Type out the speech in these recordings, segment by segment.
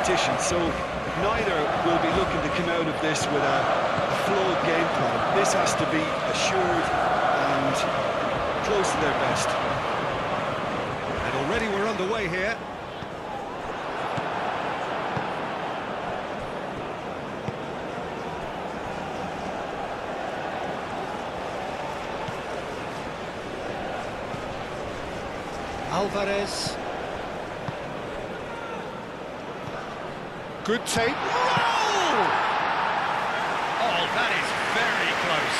competition, so neither will be looking to come out of this with a flawed game plan. This has to be assured and close to their best. And already we're underway here. Alvarez. Good take. Oh! Oh, that is very close.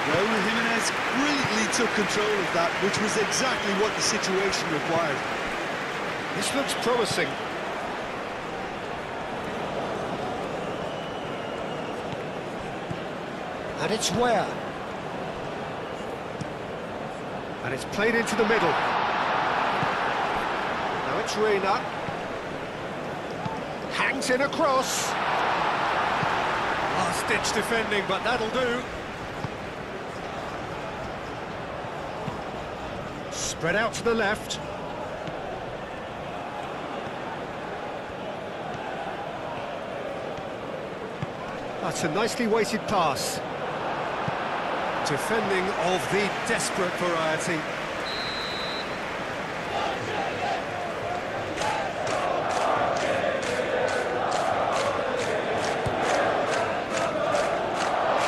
Raul Jimenez brilliantly took control of that, which was exactly what the situation required. This looks promising. And it's where? And it's played into the middle. Now it's Reina. Hangs in across. Last-ditch defending, but that'll do. Spread out to the left. That's a nicely weighted pass. Defending of the desperate variety.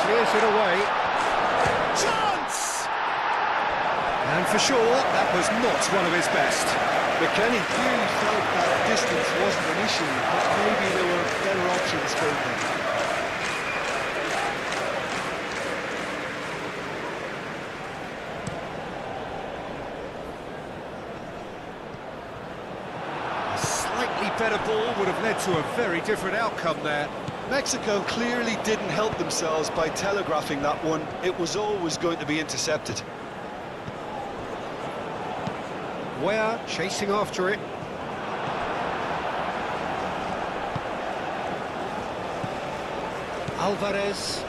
Clears it away. Chance! And for sure, that was not one of his best. McKennie clearly felt that distance wasn't an issue, but maybe there were better options for him. Better ball would have led to a very different outcome there. Mexico clearly didn't help themselves by telegraphing that one. It was always going to be intercepted. Where chasing after it. Alvarez.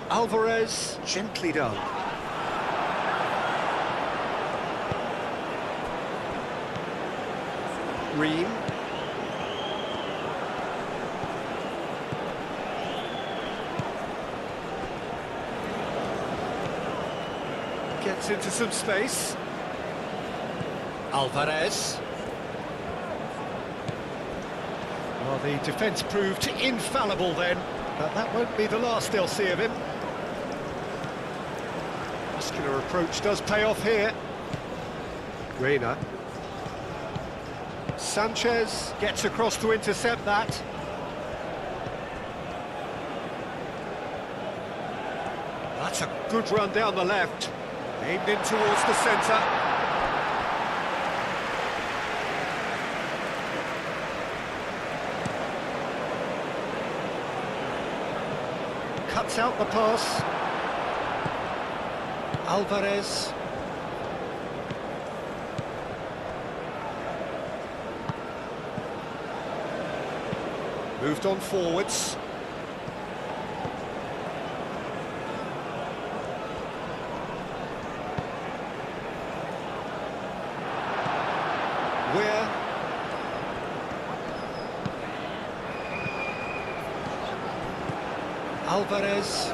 Alvarez, gently done. Ream. Gets into some space. Alvarez. Well, the defence proved infallible then, but that won't be the last they'll see of him. Muscular approach does pay off here. Reina. Sanchez gets across to intercept that. That's a good run down the left. Aimed in towards the centre. Cuts out the pass. Alvarez. Moved on forwards. Where? Alvarez.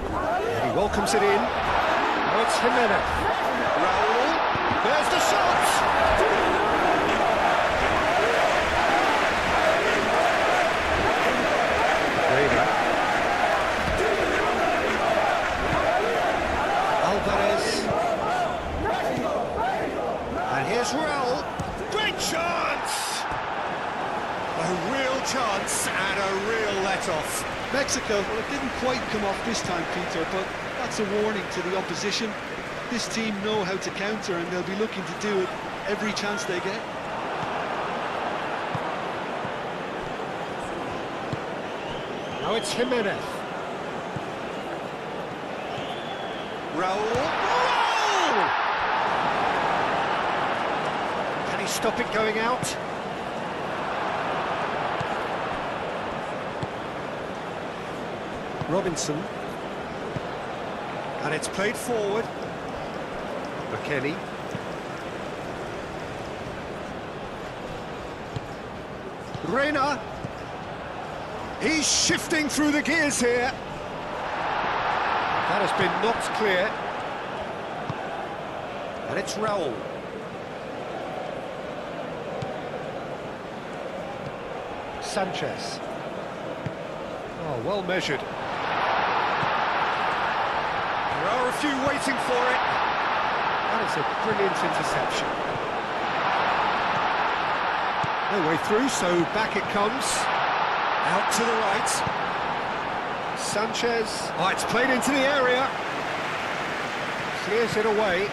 And he welcomes it in. Now it's Jimenez. Raul. There's the shot! Alvarez. And here's Raul. Great chance! A real chance and a real let-off. Mexico, well, it didn't quite come off this time, Peter, but that's a warning to the opposition. This team know how to counter, and they'll be looking to do it every chance they get. Now it's Jimenez. Raul. Oh! Can he stop it going out? Robinson. And it's played forward. McKennie. Reina. He's shifting through the gears here. That has been knocked clear. And it's Raul. Sanchez. Oh, well measured. There are a few waiting for it. That is a brilliant interception. No way through, so back it comes. Out to the right. Sanchez. Oh, it's played into the area. Clears it away.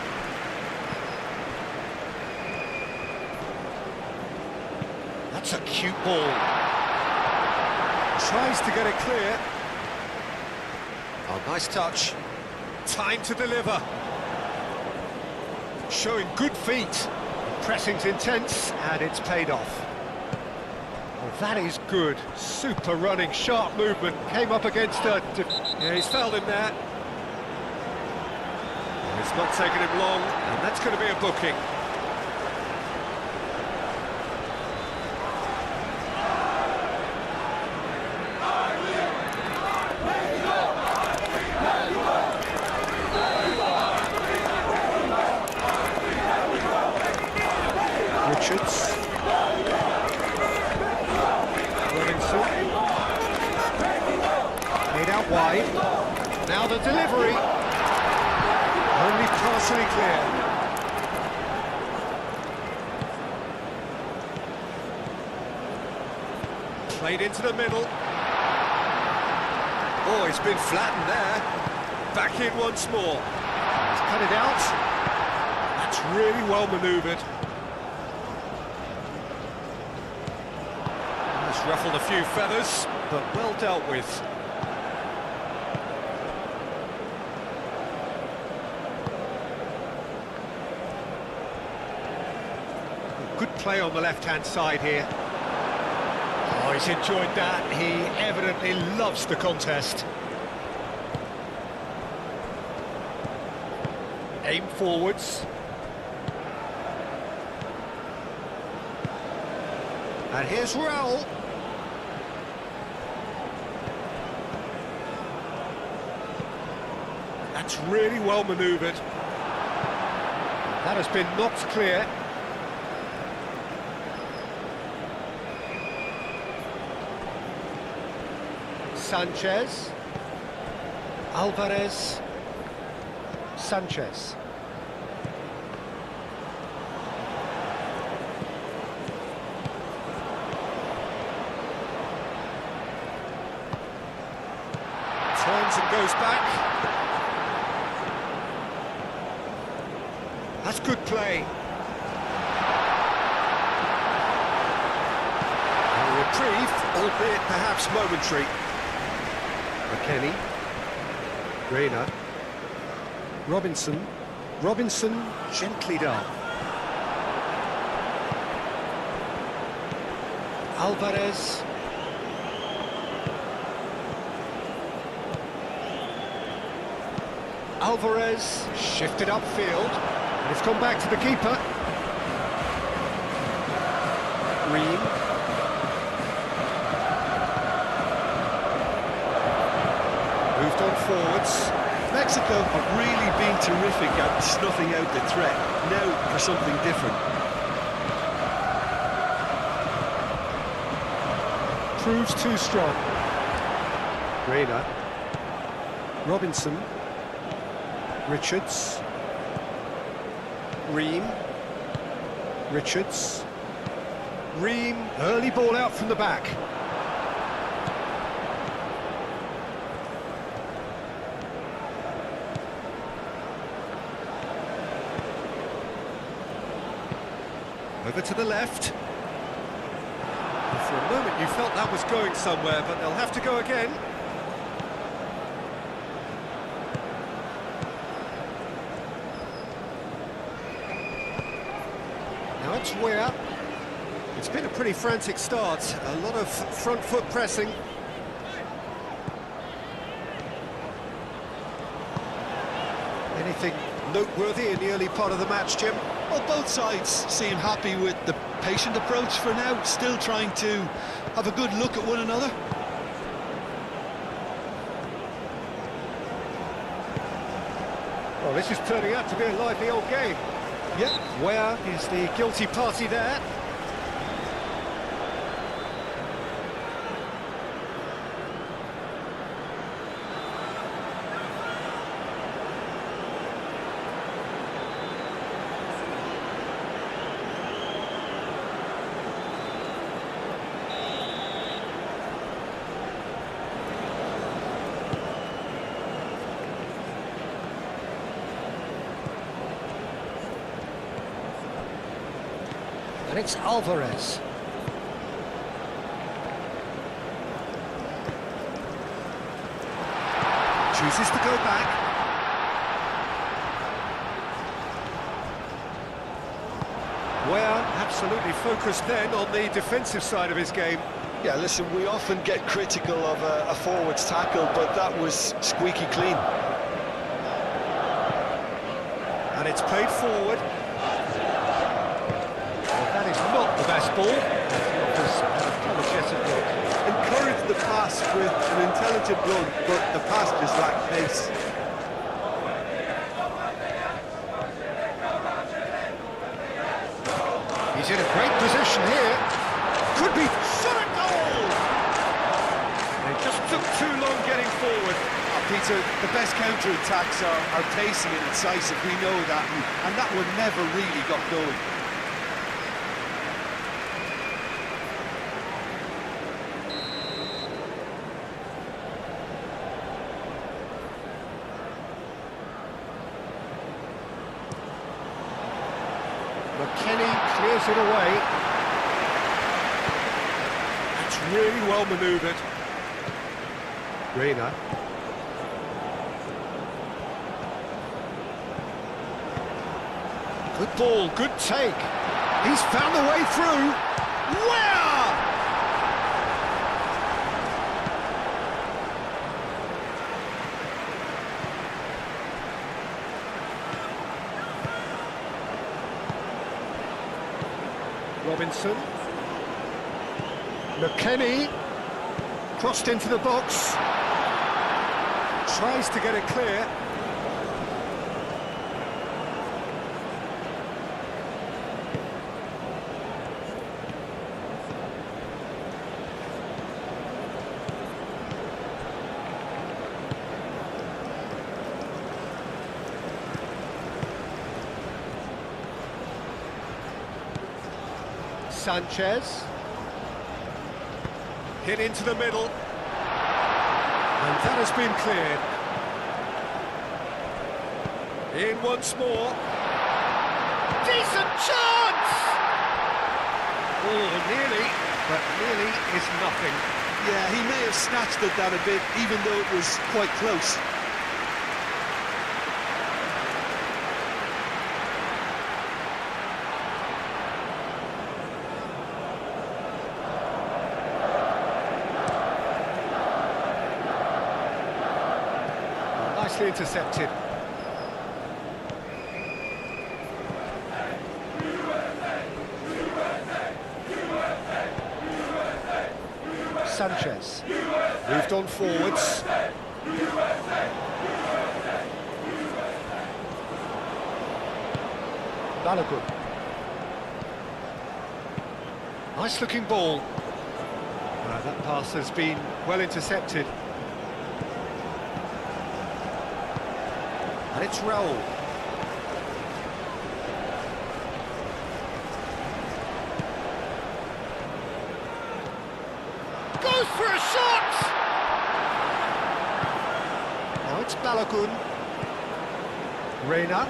That's a cute ball. Tries to get it clear. Oh, nice touch. Time to deliver. Showing good feet. Pressing's intense, and it's paid off. Well, that is good. Super running, sharp movement. Came up against a... Yeah, he's fouled him there. It's not taken him long, and that's going to be a booking. Richards. Robinson. Made out wide. Now the delivery. Only partially clear. Played into the middle. Oh, he's been flattened there. Back in once more. He's cut it out. That's really well manoeuvred. Ruffled a few feathers, but well dealt with. Good play on the left-hand side here. Oh, he's enjoyed that. He evidently loves the contest. Aim forwards. And here's Raul. That's really well manoeuvred. That has been knocked clear. Sanchez. Alvarez. Sanchez. Turns and goes back. That's good play. A reprieve, albeit perhaps momentary. McKennie. Reina. Robinson. Robinson gently down. Alvarez. Alvarez shifted upfield. And it's gone back to the keeper. Green. Moved on forwards. Mexico have really been terrific at snuffing out the threat. Now for something different. Proves too strong. Reina. Robinson. Richards. Ream. Richards. Ream. Early ball out from the back. Over to the left. For a moment you felt that was going somewhere, but they'll have to go again. Now it's Weir. It's been a pretty frantic start, a lot of front foot pressing. Anything noteworthy in the early part of the match, Jim? Well, both sides seem happy with the patient approach for now, still trying to have a good look at one another. Well, this is turning out to be a lively old game. Yeah. Where is the guilty party there? And it's Alvarez. Chooses to go back. Well, absolutely focused then on the defensive side of his game. Yeah, listen, we often get critical of a forward's tackle, but that was squeaky clean. And it's played forward. That is not the best ball. Encourage the pass with an intelligent run, but the pass just lacked pace. He's in a great position here. Could be shot at goal! It just took too long getting forward. Peter, the best counter-attacks are pacey and incisive, we know that, and that one never really got going. McKennie clears it away. That's really well manoeuvred. Reina. Good ball, good take. He's found the way through. Where? Robinson. McKennie. Crossed into the box. Tries to get it clear. Sanchez. Hit into the middle. And that has been cleared. In once more. Decent chance! Oh, nearly, but nearly is nothing. Yeah, he may have snatched at that a bit, even though it was quite close. Nicely intercepted. Sanchez moved on forwards. Balogun. Nice looking ball. That pass has been well intercepted. And it's Raul. Goes for a shot! Now it's Balogun. Reina.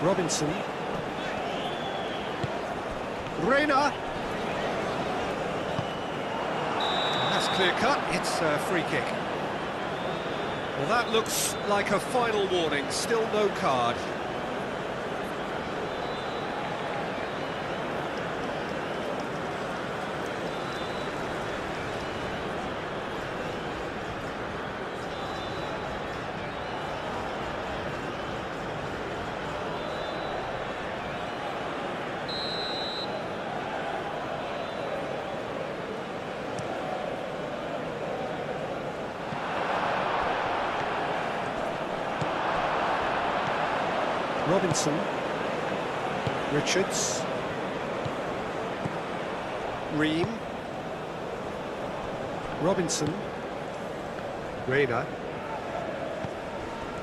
Robinson. Reina. And that's clear cut. It's a free kick. Well, that looks like a final warning. Still no card. Robinson. Richards. Ream. Robinson. Reina.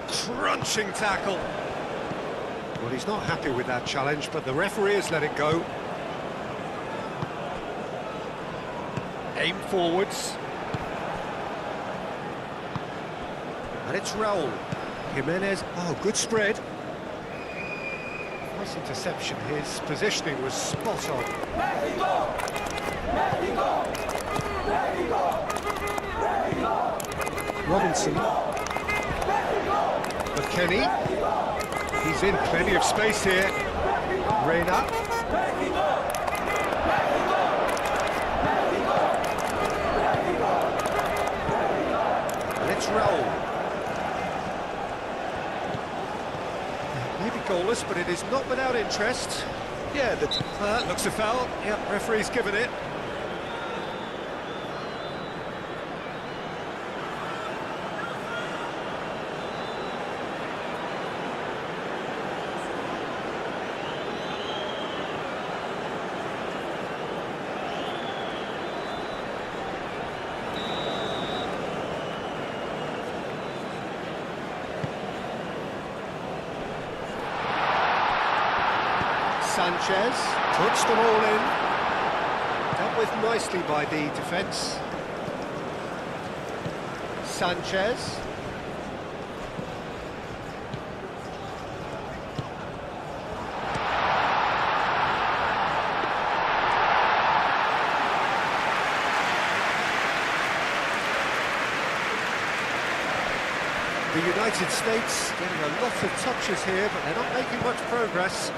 Crunching tackle. Well, he's not happy with that challenge, but the referee has let it go. Aim forwards. And it's Raul. Jimenez. Oh, good spread. Nice interception. His positioning was spot on. Mexico! Mexico! Mexico! Mexico! Robinson. McKennie. He's in plenty of space here. Reina. And it's Raul. Maybe goalless, but it is not without interest. Yeah, Looks a foul. Yep, referee's given it. Sanchez puts them all in. Dealt with nicely by the defence. Sanchez. The United States getting a lot of touches here, but they're not making much progress.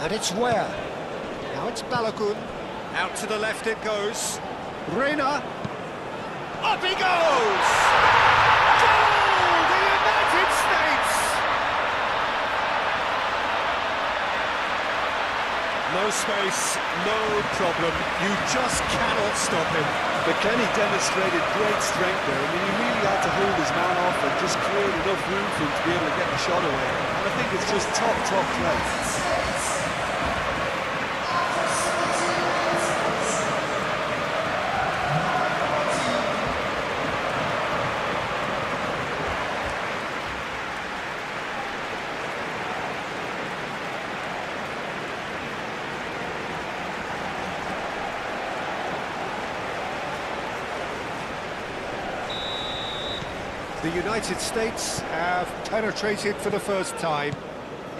And it's where? Now it's Balogun. Out to the left it goes. Reina. Up he goes! Goal! The United States! No space, no problem. You just cannot stop him. McKennie demonstrated great strength there. I mean, he really had to hold his man off and just create enough room for him to be able to get the shot away. And I think it's just top play. The United States have penetrated for the first time.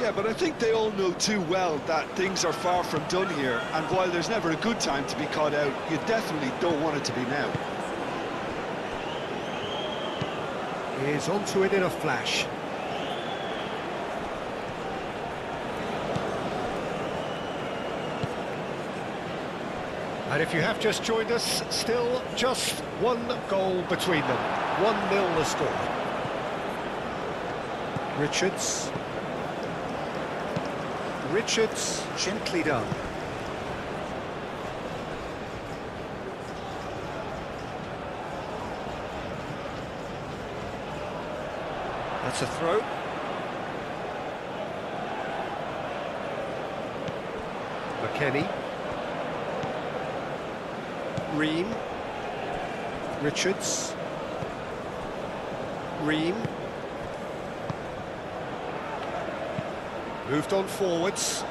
Yeah, but I think they all know too well that things are far from done here, and while there's never a good time to be caught out, you definitely don't want it to be now. He's onto it in a flash. And if you have just joined us, still just one goal between them. 1-0 the score. Richards. Richards, gently done. That's a throw. McKennie. Ream. Richards. Ream. Moved on forwards.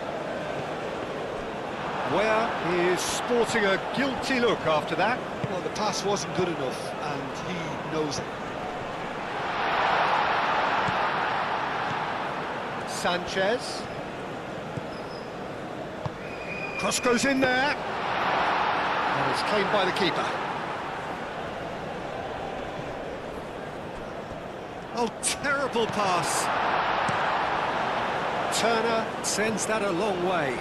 Where is sporting a guilty look after that. Well, the pass wasn't good enough, and he knows it. Sanchez. Cross goes in there. And it's claimed by the keeper. Oh, terrible pass. Turner sends that a long way.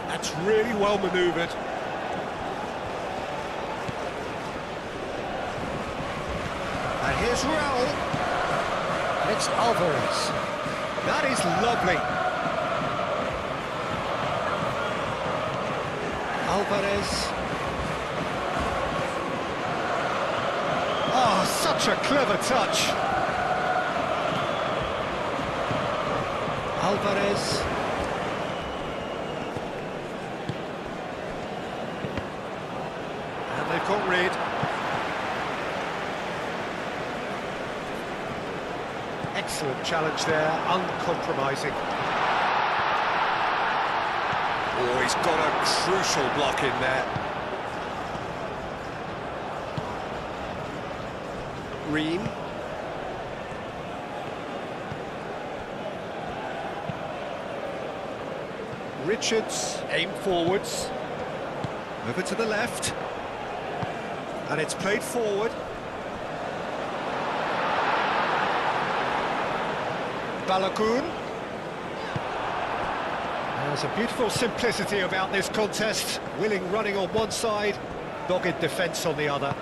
That's really well manoeuvred. And here's Raul. It's Alvarez. That is lovely. Alvarez. Oh, such a clever touch. Alvarez. And they've got rid. Excellent challenge there, uncompromising. Oh, he's got a crucial block in there. Ream. Richards, aim forwards. Over to the left. And it's played forward. Balogun. There's a beautiful simplicity about this contest. Willing running on one side, dogged defence on the other.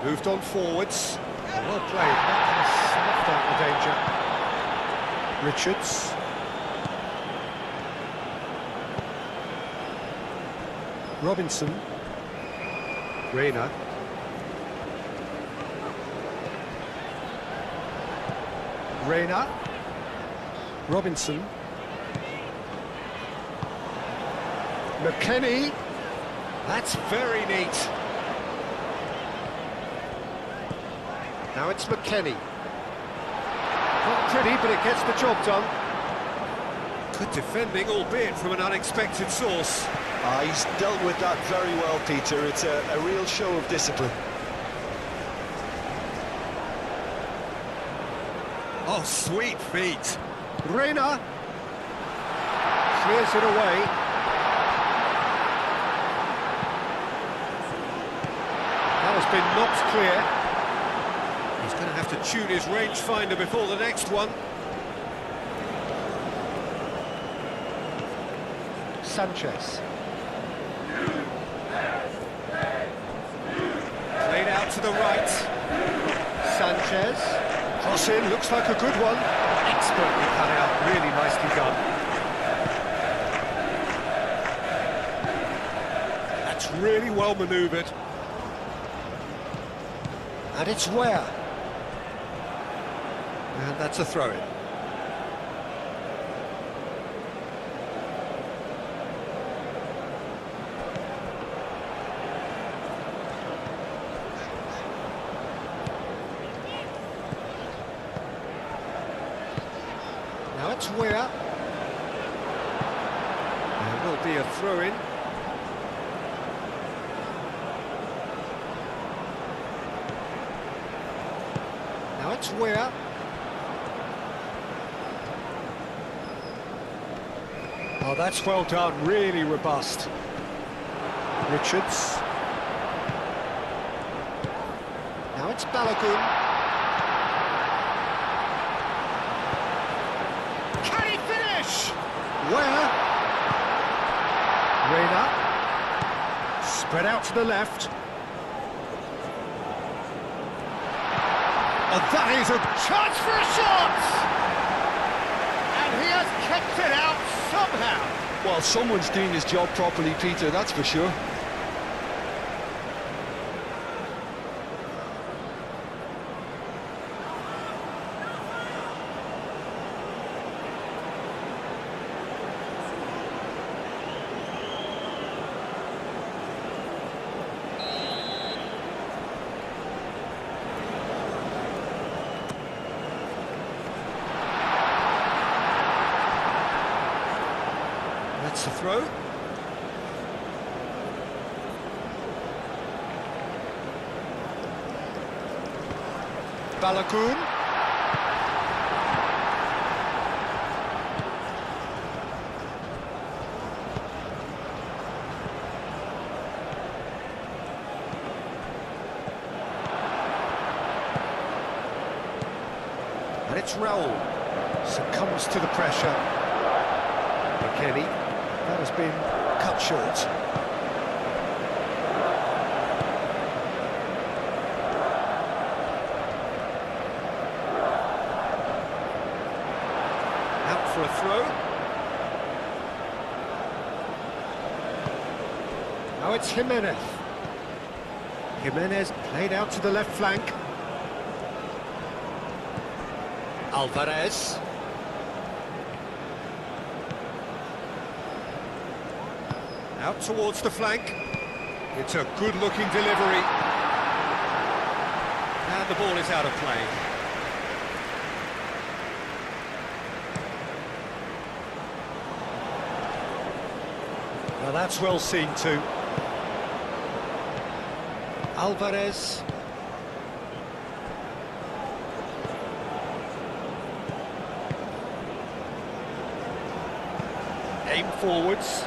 Moved on forwards. Well played, that has snuffed out the danger. Richards. Robinson. Reina. Reina. Robinson. McKennie. That's very neat. Now it's McKennie. Not pretty, but it gets the job done. Good defending, albeit from an unexpected source. He's dealt with that very well, Peter. It's a real show of discipline. Oh, sweet feet. Reina. Clears it away. That has been knocked clear. He's going to have to tune his rangefinder before the next one. Sanchez. Played out to the right. Sanchez. Cross in, looks like a good one. Expertly cut out, really nicely done. That's really well manoeuvred. And it's where? And that's a throw-in. Now it's where? There will be a throw-in. Now it's where? Oh, that's well done, really robust. Richards. Now it's Balogun. Can he finish? Where? Reina. Spread out to the left. And that is a chance for a shot! And he has kept it out somehow. Well, someone's doing his job properly, Peter, that's for sure. That's a throw. Balogun. And it's Raul. Succumbs to the pressure. McKennie. That has been cut short. through. Now it's Jimenez. Jimenez played out to the left flank. Alvarez. Out towards the flank. It's a good-looking delivery. And the ball is out of play. Well, that's well seen too. Alvarez. Aim forwards.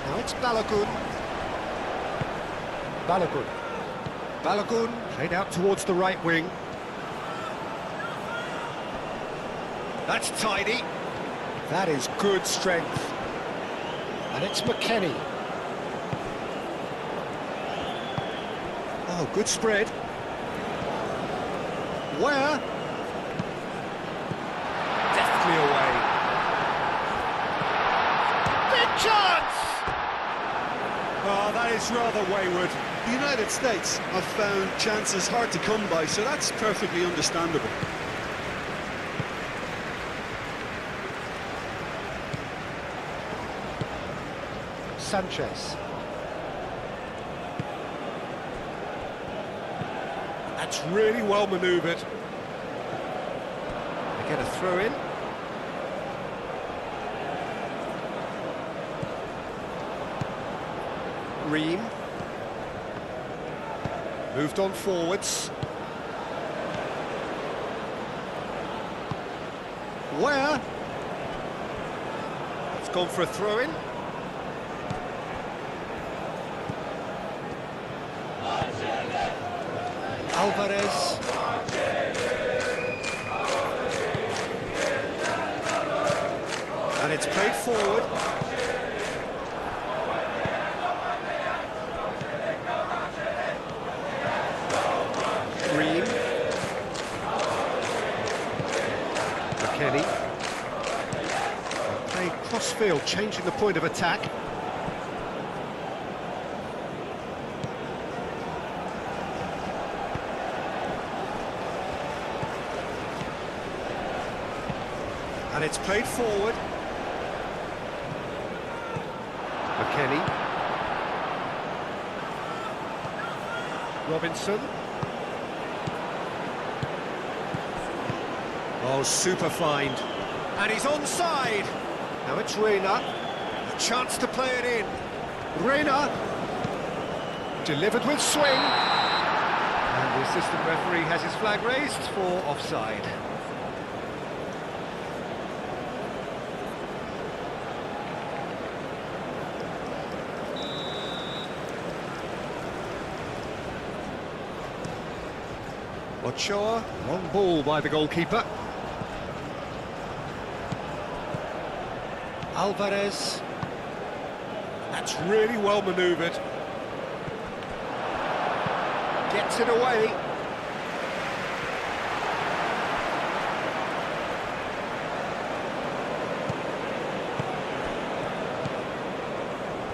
Now it's Balogun. Balogun played out towards the right wing. That's tidy. That is good strength. And it's McKennie. Oh, good spread. Where? Deftly away. Big chance! Oh, that is rather wayward. The United States have found chances hard to come by, so that's perfectly understandable. Sanchez. That's really well manoeuvred. They get a throw in. Ream. Moved on forwards. Where? It's gone for a throw in. Alvarez. And it's played forward. Ream. McKennie. Played cross-field, changing the point of attack. And it's played forward. McKennie. Robinson. Oh, super find. And he's onside. Now it's Reina. A chance to play it in. Reina. Delivered with swing. And the assistant referee has his flag raised for offside. Ochoa, long ball by the goalkeeper. Alvarez. That's really well manoeuvred. Gets it away.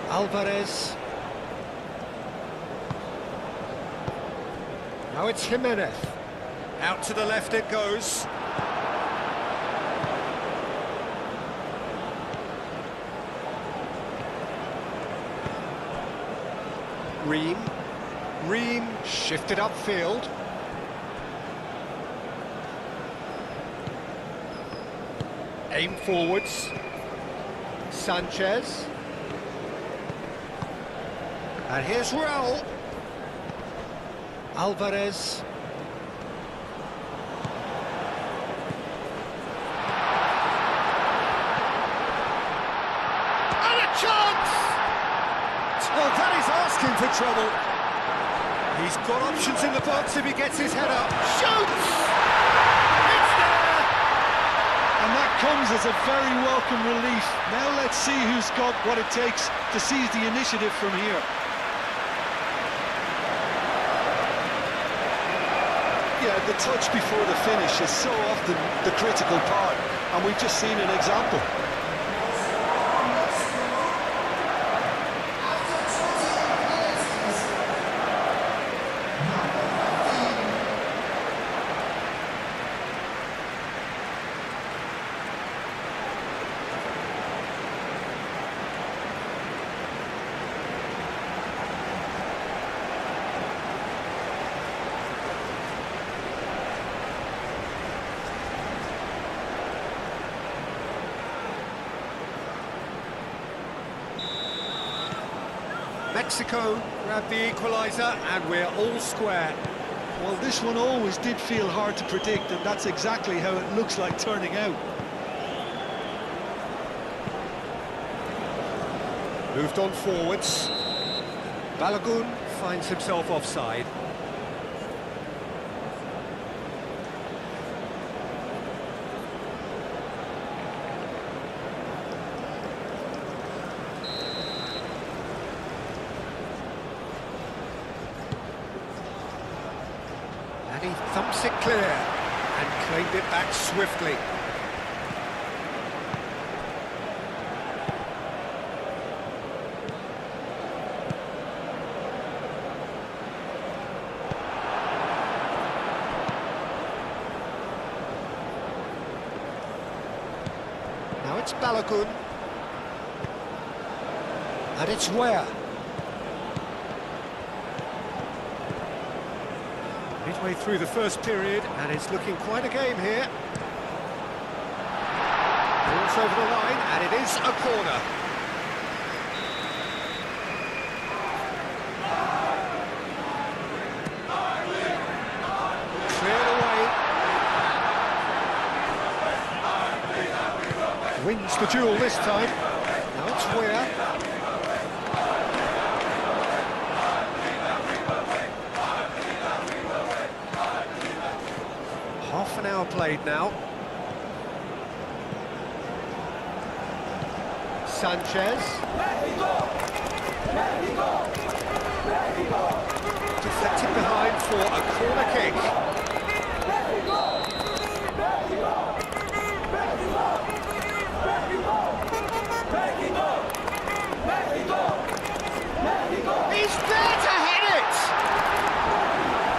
Alvarez. Now it's Jimenez. Out to the left it goes. Ream. Ream shifted upfield. Aim forwards. Sanchez. And here's Raul. Alvarez. And a chance! Oh, that is asking for trouble. He's got options in the box if he gets his head up. Shoots! It's there! And that comes as a very welcome relief. Now let's see who's got what it takes to seize the initiative from here. Yeah, the touch before the finish is so often the critical part, and we've just seen an example. Mexico grabbed the equalizer, and we're all square. Well, this one always did feel hard to predict, and that's exactly how it looks like turning out. Moved on forwards. Balogun finds himself offside. And he thumps it clear and claimed it back swiftly. Now it's Balogun. And it's Ware. Midway through the first period, and it's looking quite a game here. Ball's over the line, and it is a corner. Cleared away. Wins the duel this time. Now it's Ware. Half an hour played now. Sanchez. Deflected behind for a corner kick. He's there to head it!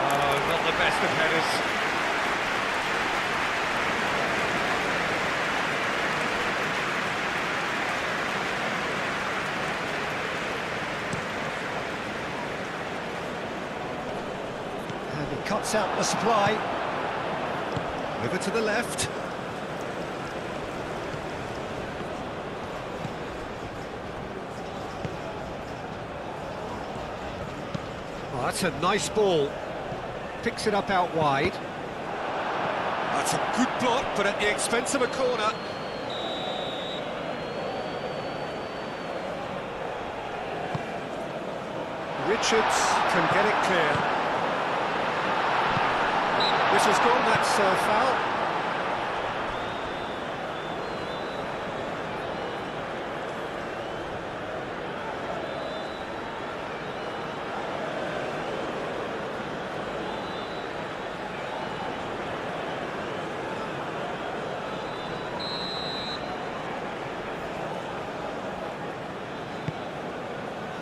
Oh, not the best of headers. And he cuts out the supply. Over to the left. Oh, that's a nice ball. Picks it up out wide. That's a good block, but at the expense of a corner. Richards can get it clear. This has gone, that's foul.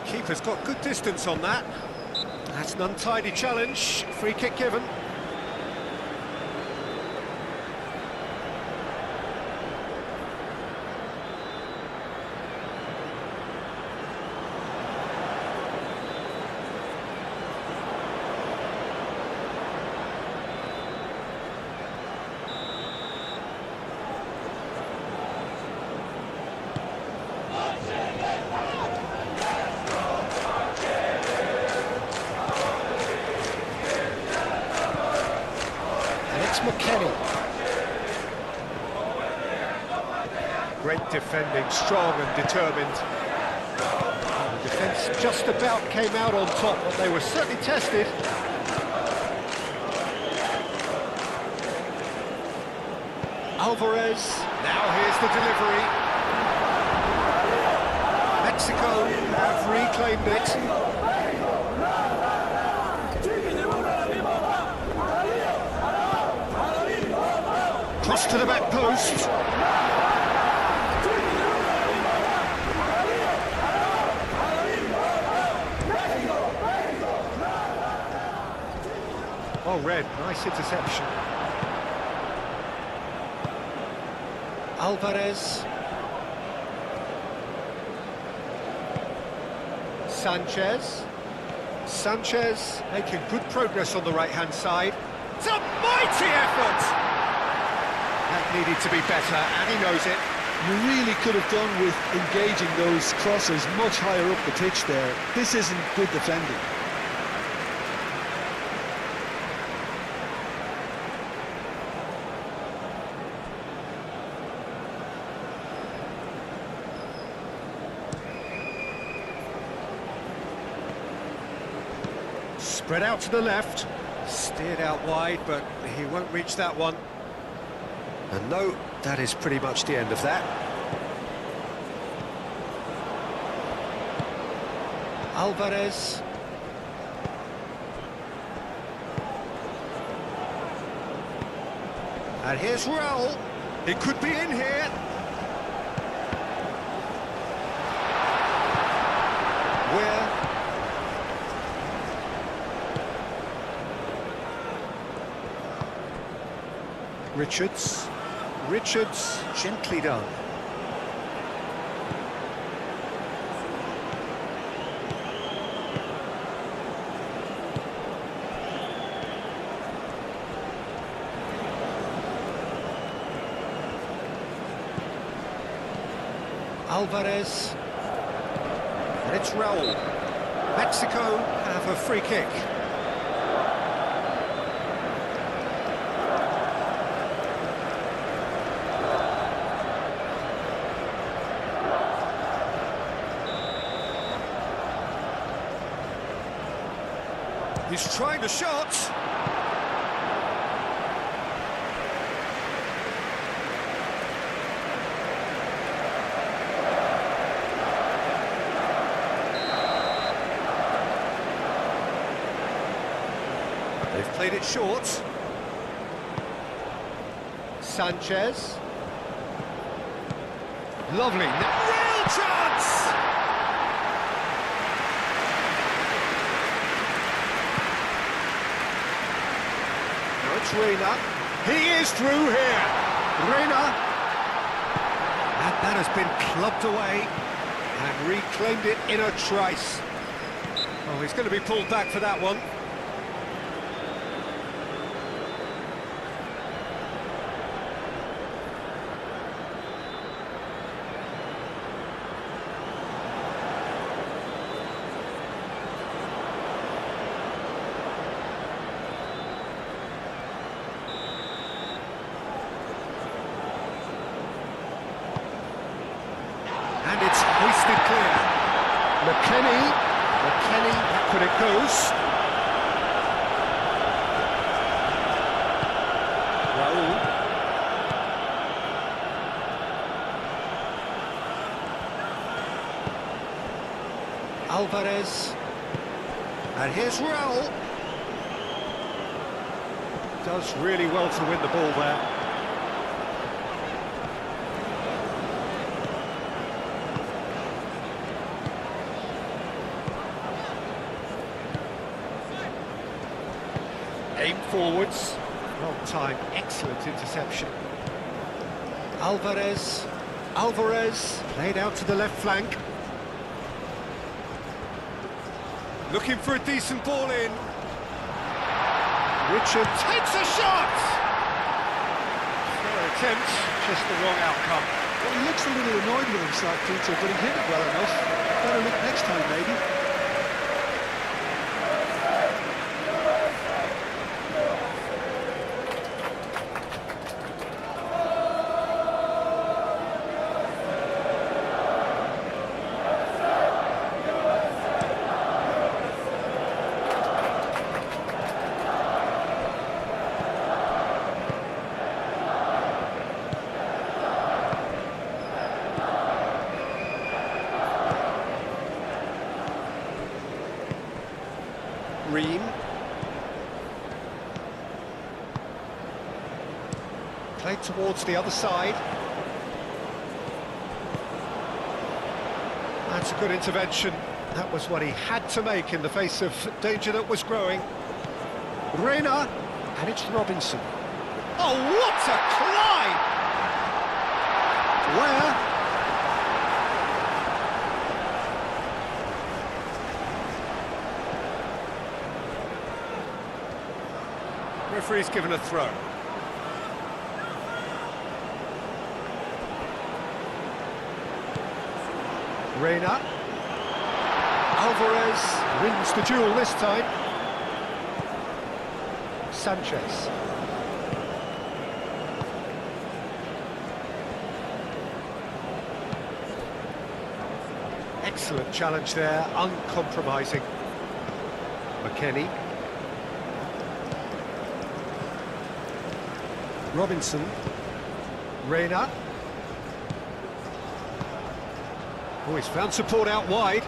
Keeper's got good distance on that. That's an untidy challenge. Free kick given. McKennie. Great defending, strong and determined. The defence just about came out on top, but they were certainly tested. Alvarez, now here's the delivery. Mexico have reclaimed it. cross to the back post. Oh, Red, nice interception. Alvarez. Sanchez. Sanchez making good progress on the right-hand side. It's a mighty effort! That needed to be better, and he knows it. You really could have done with engaging those crosses much higher up the pitch there. This isn't good defending. Spread out to the left, steered out wide, but he won't reach that one. And no, that is pretty much the end of that. Alvarez. And here's Raul. It could be in here. Where? Richards. Richards, gently done. Alvarez. And it's Raul. Mexico have a free kick. He's trying the shot. They've played it short. Sanchez. Lovely. Real chance! It's Reina. He is through here. Reina. And that has been clubbed away and reclaimed it in a trice. Oh, he's going to be pulled back for that one. And it's hoisted clear. McKennie, back when it goes. Raul. Alvarez. And here's Raul. Does really well to win the ball there. Aim forwards. Well timed, excellent interception. Alvarez. Played out to the left flank. Looking for a decent ball in. Richard takes a shot! Fair attempt, just the wrong outcome. Well, he looks a little annoyed with himself, Peter, but he hit it well enough. Better look next time, maybe. Played towards the other side. That's a good intervention. That was what he had to make in the face of danger that was growing. Reina, and it's Robinson. Oh, what a climb! Where? Referee's given a throw. Reina. Alvarez wins the duel this time. Sanchez. Excellent challenge there, uncompromising. McKennie. Robinson. Reina. Oh, he's found support out wide.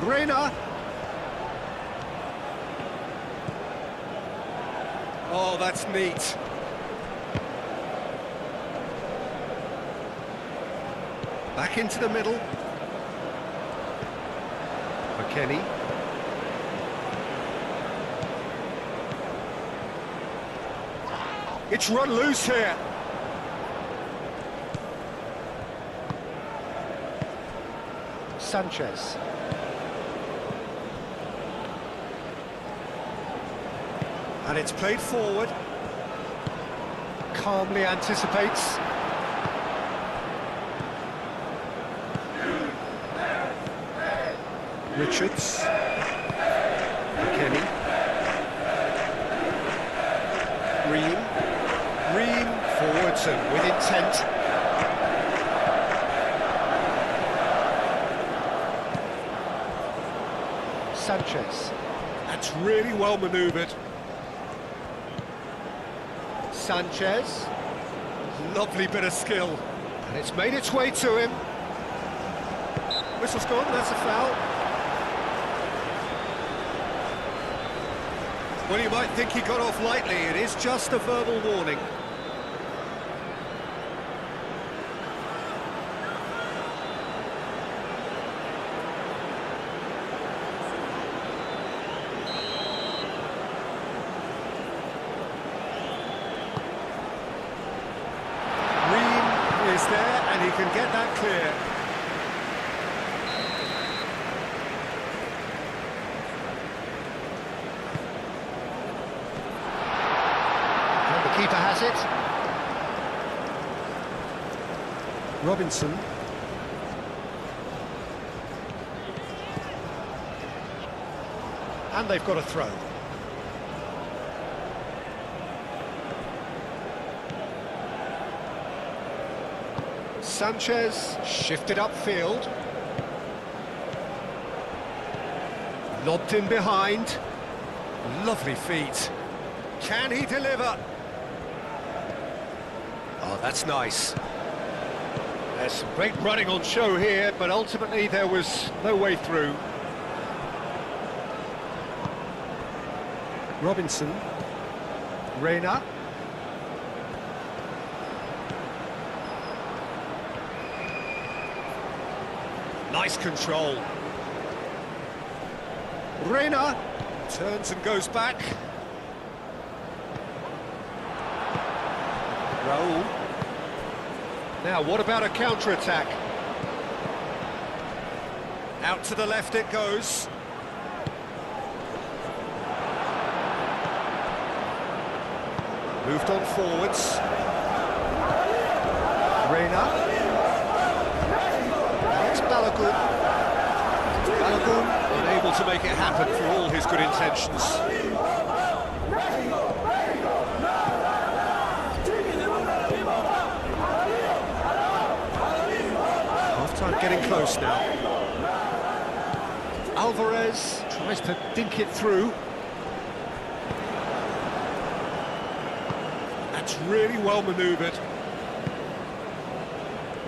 Reina. Oh, that's neat. Back into the middle. McKennie. It's run loose here. Sanchez. And it's played forward. Calmly anticipates. Richards. McKennie. Ream forwards and with intent. Sanchez. That's really well manoeuvred. Sanchez. Lovely bit of skill. And it's made its way to him. Whistle's gone, that's a foul. Well, you might think he got off lightly. It is just a verbal warning. Ream is there, and he can get that clear. Keeper has it. Robinson. And they've got a throw. Sanchez shifted upfield. Lobbed in behind. Lovely feet. Can he deliver? Oh, that's nice. There's some great running on show here, but ultimately there was no way through. Robinson. Reina. Nice control. Reina turns and goes back. Raul. Now, what about a counter-attack? Out to the left it goes. Moved on forwards. Reina. It's Balogun. Balogun unable to make it happen for all his good intentions. Half-time getting close now. Alvarez tries to dink it through. That's really well manoeuvred.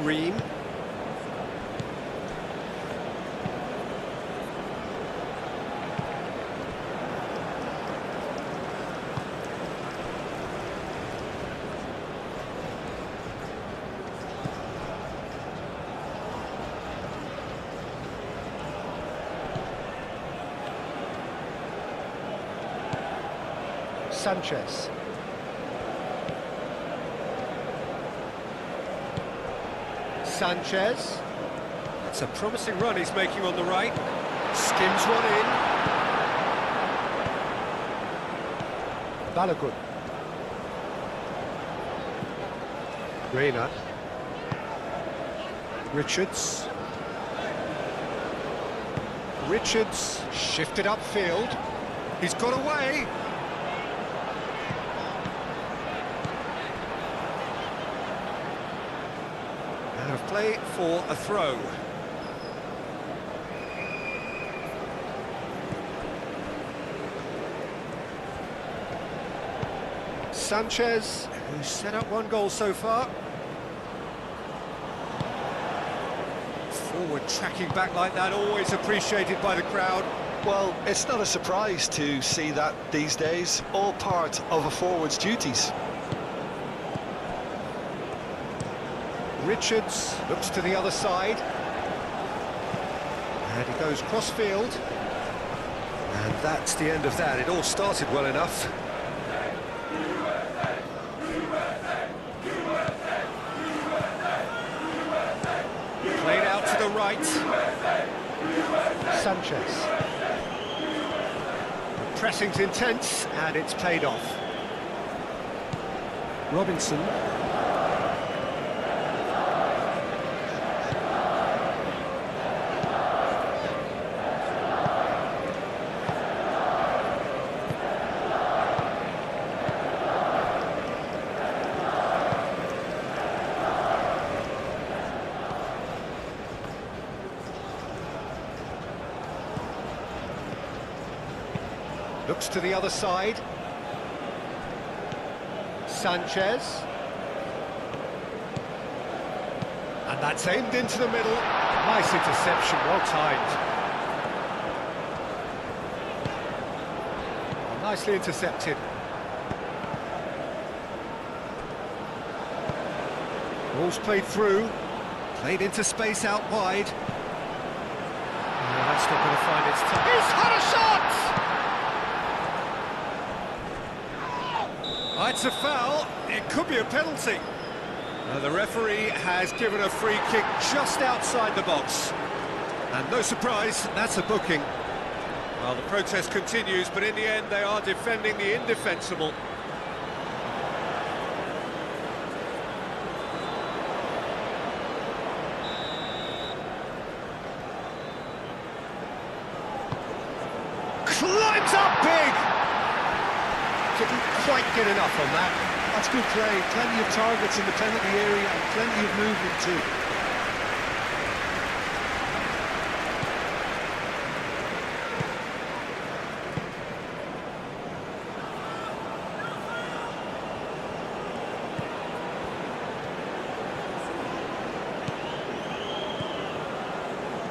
Ream. Sanchez. Sanchez. It's a promising run he's making on the right. Skims one in. Balogun. Reina. Richards. Richards shifted upfield. He's got away. Out of play for a throw. Sanchez, who's set up one goal so far. Forward tracking back like that, always appreciated by the crowd. Well, it's not a surprise to see that these days, all part of a forward's duties. Richards looks to the other side. And he goes cross-field. And that's the end of that. It all started well enough. Played out to the right. Sanchez. The pressing's intense, and it's paid off. Robinson. Looks to the other side. Sanchez. And that's aimed into the middle. Nice interception, well timed. Nicely intercepted. Ball's played through. Played into space out wide. Oh, that's not going to find its time. He's had a shot! It's a foul, it could be a penalty. The referee has given a free kick just outside the box. And no surprise, that's a booking. Well, the protest continues, but in the end they are defending the indefensible. Climbs up big! Didn't quite get enough on that. That's good play. Plenty of targets in the penalty area and plenty of movement too.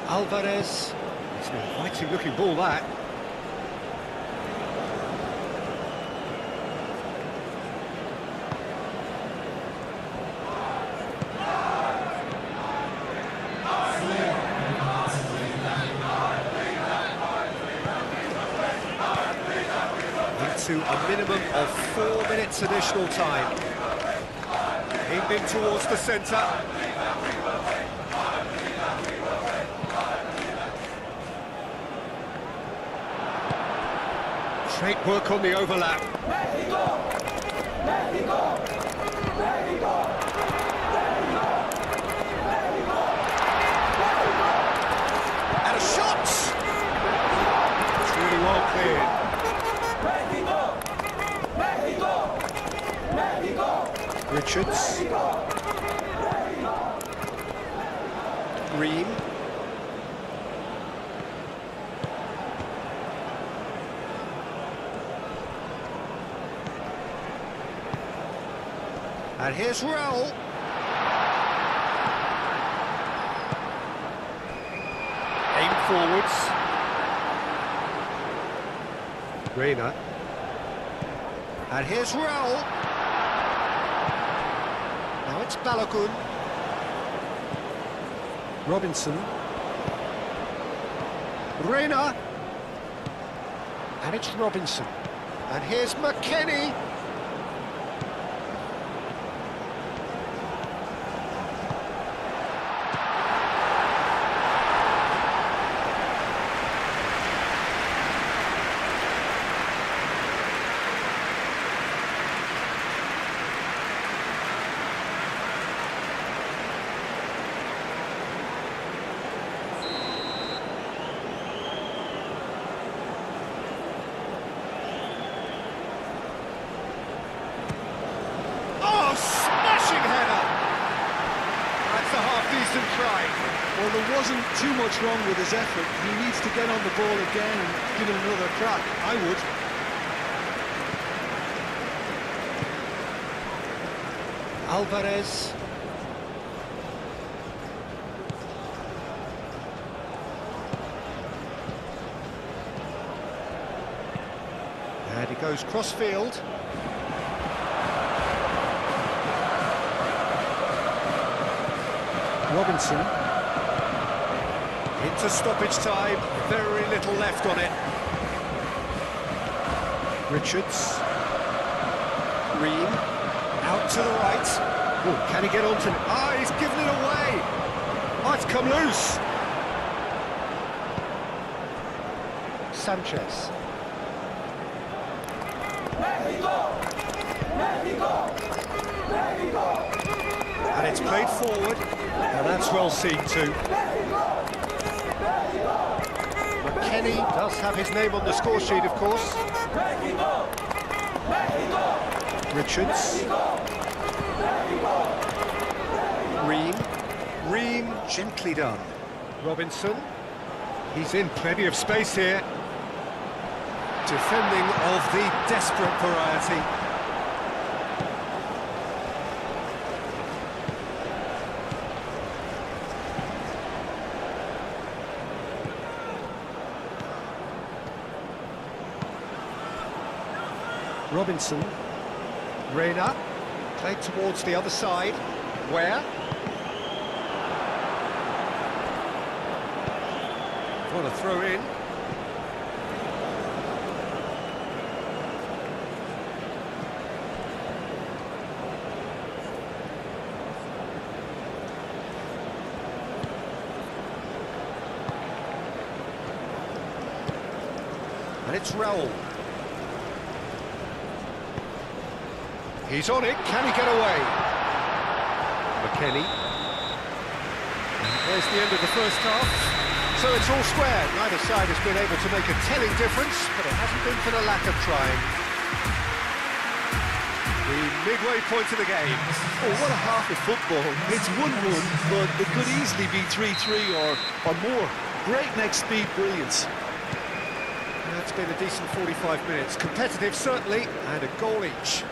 Alvarez. It's an inviting looking ball, that. To a minimum of 4 minutes additional time. Aimed in towards the centre. Great work on the overlap. Mexico! Mexico! Mexico! And a shot! It's really well cleared. Richards. Ream. And here's Raul. Aim forwards. Reina. And here's Raul. Now it's Balogun. Robinson. Reina. And it's Robinson. And here's McKennie. Decent try. Well, there wasn't too much wrong with his effort. He needs to get on the ball again and give it another crack. I would. Alvarez. And he goes cross-field. Robinson. Into stoppage time, very little left on it. Richards. Ream. Out to the right. Oh, can he get onto it? Ah, he's given it away! Oh, it's come loose! Sanchez. Mexico! Mexico! Mexico! And it's played forward, and that's well seen too. McKennie does have his name on the score sheet, of course. Richards. Ream, gently done. Robinson, he's in plenty of space here. Defending of the desperate variety. Robinson, Reina, played towards the other side. Where? What a throw in. And it's Raul. He's on it, can he get away? McKennie. And there's the end of the first half. So it's all square. Neither side has been able to make a telling difference, but it hasn't been for the lack of trying. The midway point of the game. Oh, what a half of football. It's 1-1, but it could easily be 3-3 or more. Breakneck speed brilliance. That's been a decent 45 minutes. Competitive, certainly, and a goal each.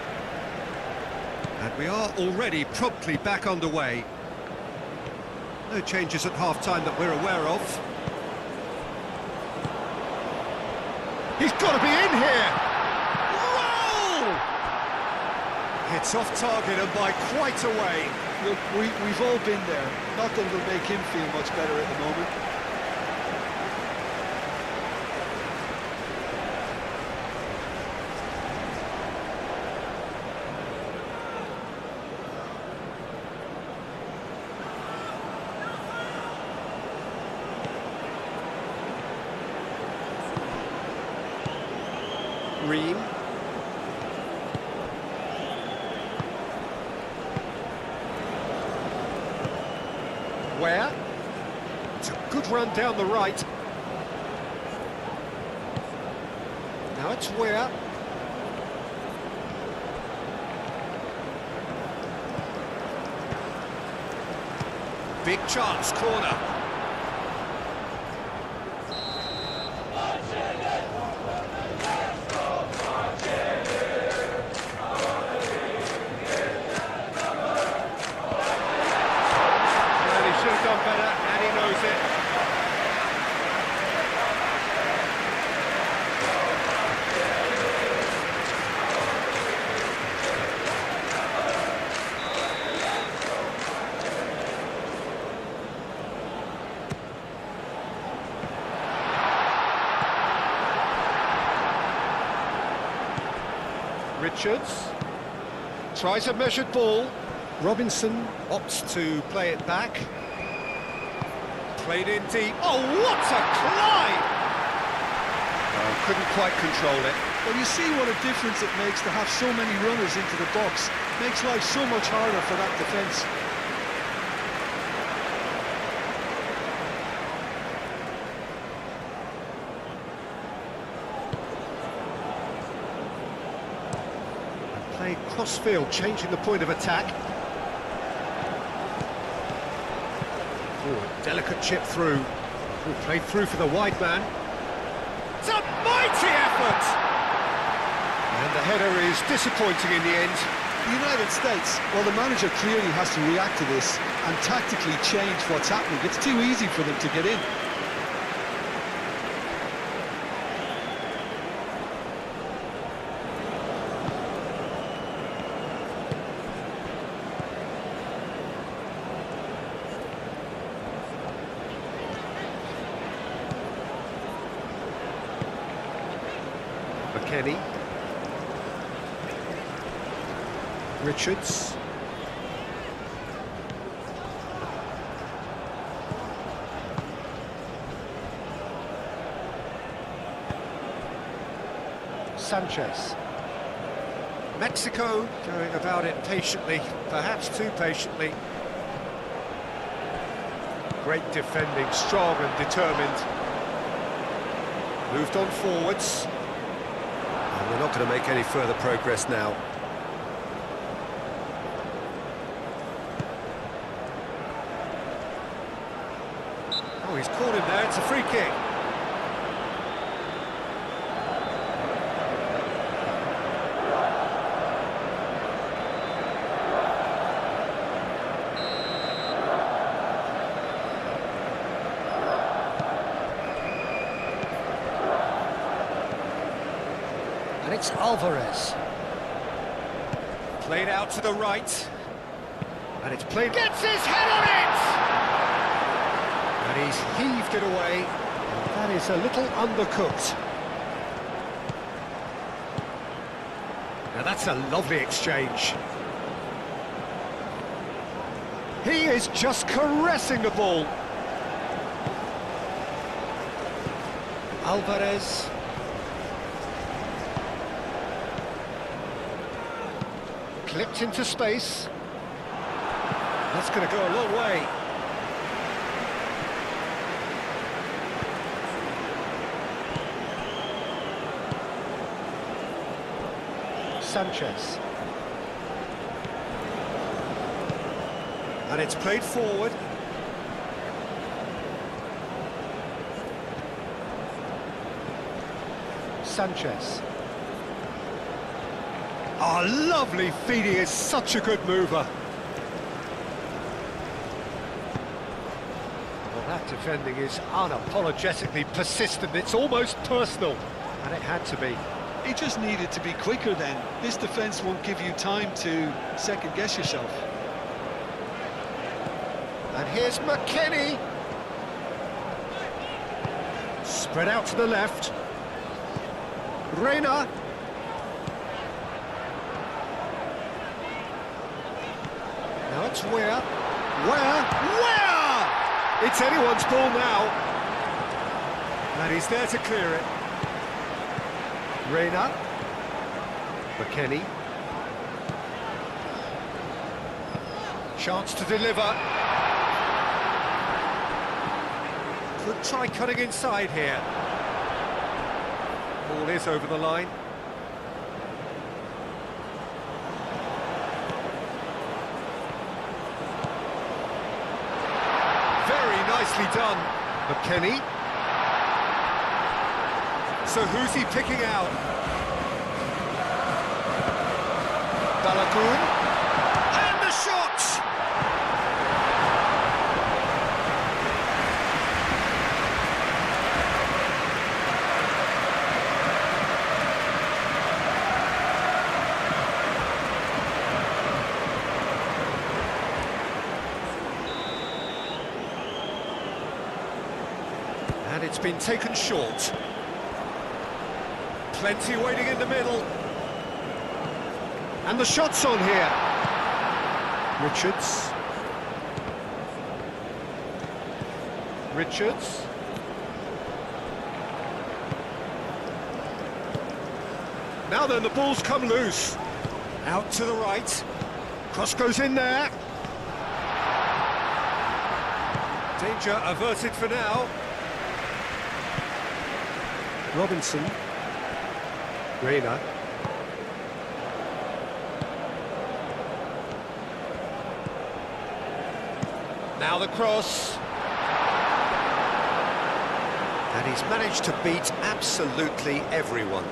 And we are already promptly back underway. No changes at half-time that we're aware of. He's got to be in here! Roll! It's off target and by quite a way. Look, we've all been there. Not that it'll make him feel much better at the moment. Ream. Where? It's a good run down the right. Now it's Where. Big chance, corner. Richards tries a measured ball. Robinson opts to play it back. Played in deep. Oh, what a climb! Oh, couldn't quite control it. Well, you see what a difference it makes to have so many runners into the box. Makes life so much harder for that defence. Played cross-field, changing the point of attack. Oh, delicate chip through. Oh, played through for the wide man. It's a mighty effort! And the header is disappointing in the end. The United States, well, the manager clearly has to react to this and tactically change what's happening. It's too easy for them to get in. Kenny. Richards. Sanchez. Mexico going about it patiently, perhaps too patiently. Great defending, strong and determined. Moved on forwards. We're not going to make any further progress now. Oh, he's caught him there, it's a free kick. And it's Alvarez. Played out to the right. And it's played... Gets his head on it! And he's heaved it away. That is a little undercooked. Now that's a lovely exchange. He is just caressing the ball. Alvarez. Clipped into space. That's going to go a long way. Sanchez. And it's played forward. Sanchez. Oh, lovely feed, he is such a good mover. Well, that defending is unapologetically persistent, it's almost personal, and it had to be. He just needed to be quicker then. This defence won't give you time to second-guess yourself. And here's McKennie. Spread out to the left. Reina. Now it's where? It's anyone's ball now. And he's there to clear it. Reina. McKennie. Chance to deliver. Could try cutting inside here. Ball is over the line. Very nicely done. McKennie. So who's he picking out? Balagoon. And the shot! And it's been taken short. Plenty waiting in the middle. And the shot's on here. Richards. Richards. Now then, the ball's come loose. Out to the right. Cross goes in there. Danger averted for now. Robinson. Reina. Now the cross. And he's managed to beat absolutely everyone.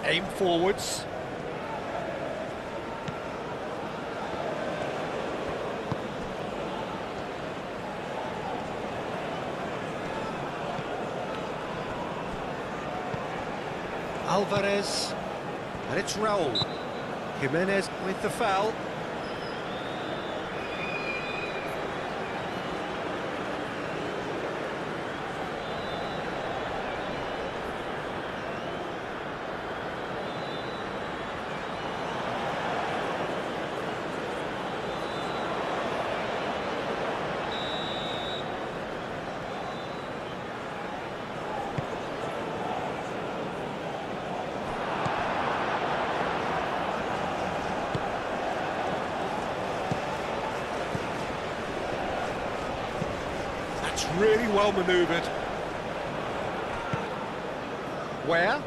Aim forwards. Alvarez. And it's Raul. Jimenez with the foul. Really well manoeuvred. Where?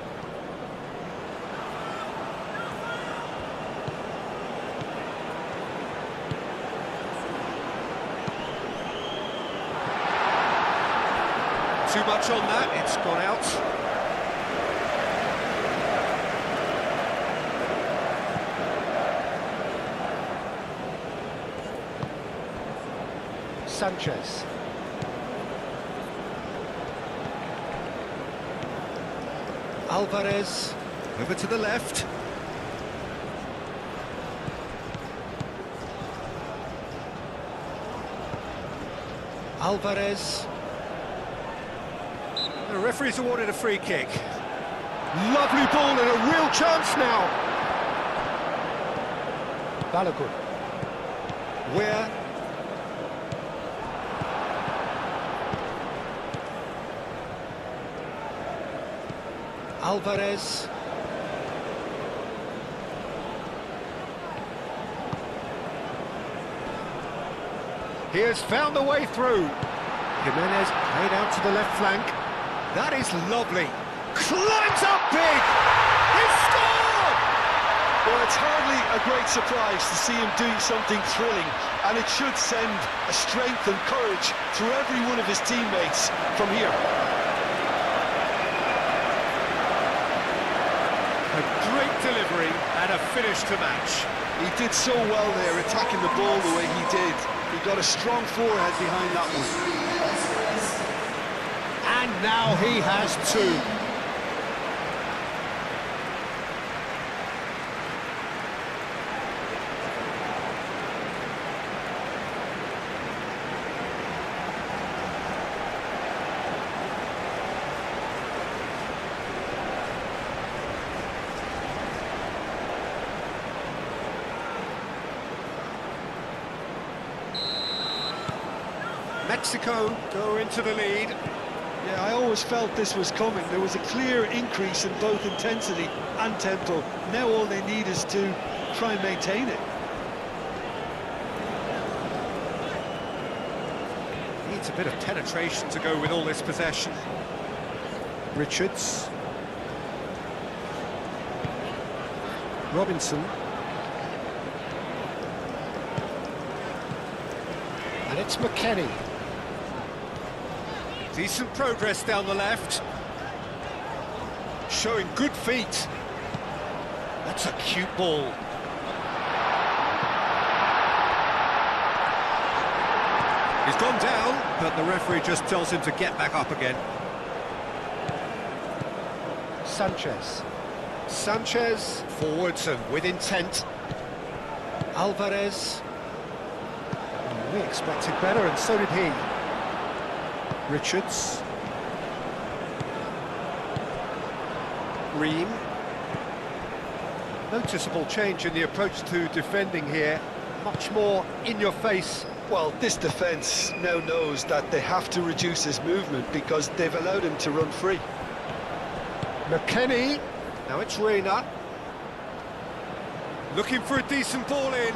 Too much on that, it's gone out. Sanchez. Alvarez, over to the left. Alvarez. The referee's awarded a free kick. Lovely ball and a real chance now. Balogun. Where? Alvarez. He has found a way through. Jimenez played out to the left flank. That is lovely. Climbs up big! He scored! Well, it's hardly a great surprise to see him doing something thrilling, and it should send a strength and courage through every one of his teammates from here. A great delivery and a finish to match. He did so well there, attacking the ball the way he did. He got a strong forehead behind that one. And now he has two. Mexico go into the lead. Yeah, I always felt this was coming. There was a clear increase in both intensity and tempo. Now all they need is to try and maintain it. Needs a bit of penetration to go with all this possession. Richards. Robinson. And it's McKennie. Decent progress down the left. Showing good feet. That's a cute ball. He's gone down, but the referee just tells him to get back up again. Sanchez. Sanchez, forwards and with intent. Alvarez. We expected better, and so did he. Richards. Ream. Noticeable change in the approach to defending here. Much more in your face. Well, this defence now knows that they have to reduce his movement because they've allowed him to run free. McKennie. Now it's Reina. Looking for a decent ball in.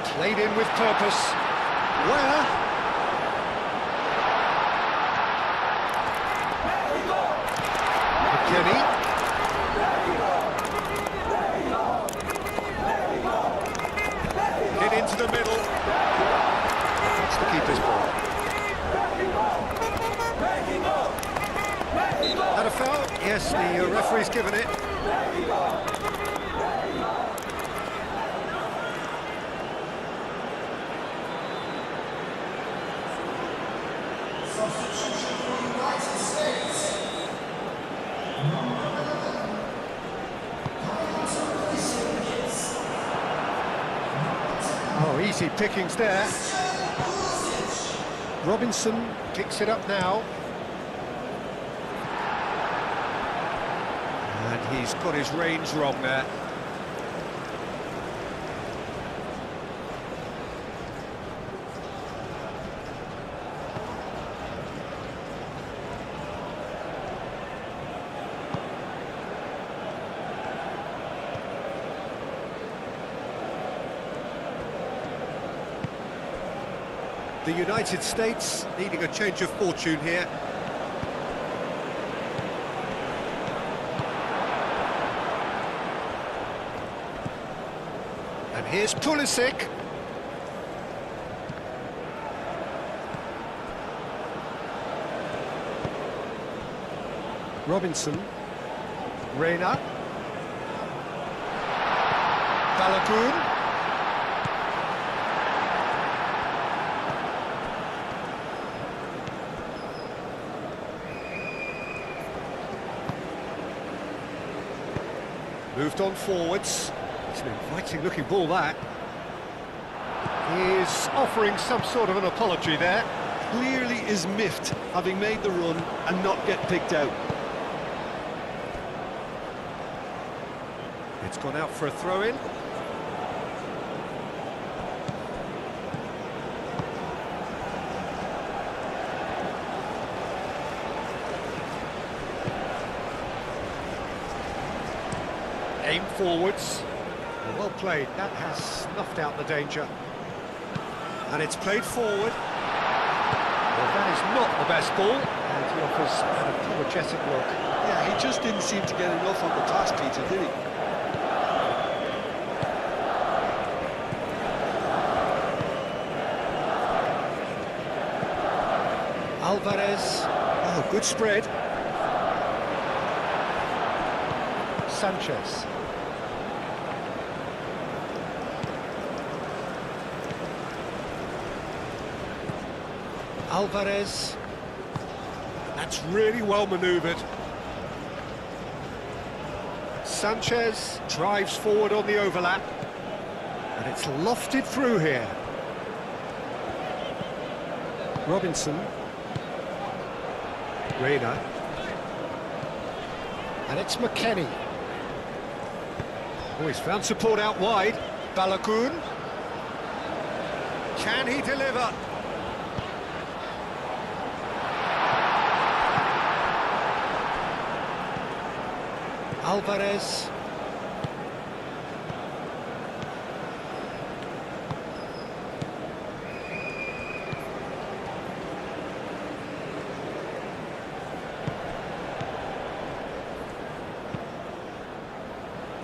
Played in with purpose. Where? McKennie. Get into the middle. That's the keeper's ball. Had a foul? Yes, the referee's given it. Oh, easy pickings there. Robinson kicks it up now. And he's got his range wrong there. The United States needing a change of fortune here. And here's Pulisic. Robinson. Reina. Balogun. Moved on forwards. It's an inviting looking ball, that. He's offering some sort of an apology there. Clearly is miffed, having made the run and not get picked out. It's gone out for a throw-in. Aim forwards. Well played. That has snuffed out the danger. And it's played forward. Well, that is not the best ball. And he offers an apologetic look. Yeah, he just didn't seem to get enough on the task, Peter, did he? Alvarez. Oh, good spread. Sanchez. Alvarez. That's really well manoeuvred. Sanchez drives forward on the overlap. And it's lofted through here. Robinson. Reina. And it's McKennie. Oh, he's found support out wide. Balogun. Can he deliver? Alvarez.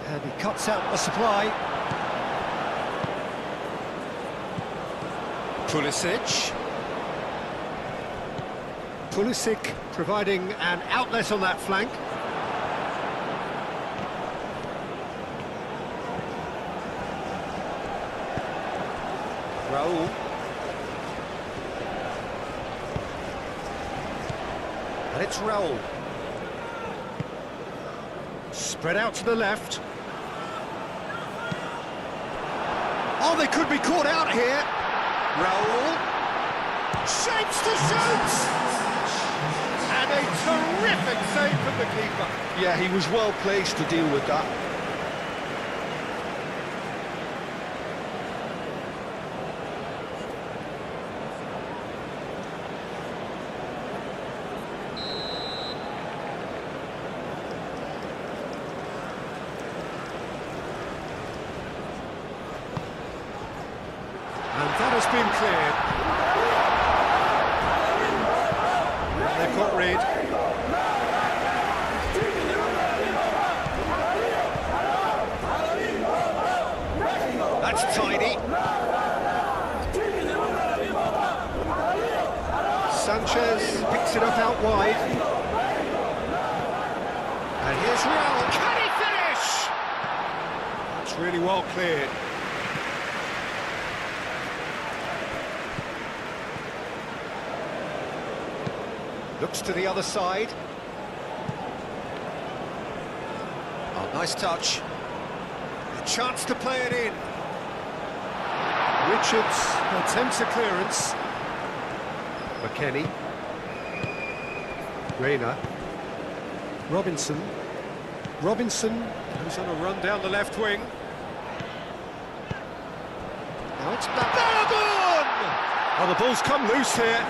And he cuts out the supply. Pulisic. Pulisic providing an outlet on that flank. Raul. And it's Raul. Spread out to the left. Oh, they could be caught out here. Raul. Shapes to shoot! And a Terrific save from the keeper. Yeah, he was well placed to deal with that. And that has been cleared. And they've got rid. That's tidy. Sanchez picks it up out wide. And here's Raul. Can he finish? That's really well cleared. Looks to the other side. Oh, nice touch. A chance to play it in. Richards attempts a clearance. McKennie. Reina. Robinson. Robinson goes on a run down the left wing. Now it's back. Balogun! Oh, the ball's come loose here.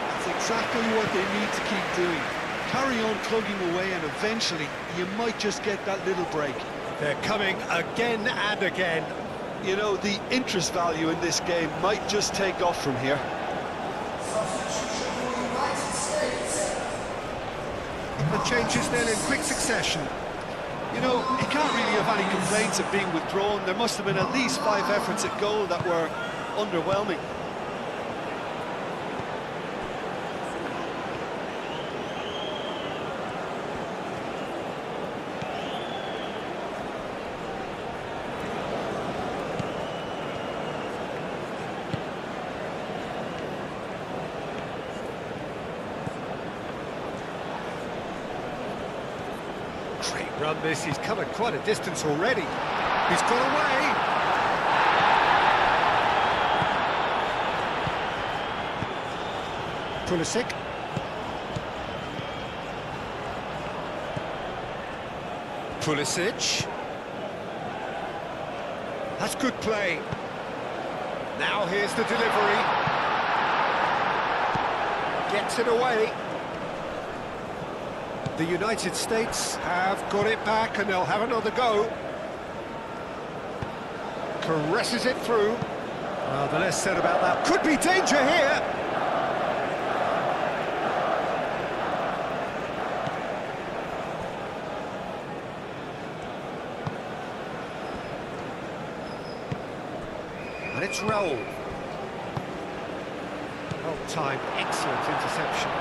That's exactly what they need to keep doing. Carry on plugging away and eventually you might just get that little break. They're coming again and again. You know, the interest value in this game might just take off from here. The changes then in quick succession. You know, he can't really have any complaints of being withdrawn. There must have been at least 5 efforts at goal that were underwhelming. Great run this, he's come at quite a distance already. He's got away. Pulisic. Pulisic. That's good play. Now here's the delivery. Gets it away. The United States have got it back and they'll have another go. Caresses it through. Well, the less said about that. Could be danger here. And it's Raul. Well timed, excellent interception.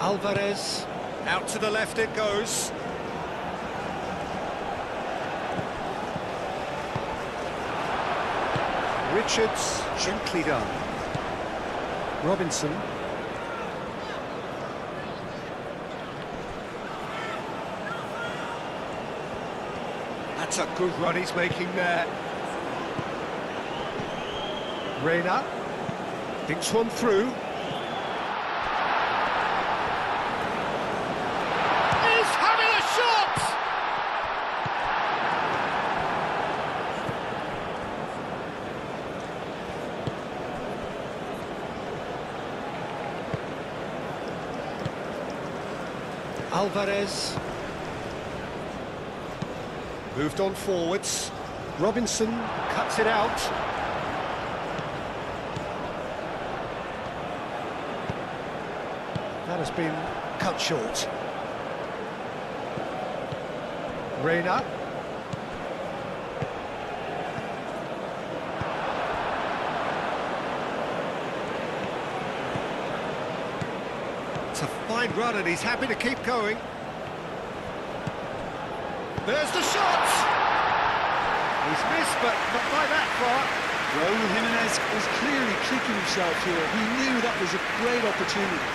Alvarez, out to the left it goes. Richards, gently done. Robinson. That's a good run he's making there. Reina, thinks one through. Alvarez moved on forwards. Robinson cuts it out. That has been cut short. Reina. It's a fine run and he's happy to keep going. There's the shot! He's missed, but not by that far. Raul Jimenez was clearly kicking himself here. He knew that was a great opportunity.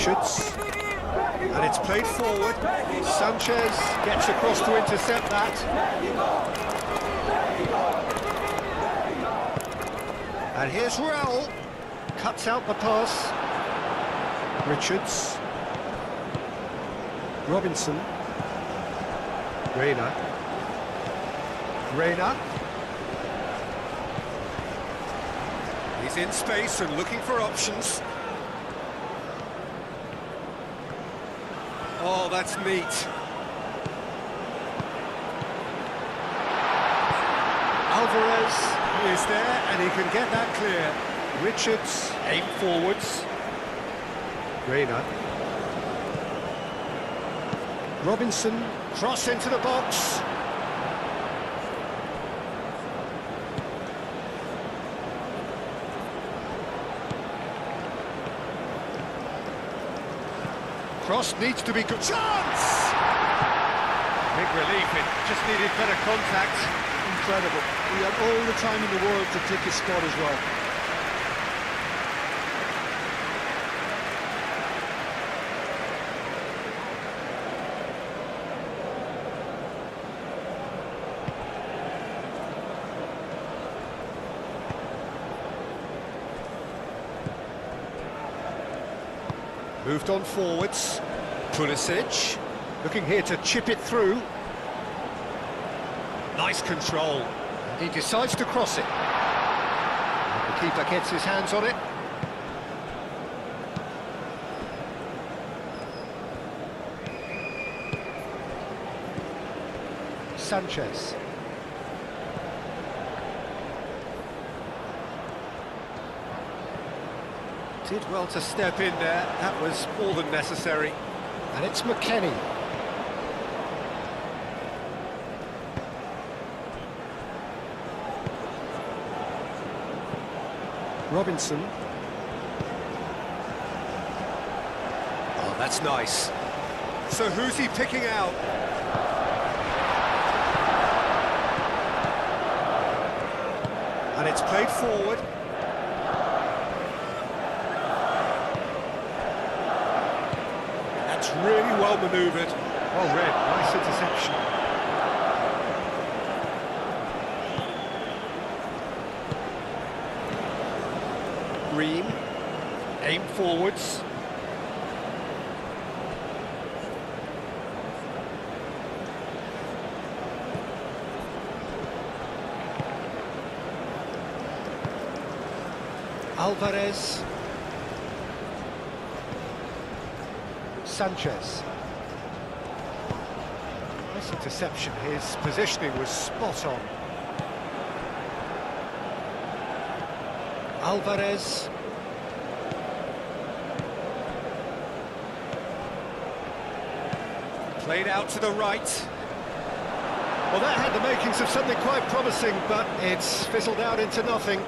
Richards. And it's played forward. Sanchez gets across to intercept that. And here's Raul. Cuts out the pass. Richards. Robinson. Reina. He's in space and looking for options. Oh, that's neat. Alvarez is there and he can get that clear. Richards, aim forwards. Reina. Robinson, cross into the box. Cross needs to be good. Chance! Big relief, it just needed better contact. Incredible. He had all the time in the world to pick his spot as well. Moved on forwards. Pulisic, looking here to chip it through. Nice control. And he decides to cross it. And the keeper gets his hands on it. Sanchez. Did well to step in there, that was more than necessary. And it's McKennie. Robinson. Oh, that's nice. So who's he picking out? And it's played forward. That's really well manoeuvred. Well read, nice interception. Ream, aim forwards. Alvarez. Sanchez. Nice interception, his positioning was spot on. Alvarez. Played out to the right. Well, that had the makings of something quite promising, but it's fizzled out into nothing.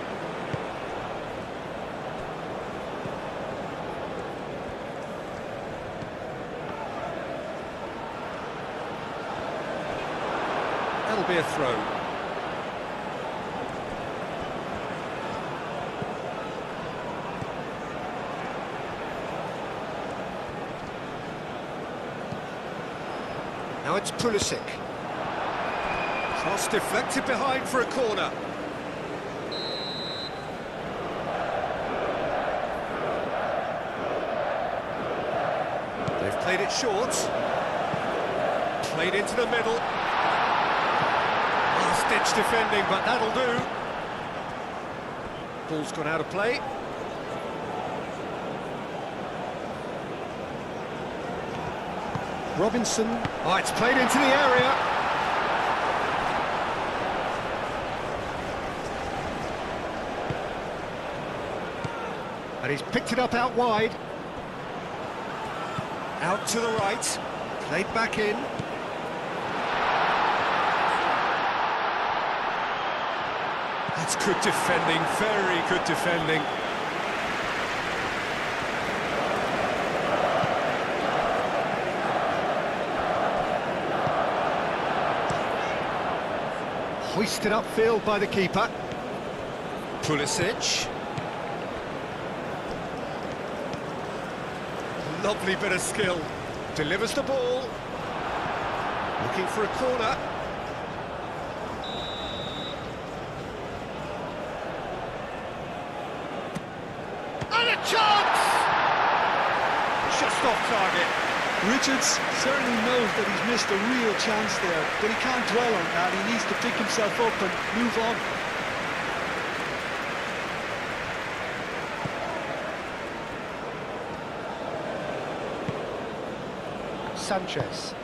That'll be a throw. Now it's Pulisic. Cross deflected behind for a corner. They've played it short. Played into the middle. Last-ditch defending, but that'll do. Ball's gone out of play. Robinson. Oh, it's played into the area. And he's picked it up out wide. Out to the right. Played back in. That's good defending, very good defending. Hoisted upfield by the keeper. Pulisic. Lovely bit of skill. Delivers the ball. Looking for a corner. And a chance! Just off target. Richards certainly knows that he's missed a real chance there, but he can't dwell on that. He needs to pick himself up and move on. Sanchez.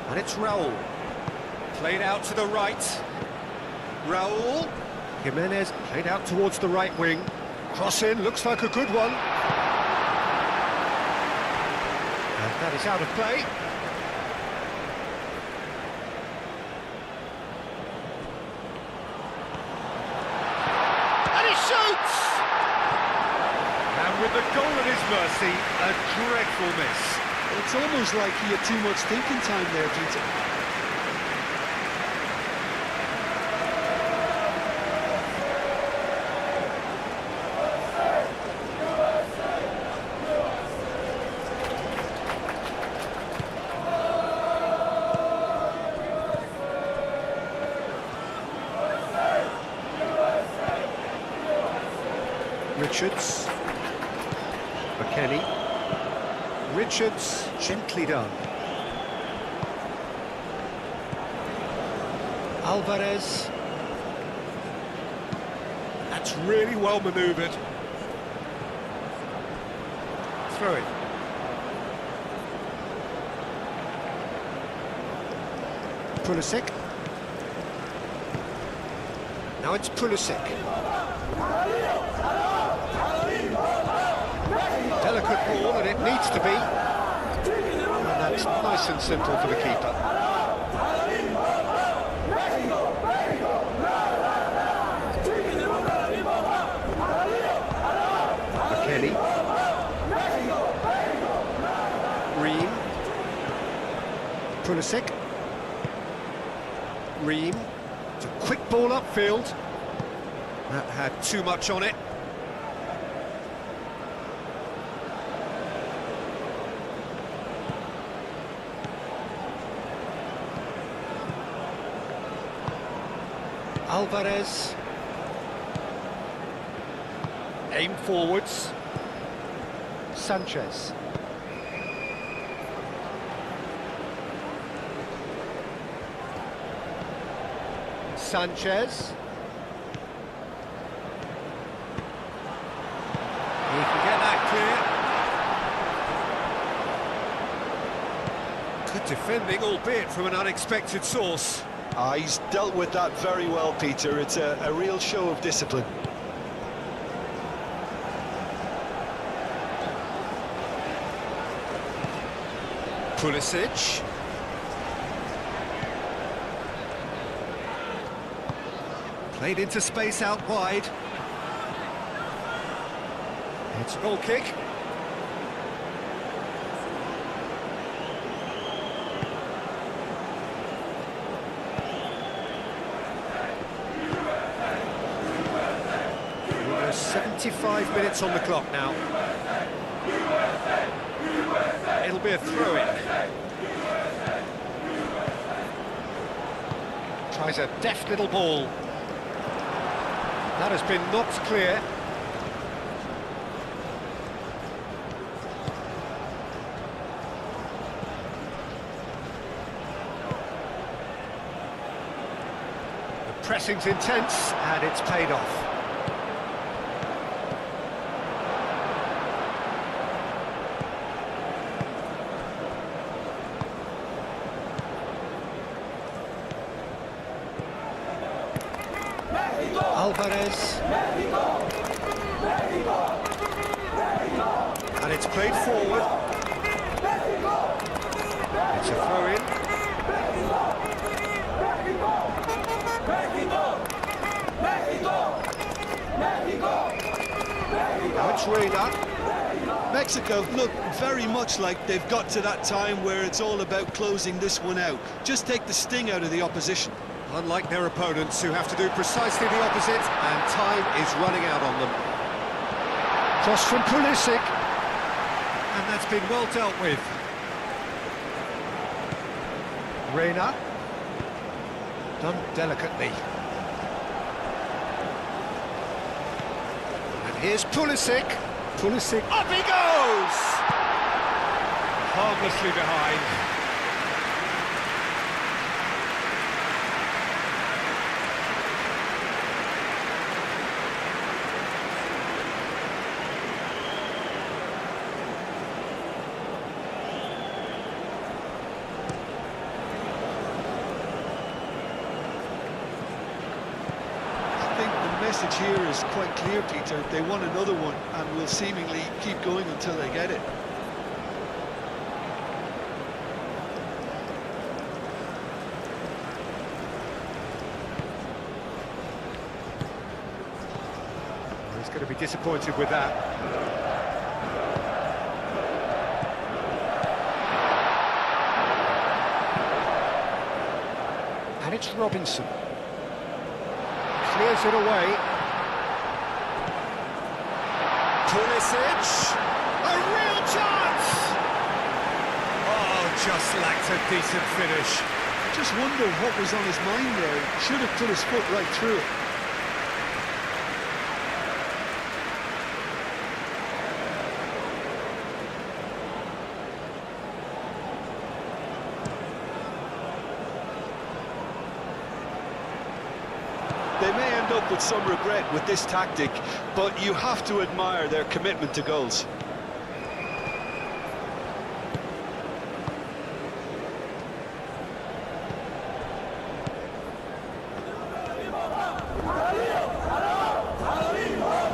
And it's Raul. Played out to the right. Raul. Jimenez played out towards the right wing. Cross in, looks like a good one. And that is out of play. And he shoots! And with the goal at his mercy, a dreadful miss. It's almost like he had too much thinking time there, Peter. Richards. McKennie. Richards, gently done. Alvarez. That's really well manoeuvred. Throw it. Pulisic. Now it's Pulisic. Delicate ball, and it needs to be. And that's nice and simple for the keeper. McKennie. Ream. Pulisic. Ream. It's a quick ball upfield. That had too much on it. Alvarez. Aim forwards. Sanchez. Sanchez. He can get that clear. Good defending, albeit from an unexpected source. He's dealt with that very well, Peter. It's a real show of discipline. Pulisic. Played into space out wide. It's a goal kick. Almost 75 minutes on the clock now. It'll be a throw-in. Tries a deft little ball. That has been knocked clear. The pressing's intense, and it's paid off. Alvarez. And it's played forward. It's a throw-in. Now it's Reina. Mexico look very much like they've got to that time where it's all about closing this one out. Just take the sting out of the opposition. Unlike their opponents, who have to do precisely the opposite, and time is running out on them. Cross from Pulisic. And that's been well dealt with. Reina. Done delicately. And here's Pulisic. Pulisic. Up he goes! Harmlessly behind. I think the message here is quite clear, Peter. They want another one and will seemingly keep going until they get it. He's going to be disappointed with that. And it's Robinson. Clears it away. Pulisic! A real chance! Oh, just lacked a decent finish. Just wonder what was on his mind there. Should have put his foot right through it. They may end up with some regret with this tactic, but you have to admire their commitment to goals.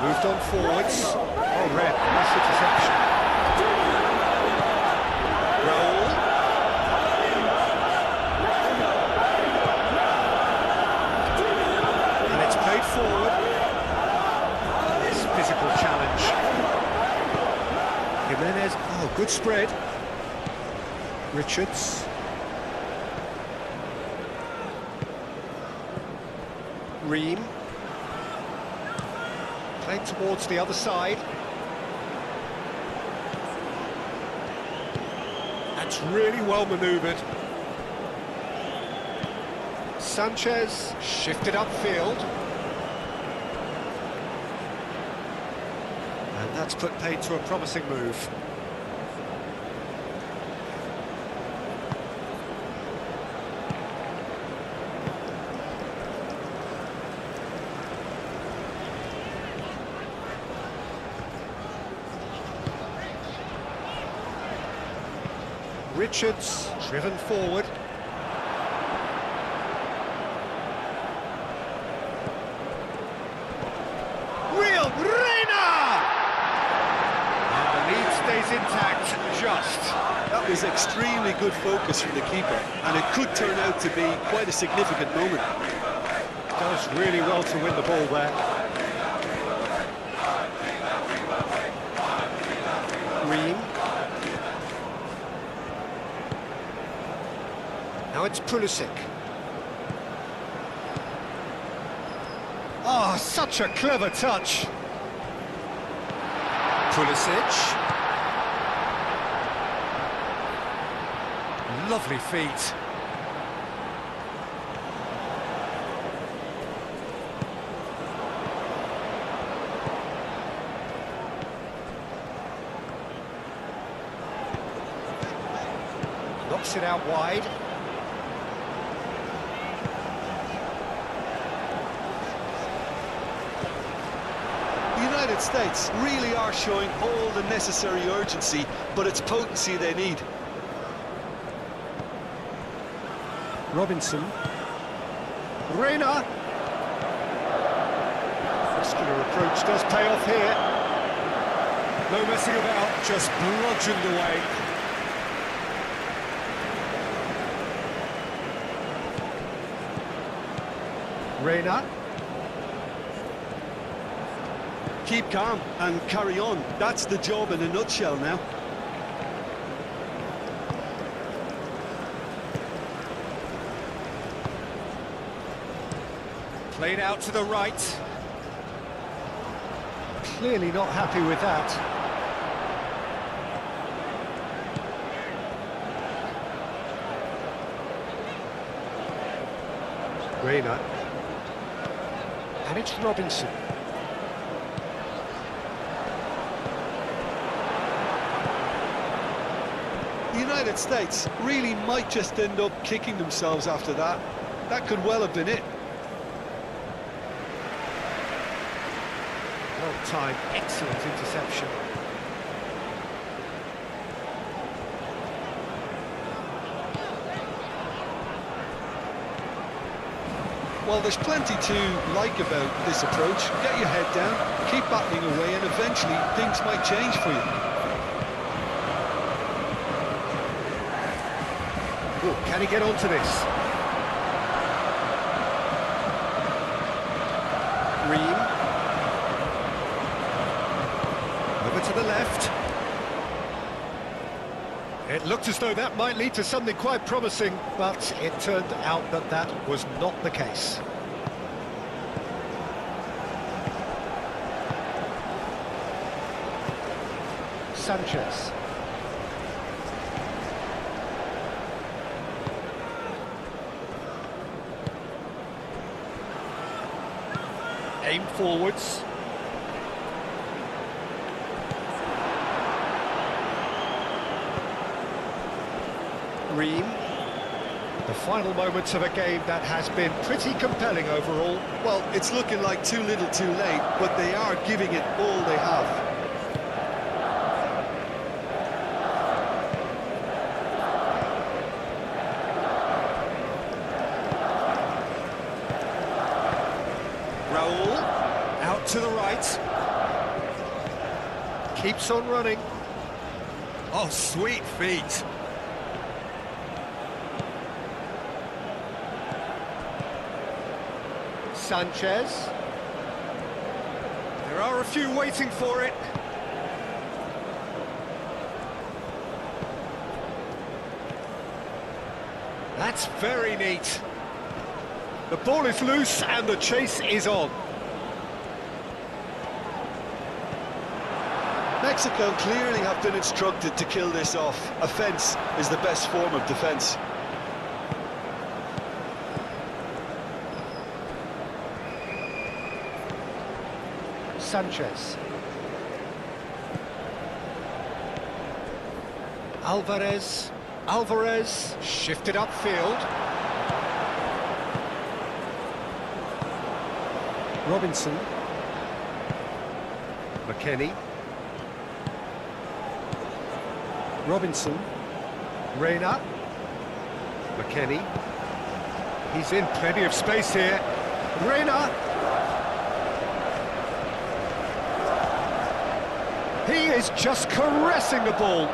Moved on forwards. Oh, red. That's interception. Raul. And it's played forward. This physical challenge. Jimenez. Oh, good spread. Richards. Ream. Played towards the other side. That's really well manoeuvred. Sanchez shifted upfield. And that's put paid to a promising move. Richards, driven forward. Real Reina! And the lead stays intact, just. That was extremely good focus from the keeper, and it could turn out to be quite a significant moment. Does really well to win the ball there. Ream. Now it's Pulisic. Oh, such a clever touch. Pulisic. Lovely feet. Knocks it out wide. The United States really are showing all the necessary urgency, but it's potency they need. Robinson. Reina. Muscular approach does pay off here. No messing about, just bludgeoned away. Reina. Keep calm and carry on. That's the job in a nutshell now. Played out to the right. Clearly not happy with that. Reina. And it's Robinson. The United States really might just end up kicking themselves after that. That could well have been it. Well timed, excellent interception. Well, there's plenty to like about this approach. Get your head down, keep battling away, and eventually things might change for you. Oh, can he get onto this? Ream. Over to the left. It looked as though that might lead to something quite promising, but it turned out that that was not the case. Sanchez. Aim forwards. Ream. The final moments of a game that has been pretty compelling overall. Well, it's looking like too little too late, but they are giving it all they have. Raul. Out to the right. Keeps on running. Oh, sweet feet. Sanchez. There are a few waiting for it. That's very neat. The ball is loose and the chase is on. Mexico clearly have been instructed to kill this off. Offence is the best form of defence. Sanchez. Alvarez shifted upfield. Robinson. McKennie. Robinson. Reina. McKennie. He's in plenty of space here. Reina. He is just caressing the ball.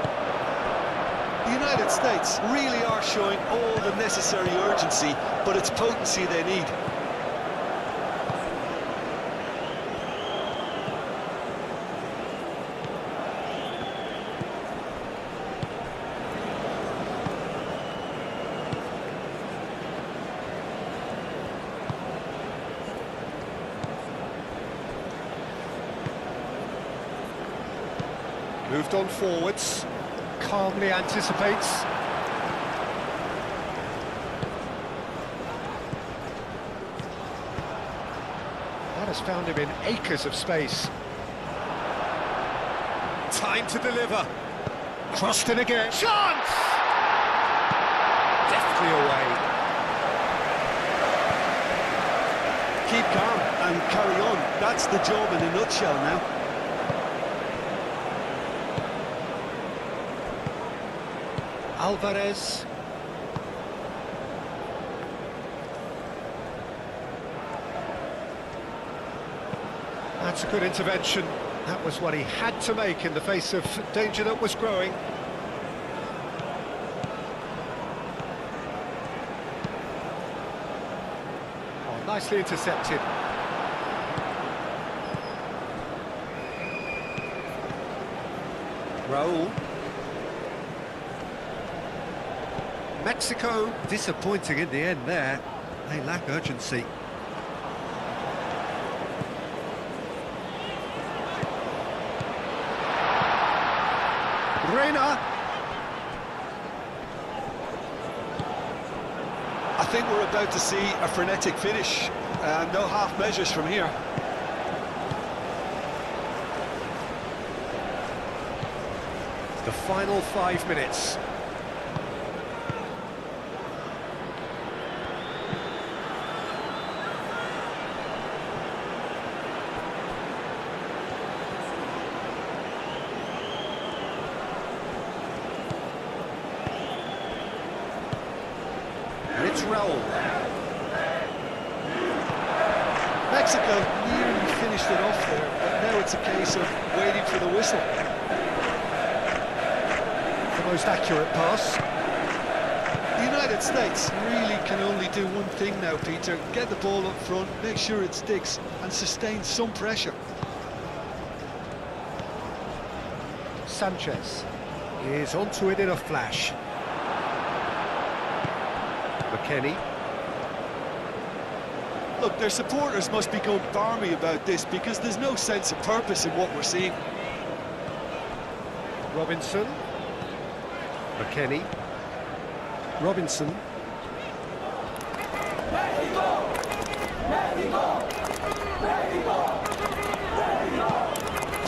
The United States really are showing all the necessary urgency, but it's potency they need. Moved on forwards, calmly anticipates. That has found him in acres of space. Time to deliver. Crossed in again. Chance! Deftly away. Keep calm and carry on. That's the job in a nutshell now. Alvarez. That's a good intervention. That was what he had to make in the face of danger that was growing. Oh, nicely intercepted. Raul. Mexico disappointing in the end there. They lack urgency. Reina. I think we're about to see a frenetic finish. No half measures from here. The final 5 minutes. And it's Raul. Mexico nearly finished it off there, but now it's a case of waiting for the whistle. The most accurate pass. The United States really can only do one thing now, Peter. Get the ball up front, make sure it sticks, and sustain some pressure. Sanchez is onto it in a flash. McKennie. Look, their supporters must be going barmy about this because there's no sense of purpose in what we're seeing. Robinson. McKennie. Robinson. Mexico! Mexico! Mexico! Mexico!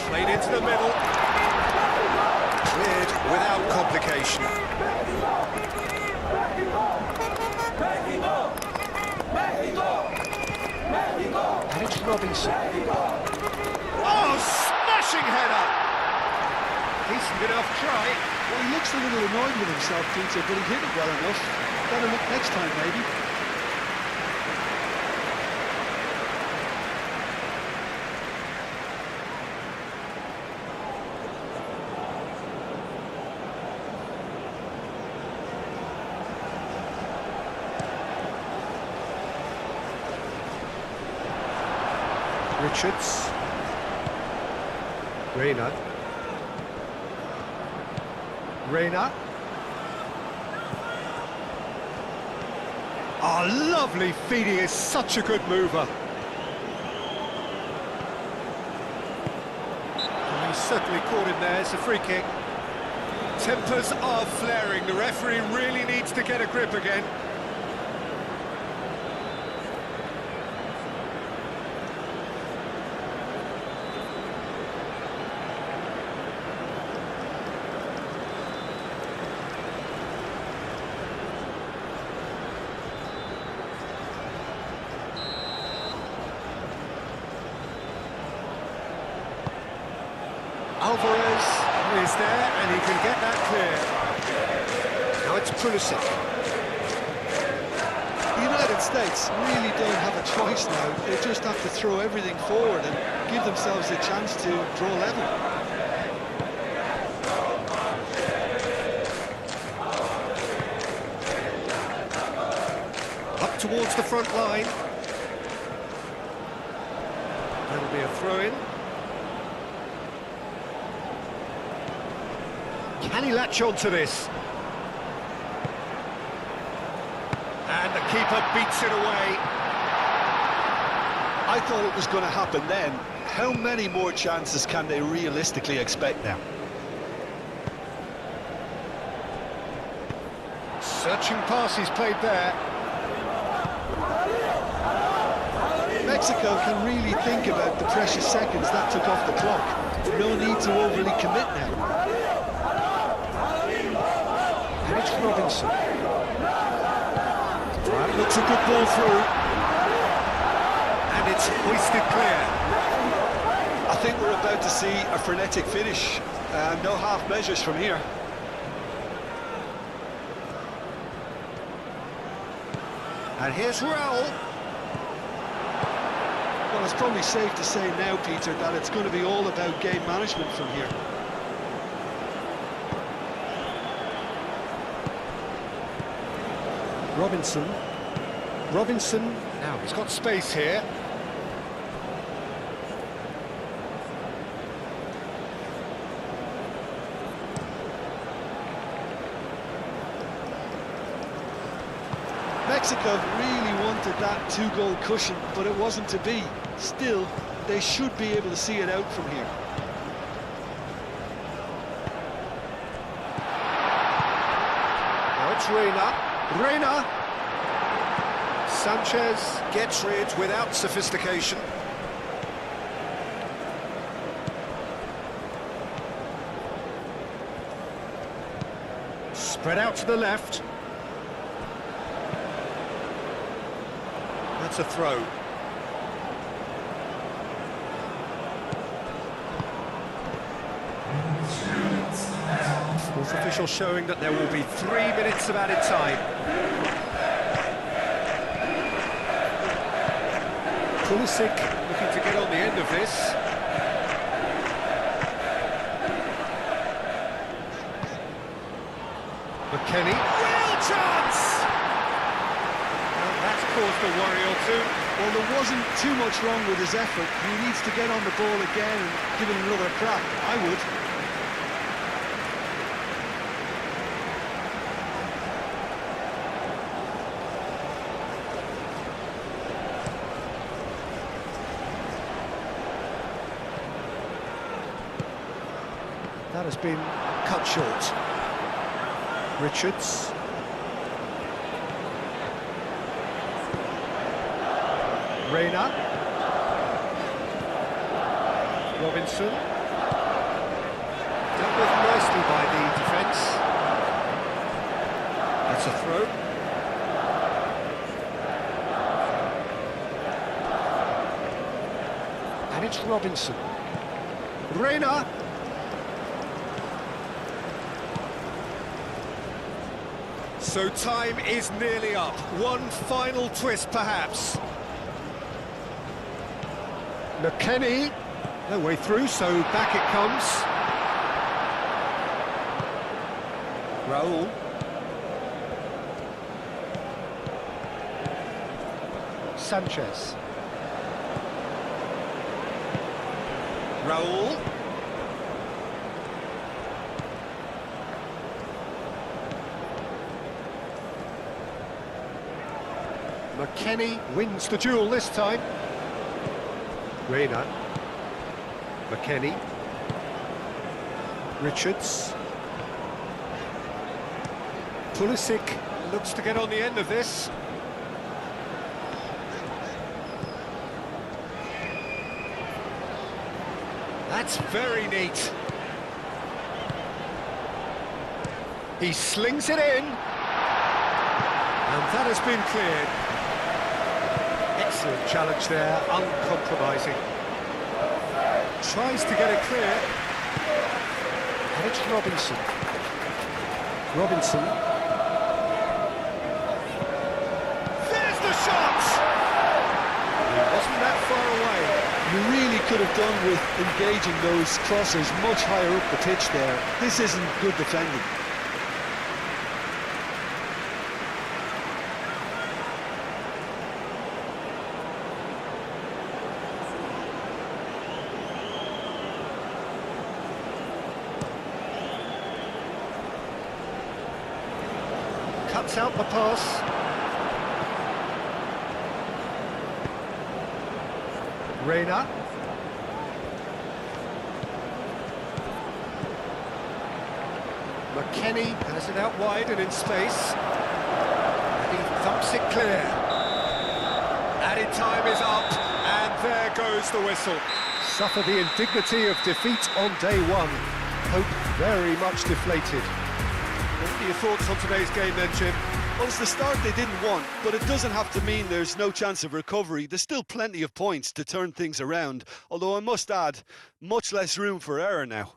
Played into the middle. Cleared without complication. And it's Robinson. Oh, smashing header! Decent enough try. Well, he looks a little annoyed with himself, Peter, but he hit it well enough. Better look next time, maybe. Richards. Reina. Reina. Oh, lovely feed. He is such a good mover. And he's certainly caught him there. It's a free kick. Tempers are flaring. The referee really needs to get a grip again. Alvarez is there, and he can get that clear. Now it's Pulisic. The United States really don't have a choice now. They just have to throw everything forward and give themselves a chance to draw level. Up towards the front line. That'll be a throw-in. Can he latch on to this? And the keeper beats it away. I thought it was going to happen then. How many more chances can they realistically expect now? Searching pass he's played there. Mexico can really think about the precious seconds that took off the clock. No need to overly commit now. And it's Robinson. That looks a good ball through. And it's hoisted clear. I think we're about to see a frenetic finish. No half measures from here. And here's Raul. Well, it's probably safe to say now, Peter, that it's going to be all about game management from here. Robinson. Robinson. Now he's got space here. Mexico really wanted that two-goal cushion, but it wasn't to be. Still, they should be able to see it out from here. Here's Reina. Reina! Sanchez gets rid without sophistication. Spread out to the left. That's a throw. Fourth official showing that there will be 3 minutes of added time. Pulisic looking to get on the end of this. McKennie. Real chance! Well, that's caused a worry or two. Well, there wasn't too much wrong with his effort. He needs to get on the ball again and give it another crack. I would. That has been cut short. Richards. Reina. Robinson. Dealt with nicely by the defence. That's a throw. And it's Robinson. Reina. So time is nearly up. One final twist, perhaps. McKennie, no way through, so back it comes. Raul. Sanchez. Raul. McKennie wins the duel this time. Reina. McKennie. Richards. Pulisic looks to get on the end of this. That's very neat. He slings it in. And that has been cleared. Excellent challenge there, uncompromising. Tries to get it clear. And it's Robinson. Robinson. There's the shot! He wasn't that far away. You really could have done with engaging those crosses much higher up the pitch there. This isn't good defending. Cuts out the pass. Reina. McKennie has it out wide and in space. And he thumps it clear. Added time is up, and there goes the whistle. Suffer the indignity of defeat on day one. Hope very much deflated. What are your thoughts on today's game then, Jim? Well, it's the start they didn't want, but it doesn't have to mean there's no chance of recovery. There's still plenty of points to turn things around, although I must add, much less room for error now.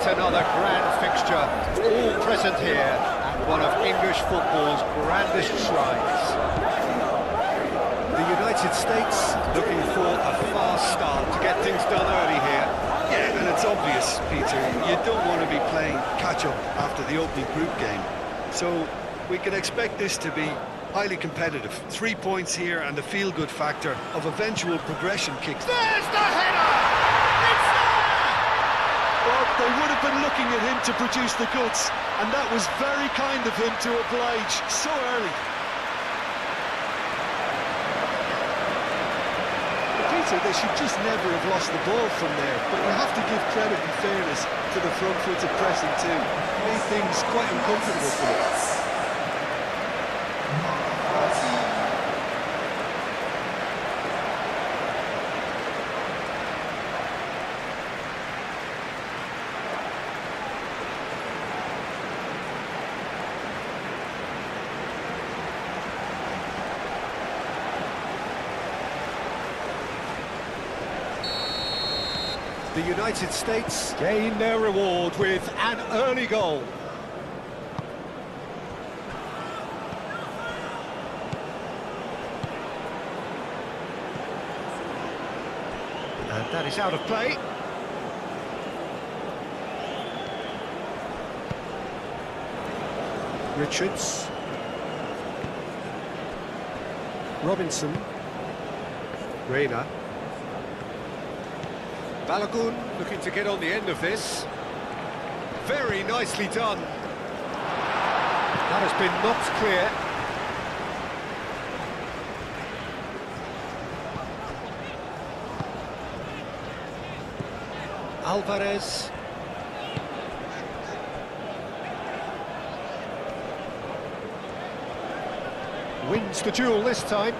Yet another grand fixture, all present here at one of English football's grandest shrines. The United States looking for a fast start to get things done early here. Yeah, and it's obvious, Peter, you don't want to be playing catch-up after the opening group game. So we can expect this to be highly competitive. 3 points here and the feel-good factor of eventual progression kicks. There's the header! It's there! Well, they would have been looking at him to produce the goods, and that was very kind of him to oblige so early. Peter, they should just never have lost the ball from there, but you have to give credit and fairness to the front-footed pressing too. Made things quite uncomfortable for them. The United States gain their reward with an early goal. And that is out of play. Richards. Robinson. Reina. Balogun looking to get on the end of this. Very nicely done. That has been knocked clear. Alvarez. Wins the duel this time.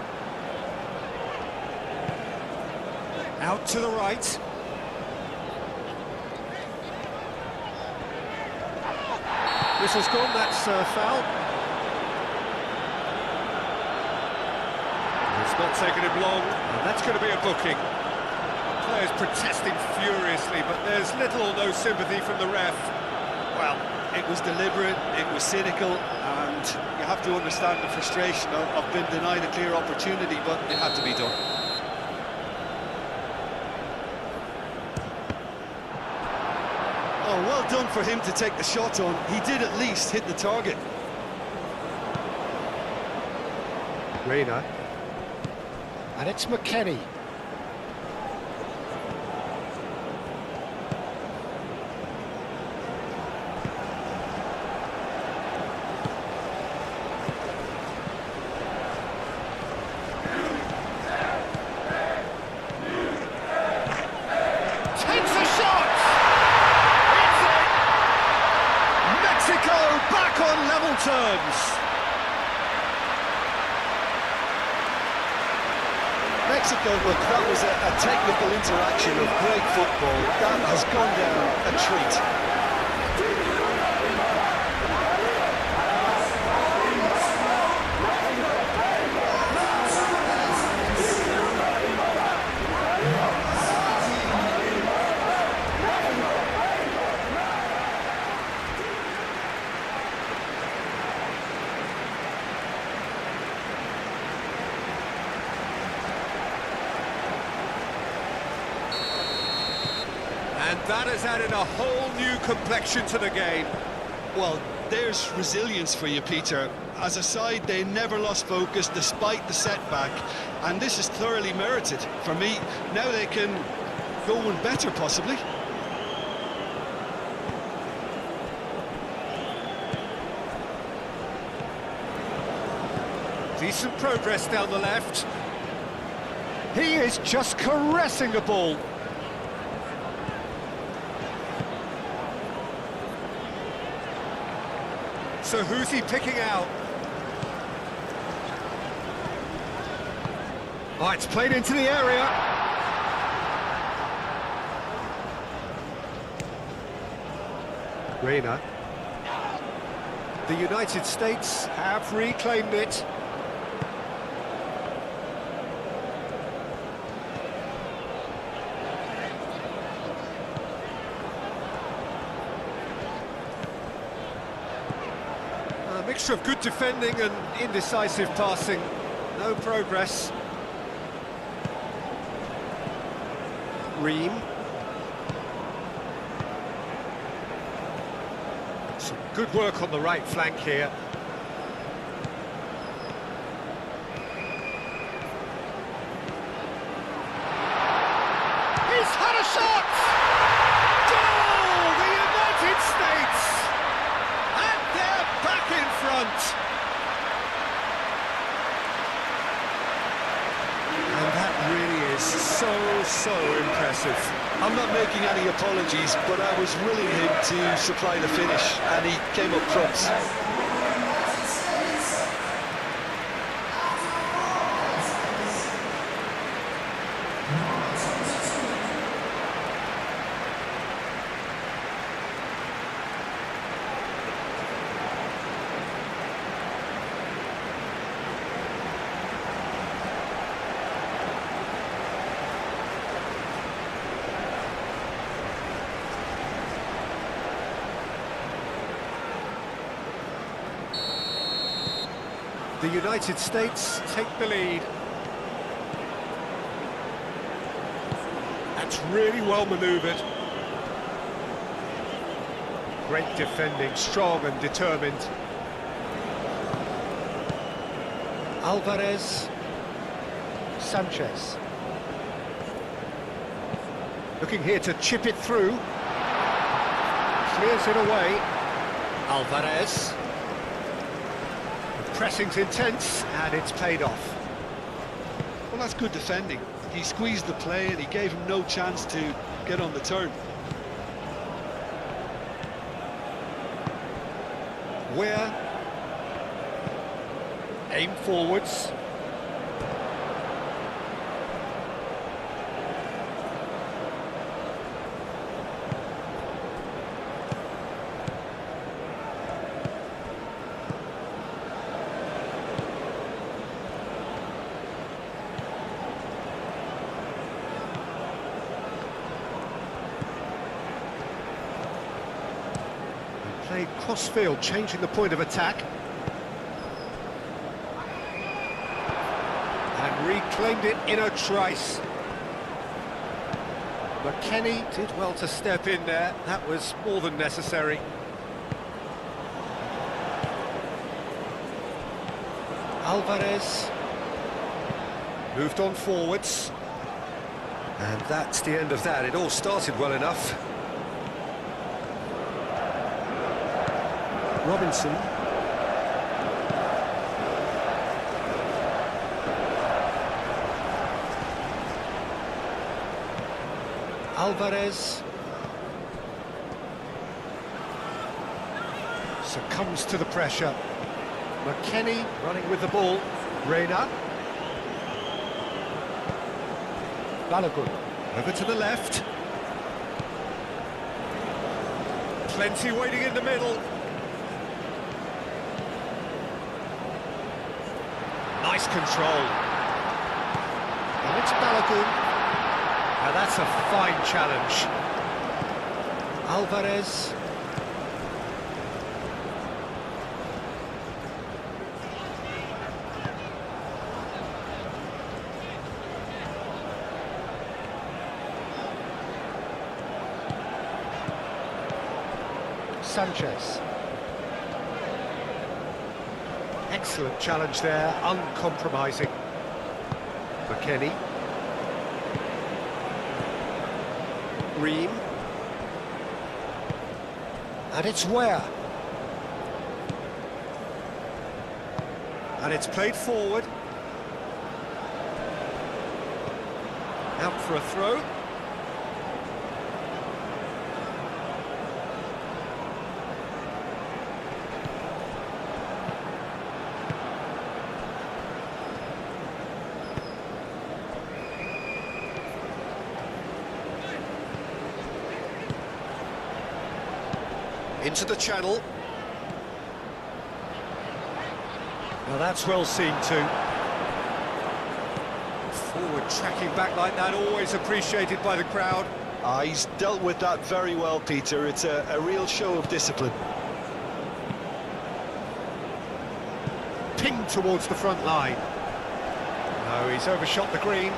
Out to the right. Whistle's gone, that's foul. It's not taken him long, and that's going to be a booking. The players protesting furiously, but there's little or no sympathy from the ref. Well, it was deliberate, it was cynical, and you have to understand the frustration of being denied a clear opportunity, but it had to be done. Oh, well done for him to take the shot on. He did at least hit the target. Reina. And it's McKennie. Takes a shot! Mexico back on level terms. Mexico, look, that was a technical interaction of great football. That has gone down a treat. And that has added a whole new complexion to the game. Well, there's resilience for you, Peter. As a side, they never lost focus despite the setback, and this is thoroughly merited. For me, now they can go one better, possibly. Decent progress down the left. He is just caressing the ball. So who's he picking out? Oh, it's played into the area. Reina. The United States have reclaimed it. Mixture of good defending and indecisive passing. No progress. Ream. Some good work on the right flank here. He's had a shot! Goal! The United States! And they're back in front! And that really is so impressive. I'm not making any apologies, but I was willing him to supply the finish, and he came up trumps. The United States take the lead. That's really well manoeuvred. Great defending, strong and determined. Alvarez. Sanchez. Looking here to chip it through. Clears it away. Alvarez. Pressing's intense, and it's paid off. Well, that's good defending. He squeezed the play and he gave him no chance to get on the turn. Where? Aim forwards. Played cross-field, changing the point of attack. And reclaimed it in a trice. McKennie did well to step in there. That was more than necessary. Alvarez. Moved on forwards. And that's the end of that. It all started well enough. Robinson. Alvarez. Succumbs to the pressure. McKennie running with the ball. Reina. Balogun. Over to the left. Plenty waiting in the middle. Nice control. And it's Balogun. Now that's a fine challenge. Alvarez. Sanchez. Excellent challenge there, uncompromising. McKennie. Ream. And it's Ware. And it's played forward. Out for a throw. Into the channel. Well, that's well seen too. Forward tracking back like that, always appreciated by the crowd. He's dealt with that very well, Peter. It's a real show of discipline. in towards the front line. No, he's overshot the green.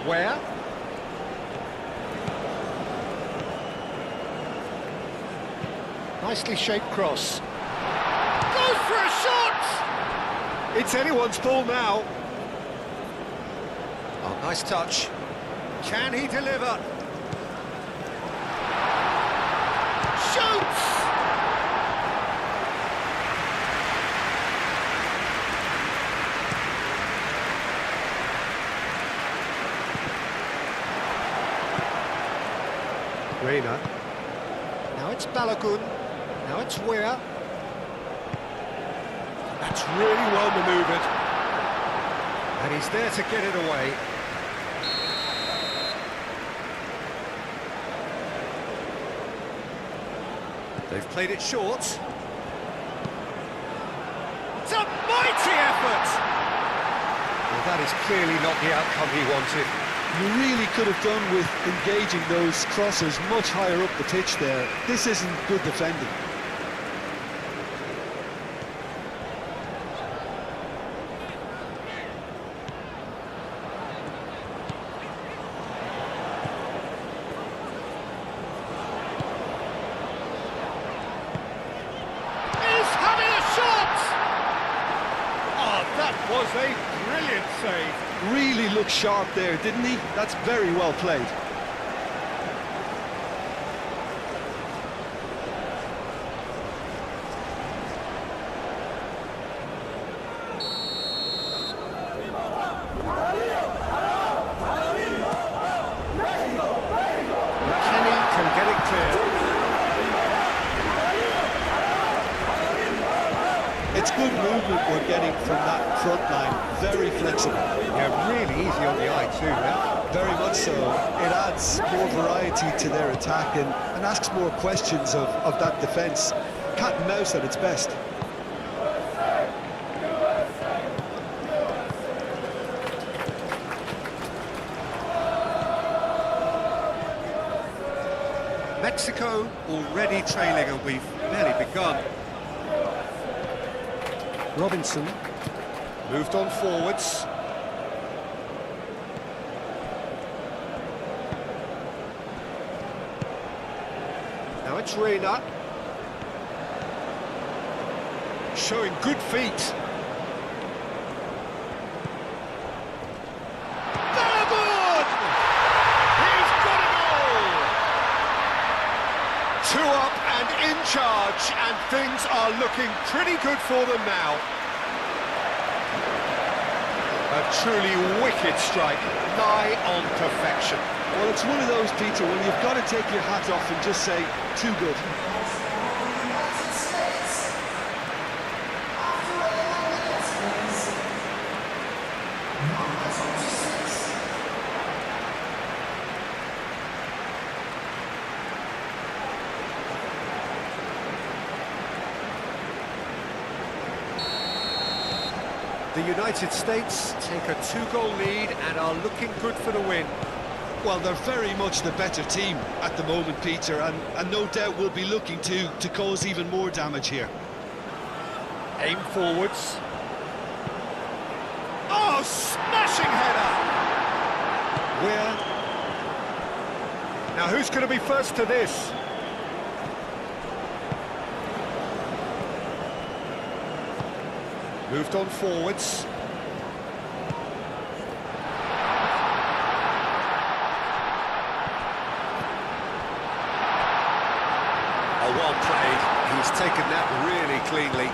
Where? Nicely shaped cross. Goes for a shot! It's anyone's ball now. Oh, nice touch. Can he deliver? Shoots! Reina. Now it's Balogun. Now it's Weir. That's really well manoeuvred. And he's there to get it away. They've played it short. It's a mighty effort! Well, that is clearly not the outcome he wanted. You really could have done with engaging those crosses much higher up the pitch there. This isn't good defending. He's having a shot! Oh, that was a brilliant save. Really looked sharp there, didn't he? That's very well played. Kenny can get it clear. It's good movement we're getting from that front line. Very flexible. Yeah, really easy on the eye too now. Very much so. It adds more variety to their attack and asks more questions of that defence. Cat and mouse at its best. Mexico already trailing and we've barely begun. Robinson moved on forwards. Now it's Reina. Showing good feet. Balogun! He's got a goal! 2 up and in charge, and things are looking pretty good for them now. A truly wicked strike, nigh on perfection. Well, it's one of those, Peter, when you've got to take your hat off and just say, too good. The United States take a 2-goal lead and are looking good for the win. Well, they're very much the better team at the moment, Peter, and no doubt will be looking to cause even more damage here. Aim forwards. Oh, smashing header! Where? Now who's going to be first to this? Moved on forwards. Oh, well played. He's taken that really cleanly.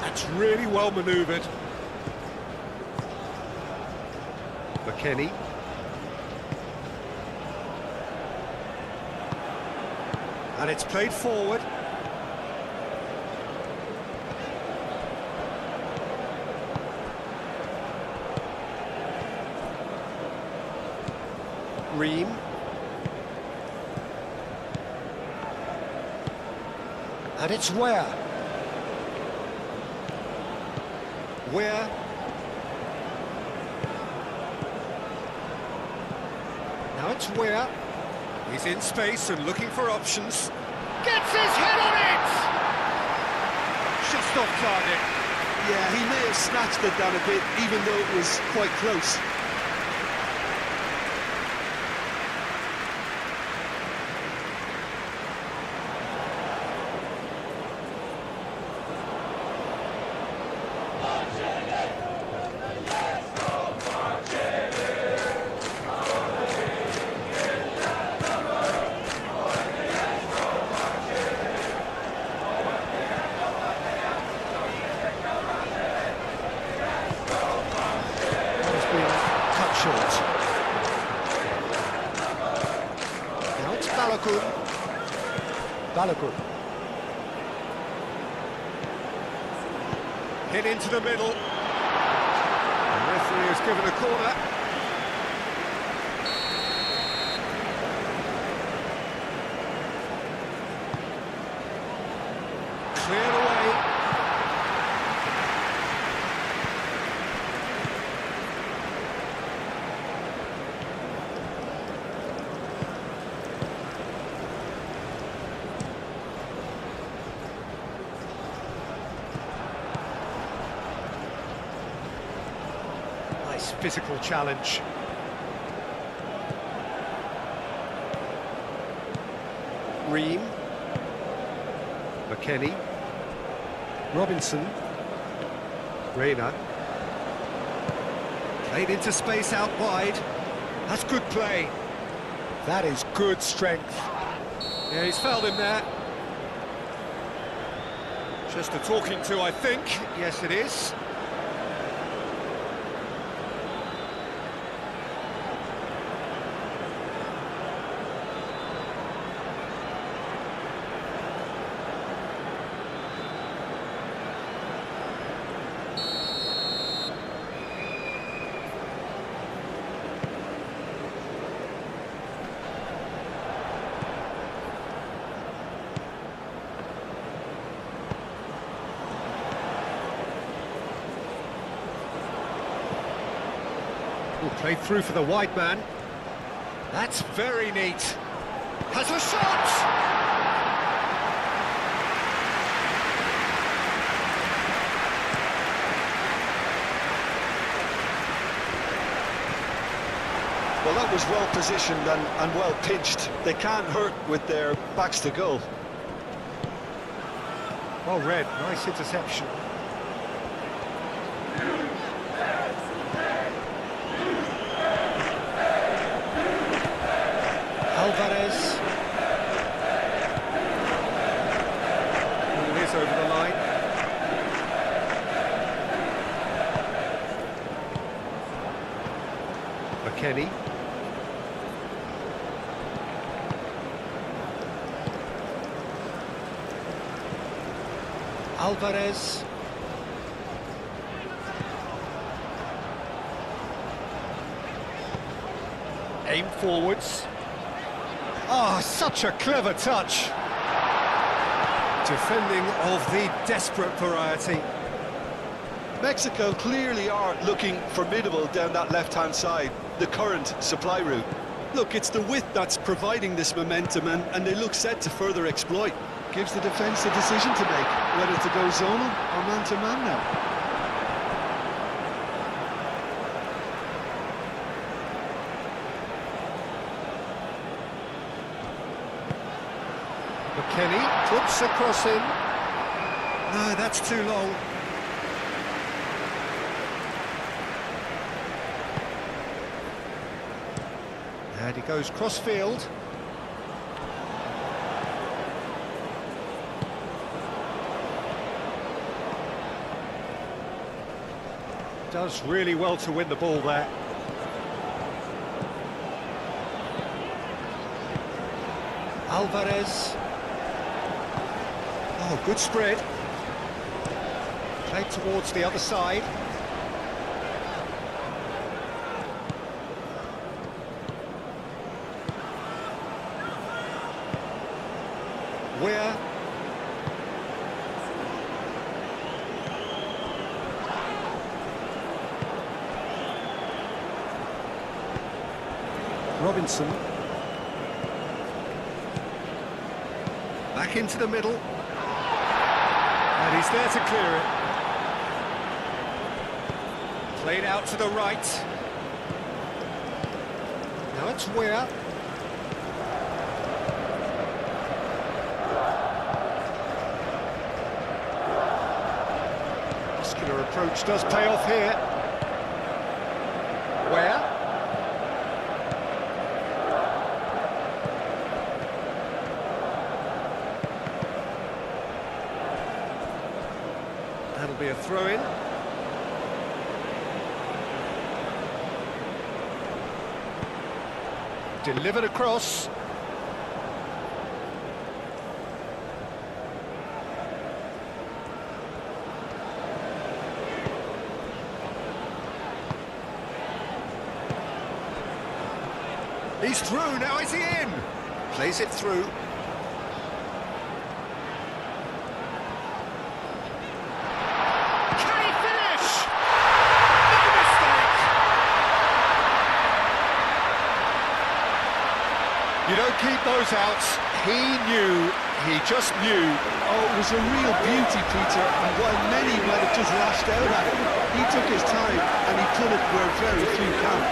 That's really well manoeuvred. McKennie. And it's played forward. Ream. And it's Where. Where. Now it's Where. He's in space and looking for options. Gets his head on it! Just off target. Yeah, he may have snatched it down a bit, even though it was quite close. Now it's Balogun. Balogun. Hit into the middle. The referee has given a corner. Cleared away. Nice physical challenge. Ream. McKennie. Robinson. Reina. Played into space out wide. That's good play. That is good strength. Yeah, he's fouled him there. Just a talking to, I think. Yes, it is. Played through for the wide man. That's very neat. Has a shot! Well, that was well positioned and well pitched. They can't hurt with their backs to goal. Well read, nice interception. Alvarez. Ball is over the line. McKennie. Alvarez. Aim forwards. Oh, such a clever touch. Defending of the desperate variety. Mexico clearly are looking formidable down that left-hand side, the current supply route. Look, it's the width that's providing this momentum, and they look set to further exploit. Gives the defence a decision to make, whether to go zonal or man-to-man now. McKennie puts a cross in. No, that's too long. And he goes cross-field. Does really well to win the ball there. Alvarez. Oh, good spread. Played towards the other side. Where? Robinson. Back into the middle. And he's there to clear it. Played out to the right. Now it's Weir. Muscular approach does pay off here. Weir. That'll be a throw-in. Delivered across. He's through, now is he in? Plays it through. Can he finish? No mistake! You don't keep those outs. He just knew. Oh, it was a real beauty, Peter, and while many might have just lashed out at it, he took his time and he put it where very few can.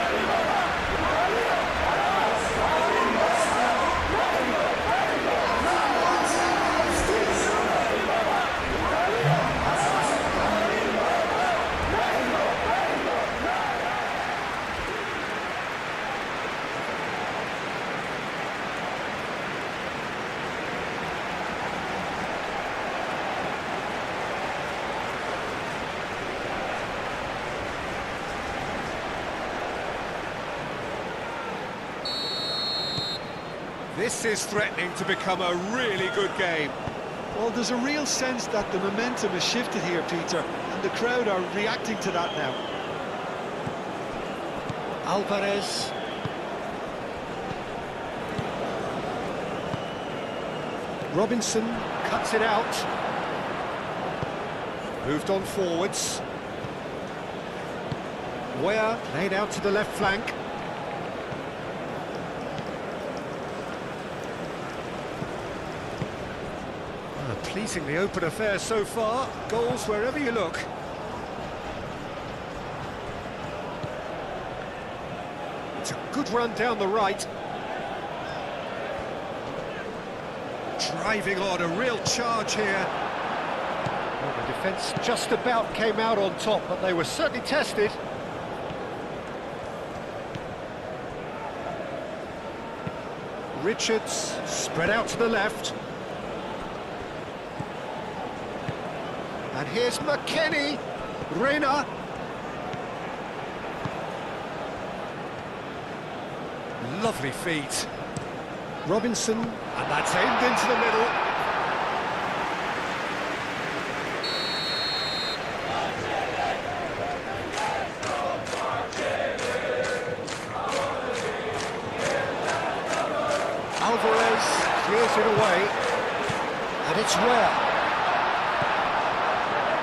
This is threatening to become a really good game. Well, there's a real sense that the momentum has shifted here, Peter, and the crowd are reacting to that now. Alvarez. Robinson cuts it out. Moved on forwards. Weir played out to the left flank. Pleasingly open affair so far. Goals wherever you look. It's a good run down the right. Driving on, a real charge here. Well, the defence just about came out on top, but they were certainly tested. Richards spread out to the left. And here's McKennie, Reina. Lovely feet. Robinson, and that's aimed into the middle. Alvarez clears it away, and it's Weir.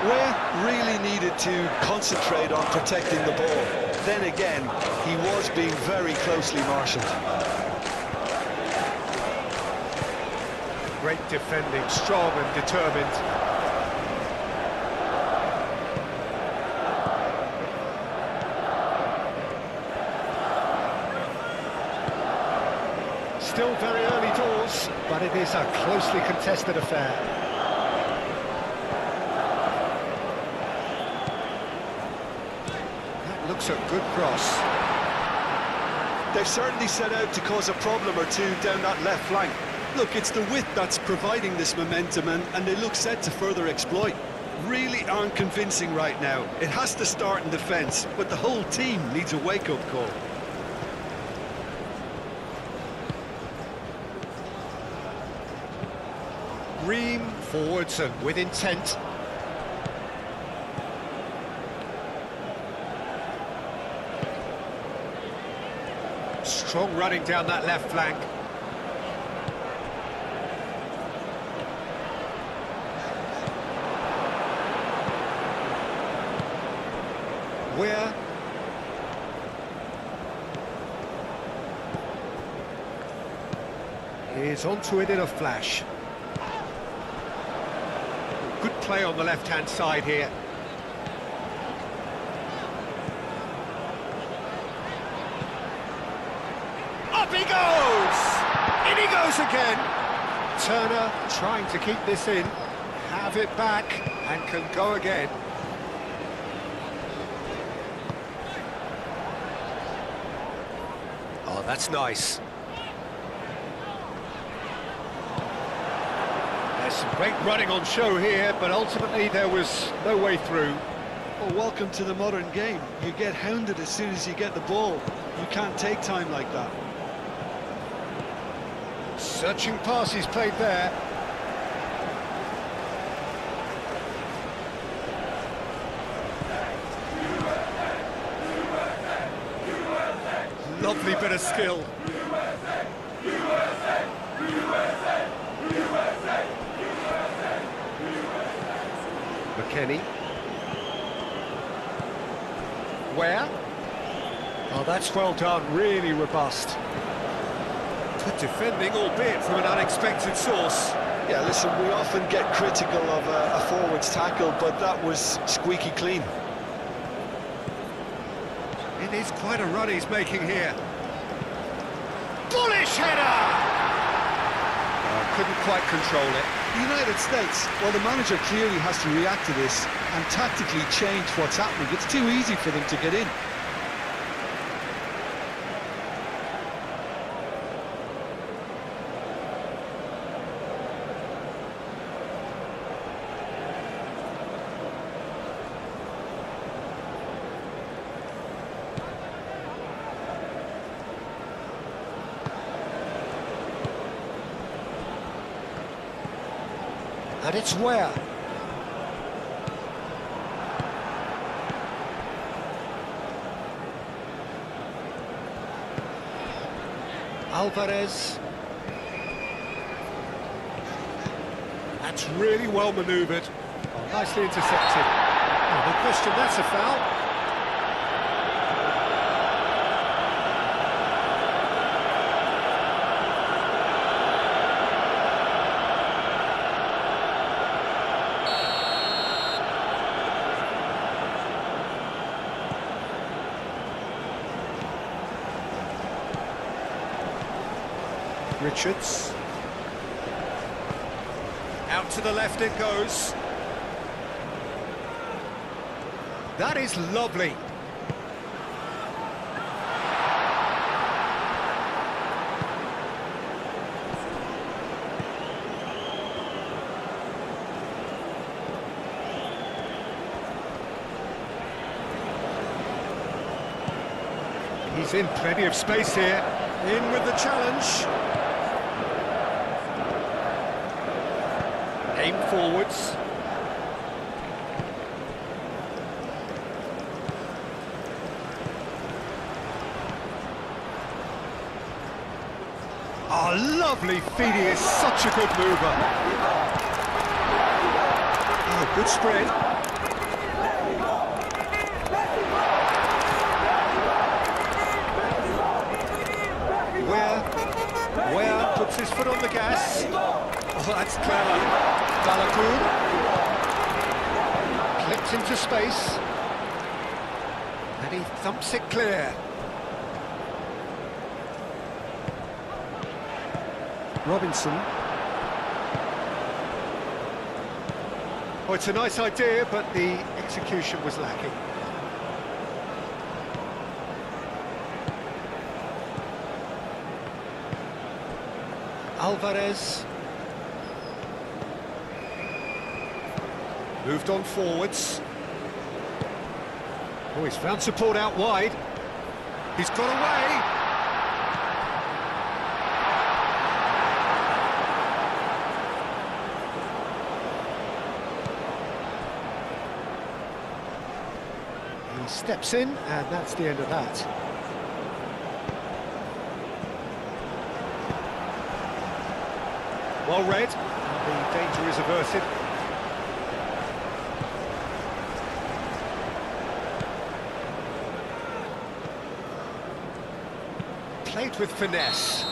Weir really needed to concentrate on protecting the ball. Then again, he was being very closely marshalled. Great defending, strong and determined. Still very early doors, but it is a closely contested affair. Looks a good cross. They've certainly set out to cause a problem or two down that left flank. Look, it's the width that's providing this momentum, and they look set to further exploit. Really aren't convincing right now. It has to start in defence, but the whole team needs a wake-up call. Ream forwards and with intent. Strong running down that left flank. Weir. He's onto it in a flash. Good play on the left-hand side here. Up he goes! In he goes again! Turner trying to keep this in, have it back, and can go again. Oh, that's nice. There's some great running on show here, but ultimately there was no way through. Well, welcome to the modern game. You get hounded as soon as you get the ball. You can't take time like that. Searching pass he's played there. Lovely bit of skill. McKennie. Where? Oh, that's well done, really robust. Good defending, albeit from an unexpected source. Yeah, listen, we often get critical of a forward's tackle, but that was squeaky clean. It is quite a run he's making here. Bullish header! Oh, couldn't quite control it. The United States, well, the manager clearly has to react to this and tactically change what's happening. It's too easy for them to get in. And it's where? Alvarez. That's really well manoeuvred. Oh, nicely intercepted. Oh, no question, that's a foul. Richards. Out to the left it goes. That is lovely. He's in plenty of space here. In with the challenge. Aim forwards. Oh, lovely feed, he is such a good mover. Oh, good spread. Where puts his foot on the gas. Oh, that's clever. Balakour clips into space and he thumps it clear. Robinson. Oh, it's a nice idea, but the execution was lacking. Alvarez. Moved on forwards. Oh, he's found support out wide. He's got away. He steps in, and that's the end of that. Well read, and the danger is averted. Played with finesse.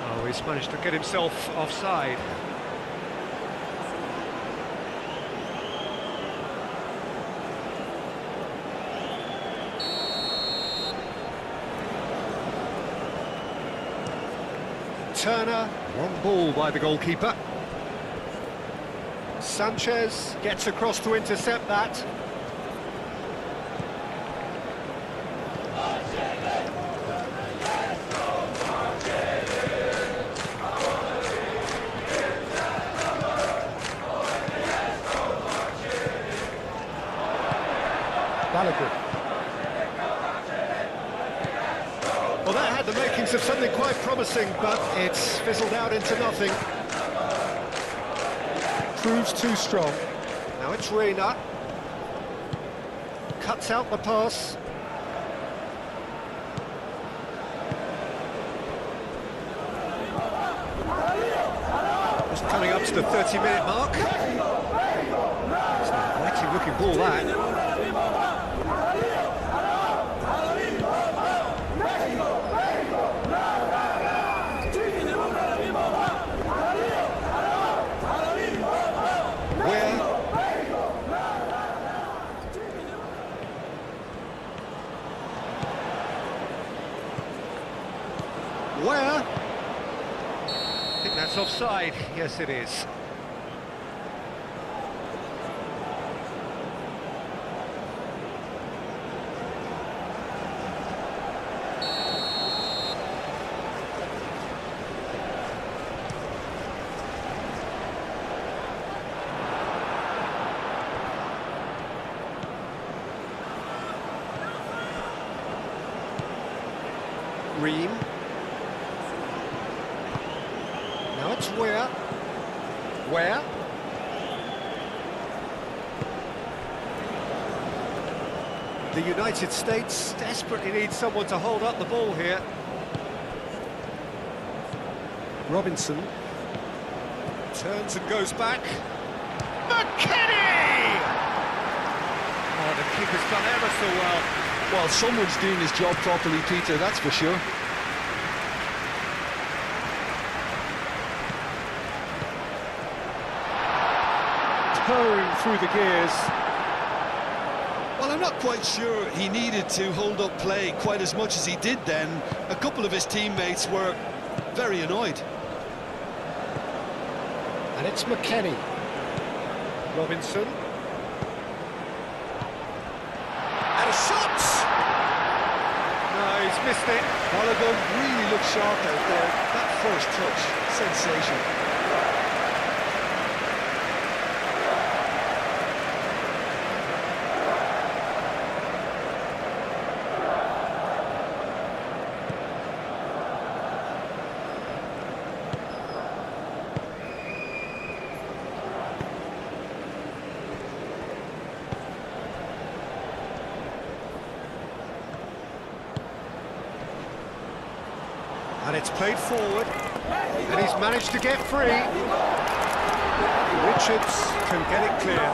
Oh, he's managed to get himself offside. Turner, wrong ball by the goalkeeper. Sanchez gets across to intercept that. Well, that had the makings of something quite promising, but it's fizzled out into nothing. Proves too strong. Now it's Reina. Cuts out the pass. Just coming up to the 30-minute mark. It's a mighty-looking ball, that. Where? I think that's offside. Yes, it is. Ream. Now it's Where? The United States desperately need someone to hold up the ball here. Robinson turns and goes back. McKennie! Oh, the keeper's done ever so well. Well, someone's doing his job properly, Peter, that's for sure. Purring through the gears. Well, I'm not quite sure he needed to hold up play quite as much as he did then. A couple of his teammates were very annoyed. And it's McKennie. Robinson. And a shot! No, he's missed it. Balogun really looked sharp out there. That first touch, sensational. And it's played forward, and he's managed to get free. Richards can get it clear.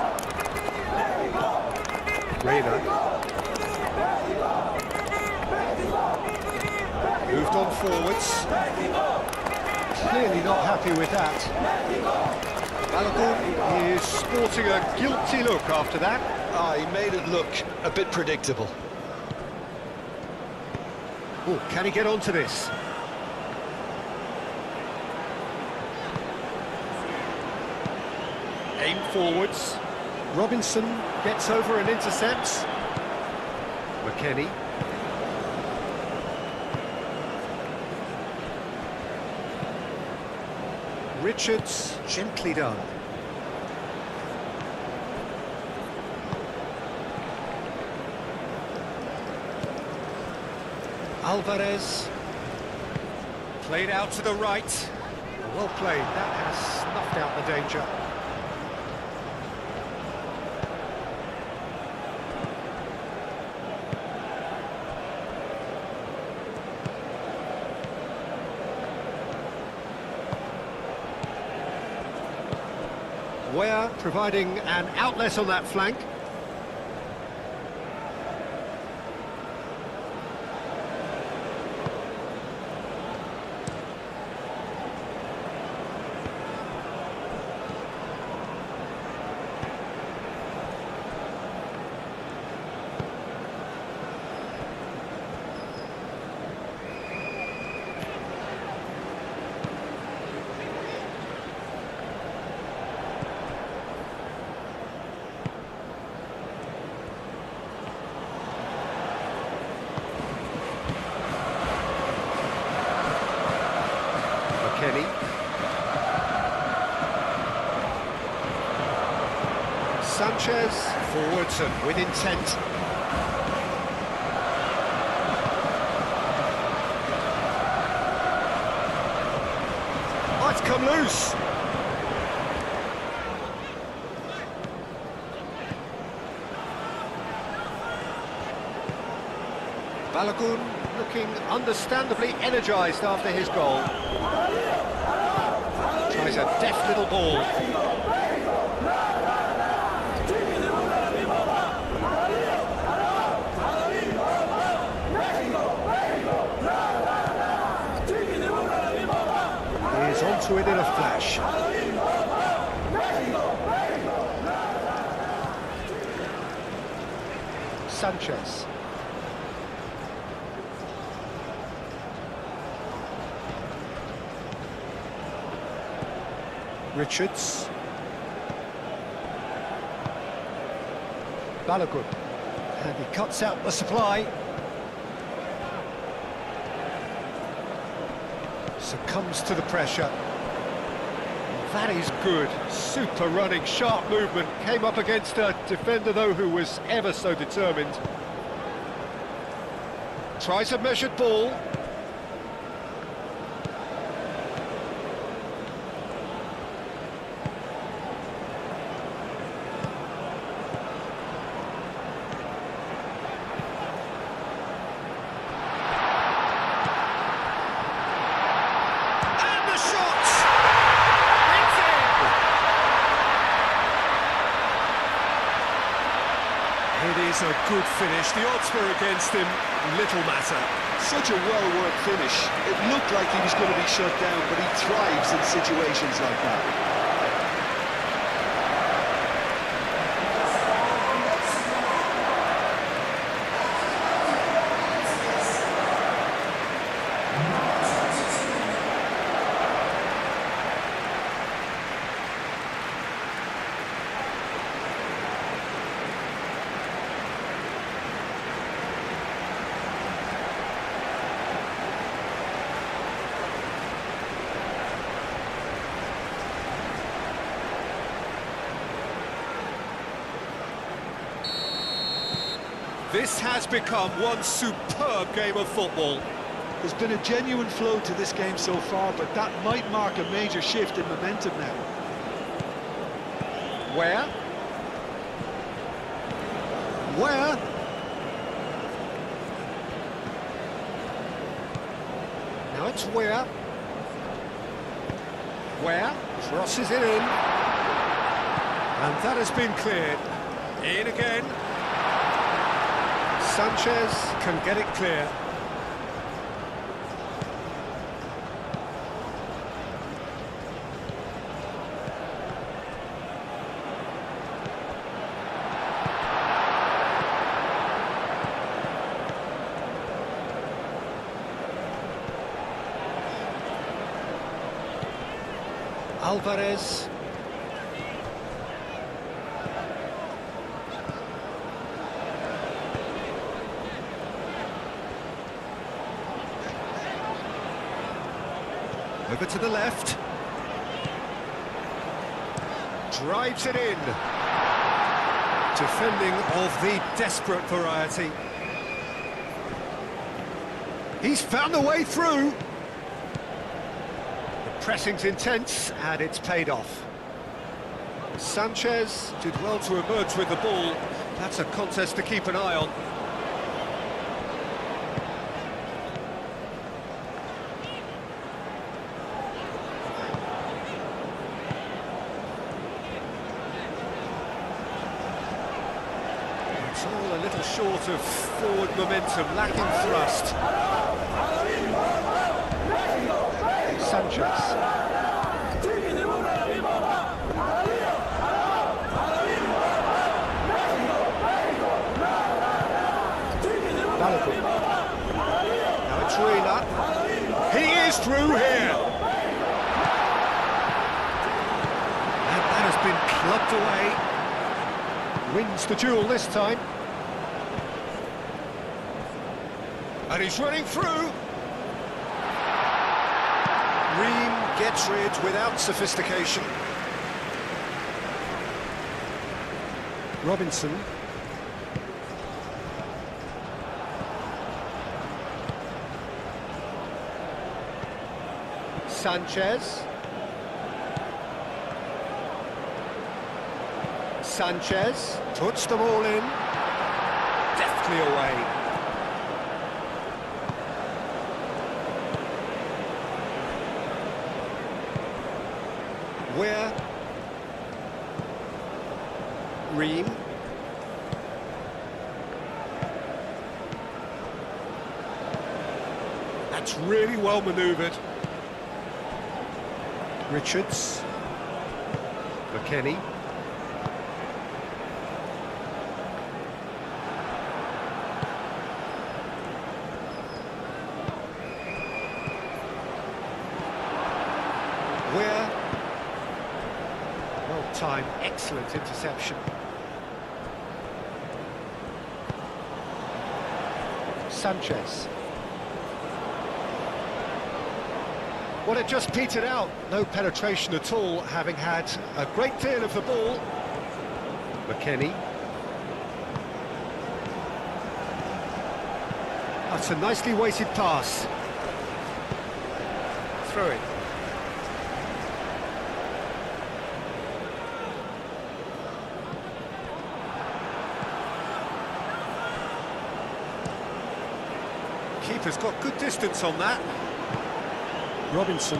Reina. Moved on forwards. Clearly not happy with that. Balogun is sporting a guilty look after that. He made it look a bit predictable. Oh, can he get onto this? Aim forwards. Robinson gets over and intercepts. McKennie. Richards, gently done. Alvarez. Played out to the right. Well played, that has snuffed out the danger. Where providing an outlet on that flank. Sanchez forwards and with intent. It's come loose. Balogun looking understandably energised after his goal. Tries a deft little ball. He's onto it in a flash. Sanchez. Richards. Balogun. And he cuts out the supply. Succumbs to the pressure. That is good. Super running, sharp movement. Came up against a defender, though, who was ever so determined. Tries a measured ball. It is a good finish. The odds were against him. Little matter. Such a well-worked finish. It looked like he was going to be shut down, but he thrives in situations like that. This has become one superb game of football. There's been a genuine flow to this game so far, but that might mark a major shift in momentum now. Where? Now it's where? Crosses it in. And that has been cleared. In again. Sanchez can get it clear. Alvarez. Over to the left. Drives it in. Defending of the desperate variety. He's found a way through. The pressing's intense, and it's paid off. Sanchez did well to emerge with the ball. That's a contest to keep an eye on. It's all a little short of forward momentum, lacking thrust. Sanchez. Balogun. Now it's Reina. He is through here. And that has been clubbed away. Wins the duel this time. And he's running through. Ream gets rid without sophistication. Robinson. Sanchez. Sanchez puts them all in. Deftly away. Where? Ream. That's really well manoeuvred. Richards. McKennie. Where? Well timed, excellent interception. Sanchez. Well, it just petered out. No penetration at all, having had a great deal of the ball. McKennie. That's a nicely weighted pass. Throw it. Keeper's got good distance on that. Robinson.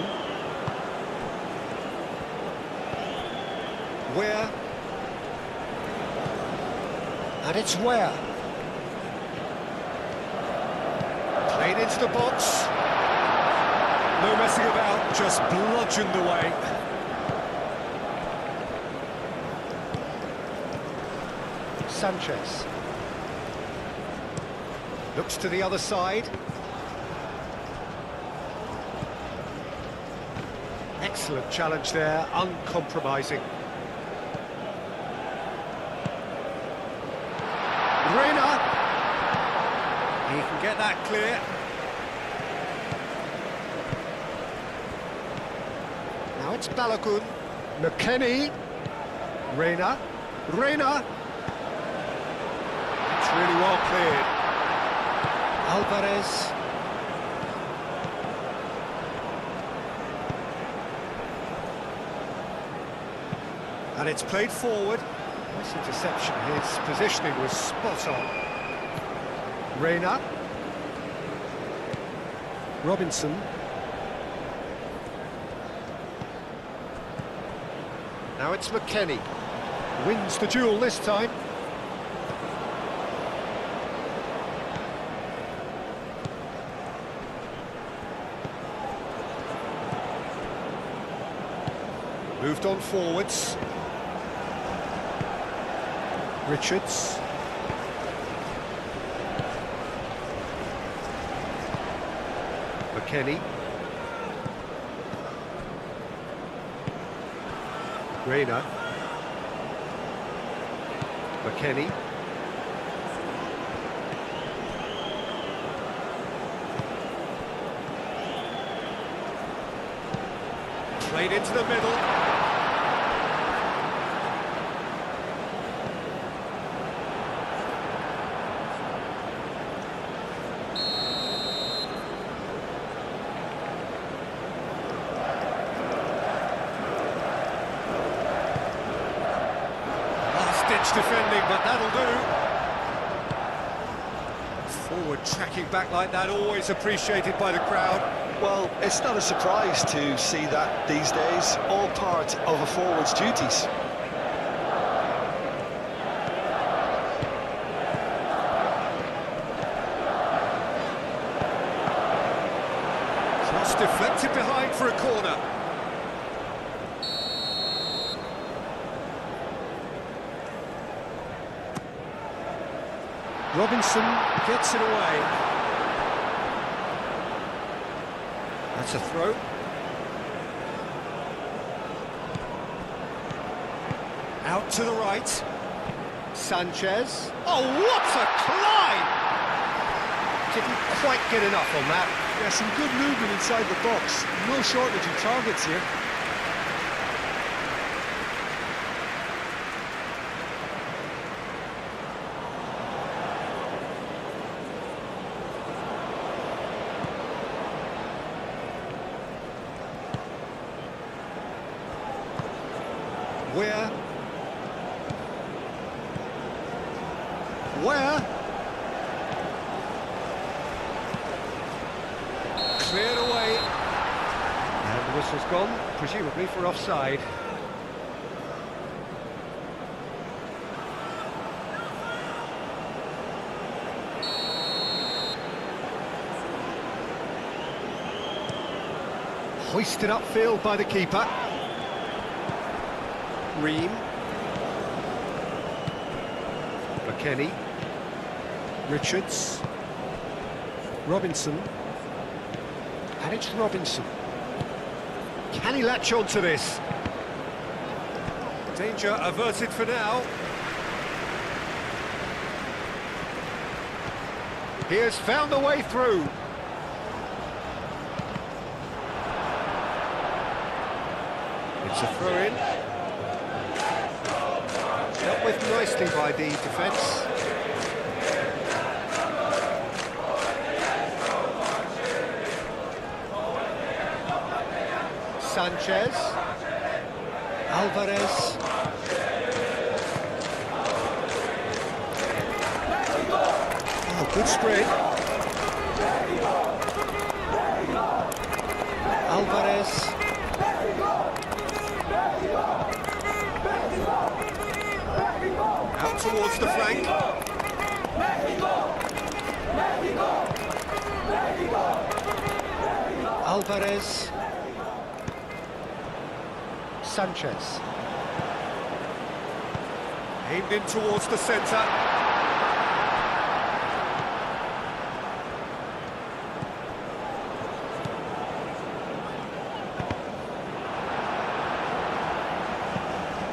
Where? And it's Where. Played into the box. No messing about, just bludgeoned away. Sanchez. Looks to the other side. Excellent challenge there, uncompromising. Reina. He can get that clear. Now it's Balogun. McKennie. Reina. Reina. It's really well cleared. Alvarez. And it's played forward. Nice interception. His positioning was spot on. Reina. Robinson. Now it's McKennie. Wins the duel this time. Moved on forwards. Richards. McKennie. Reina. McKennie. Played into the middle. Last-ditch defending, but that'll do. Forward tracking back like that, always appreciated by the crowd. Well, it's not a surprise to see that these days, all part of a forward's duties. Just deflected behind for a corner. Robinson gets it away. That's a throw. Out to the right. Sanchez. Oh, what a climb! Didn't quite get enough on that. Yeah, some good movement inside the box. No shortage of targets here. Where? Cleared away. And the whistle's gone, presumably for offside. Hoisted upfield by the keeper. Ream. McKennie. Richards. Robinson. And it's Robinson. Can he latch on to this? Danger averted for now. He has found a way through. It's a throw-in. Dealt with nicely by the defence. Sanchez. Alvarez. Oh, good spread. Alvarez. Out towards the flank. Alvarez. Sanchez. Aimed in towards the centre.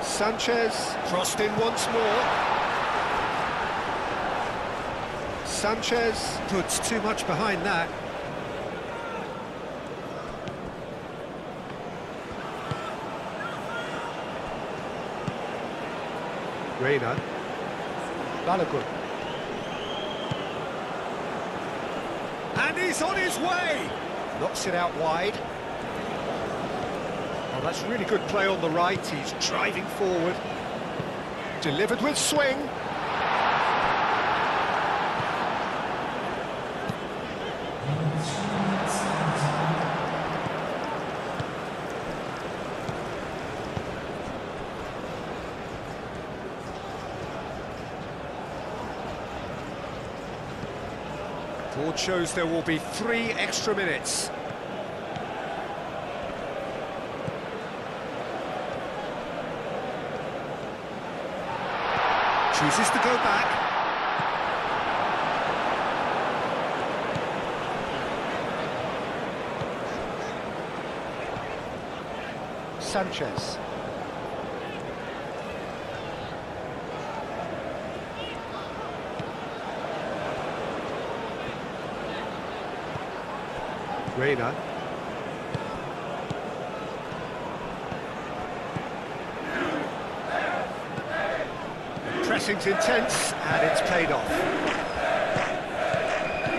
Sanchez crossed in once more. Sanchez puts too much behind that. Reina. Balogun. And he's on his way! Knocks it out wide. Oh, that's really good play on the right. He's driving forward. Delivered with swing. Board shows there will be 3 extra minutes. Chooses to go back. Sanchez. Reina. Pressing's intense, and it's paid off.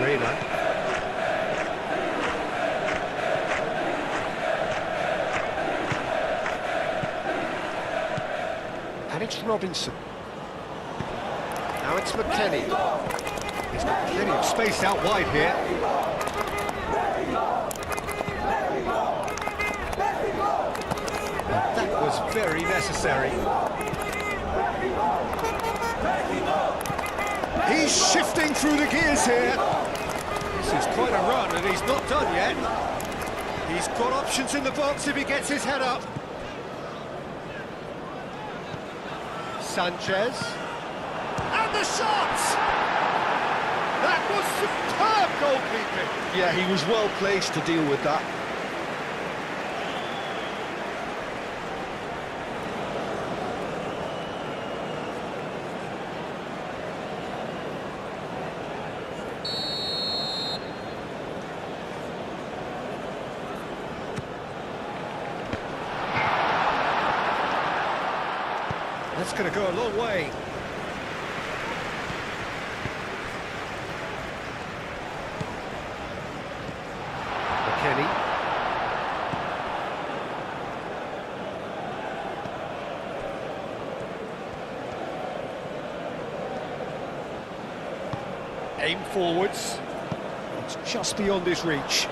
Reina. And it's Robinson. Now it's McKennie. He's got plenty of space out wide here. That was very necessary. He's shifting through the gears here. This is quite a run, and he's not done yet. He's got options in the box if he gets his head up. Sanchez. And the shot! That was superb goalkeeping. Yeah, he was well placed to deal with that. That's going to go a long way. McKennie. Aim forwards. It's just beyond his reach.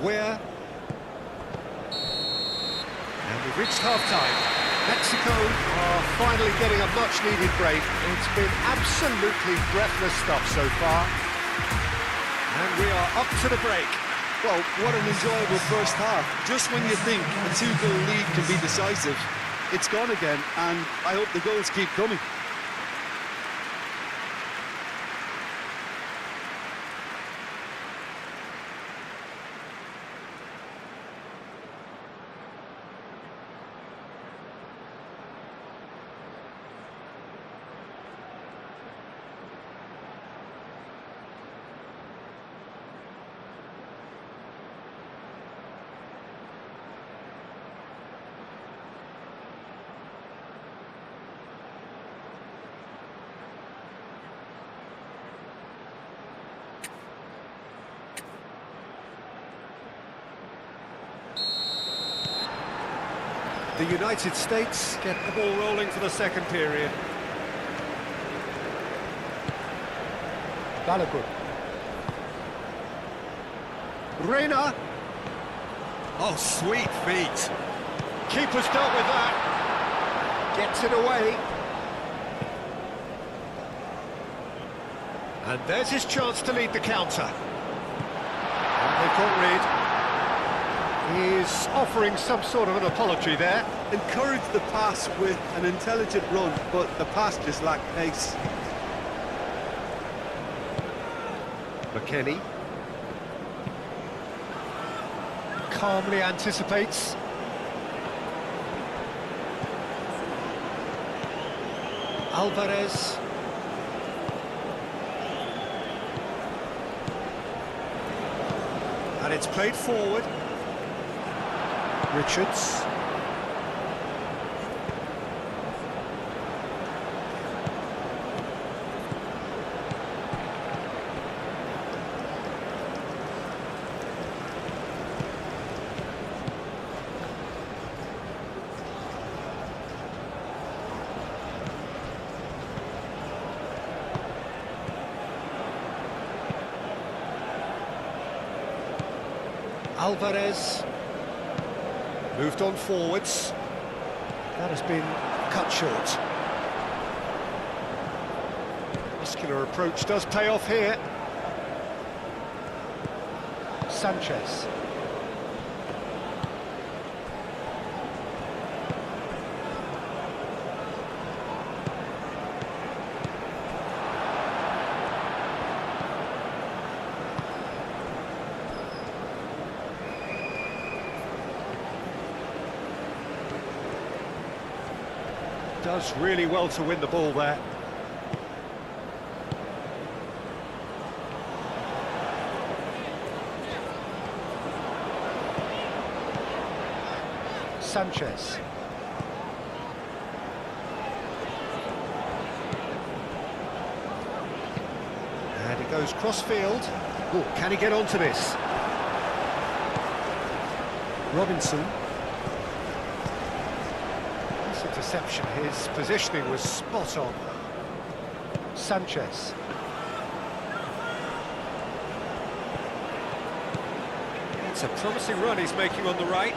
Where? And we've reached half-time. Mexico are finally getting a much-needed break. It's been absolutely breathless stuff so far. And we are up to the break. Well, what an enjoyable first half. Just when you think a two-goal lead can be decisive, it's gone again, and I hope the goals keep coming. The United States get the ball rolling for the second period. Balogun. Reina. Oh, sweet feet. Keeper's dealt with that. Gets it away. And there's his chance to lead the counter. And they've got rid. He's offering some sort of an apology there. Encourage the pass with an intelligent run, but the pass just lacked pace. McKennie. Calmly anticipates. Alvarez. And it's played forward. Richards. Alvarez. Moved on forwards. That has been cut short. Muscular approach does pay off here. Sanchez. Does really well to win the ball there. Sanchez. And he goes cross-field. Oh, can he get onto this? Robinson. Interception, his positioning was spot on. Sanchez. It's a promising run he's making on the right.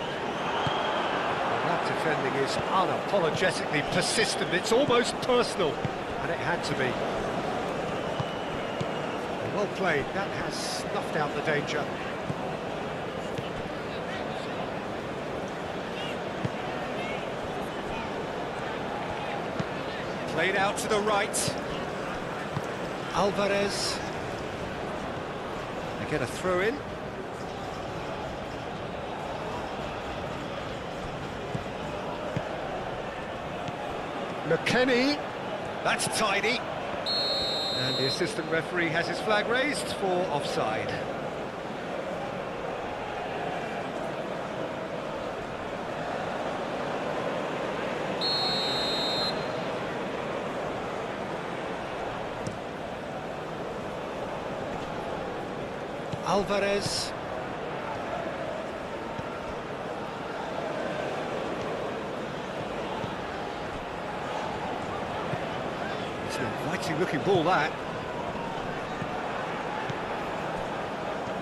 That defending is unapologetically persistent, it's almost personal, and it had to be. Well played, that has snuffed out the danger. Played out to the right. Alvarez. They get a throw in. McKennie. That's tidy. And the assistant referee has his flag raised for offside. Alvarez. It's an inviting looking ball, that.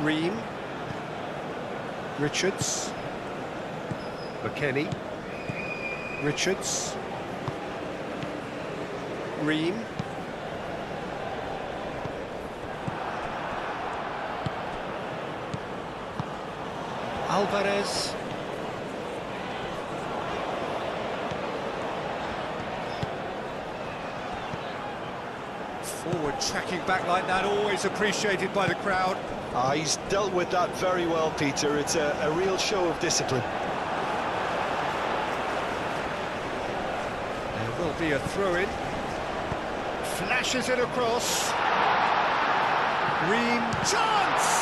Ream. Richards. McKennie. Richards. Ream. Alvarez. Forward tracking back like that, always appreciated by the crowd. He's dealt with that very well, Peter. It's a real show of discipline. There will be a throw-in. Flashes it across. Ream, chance!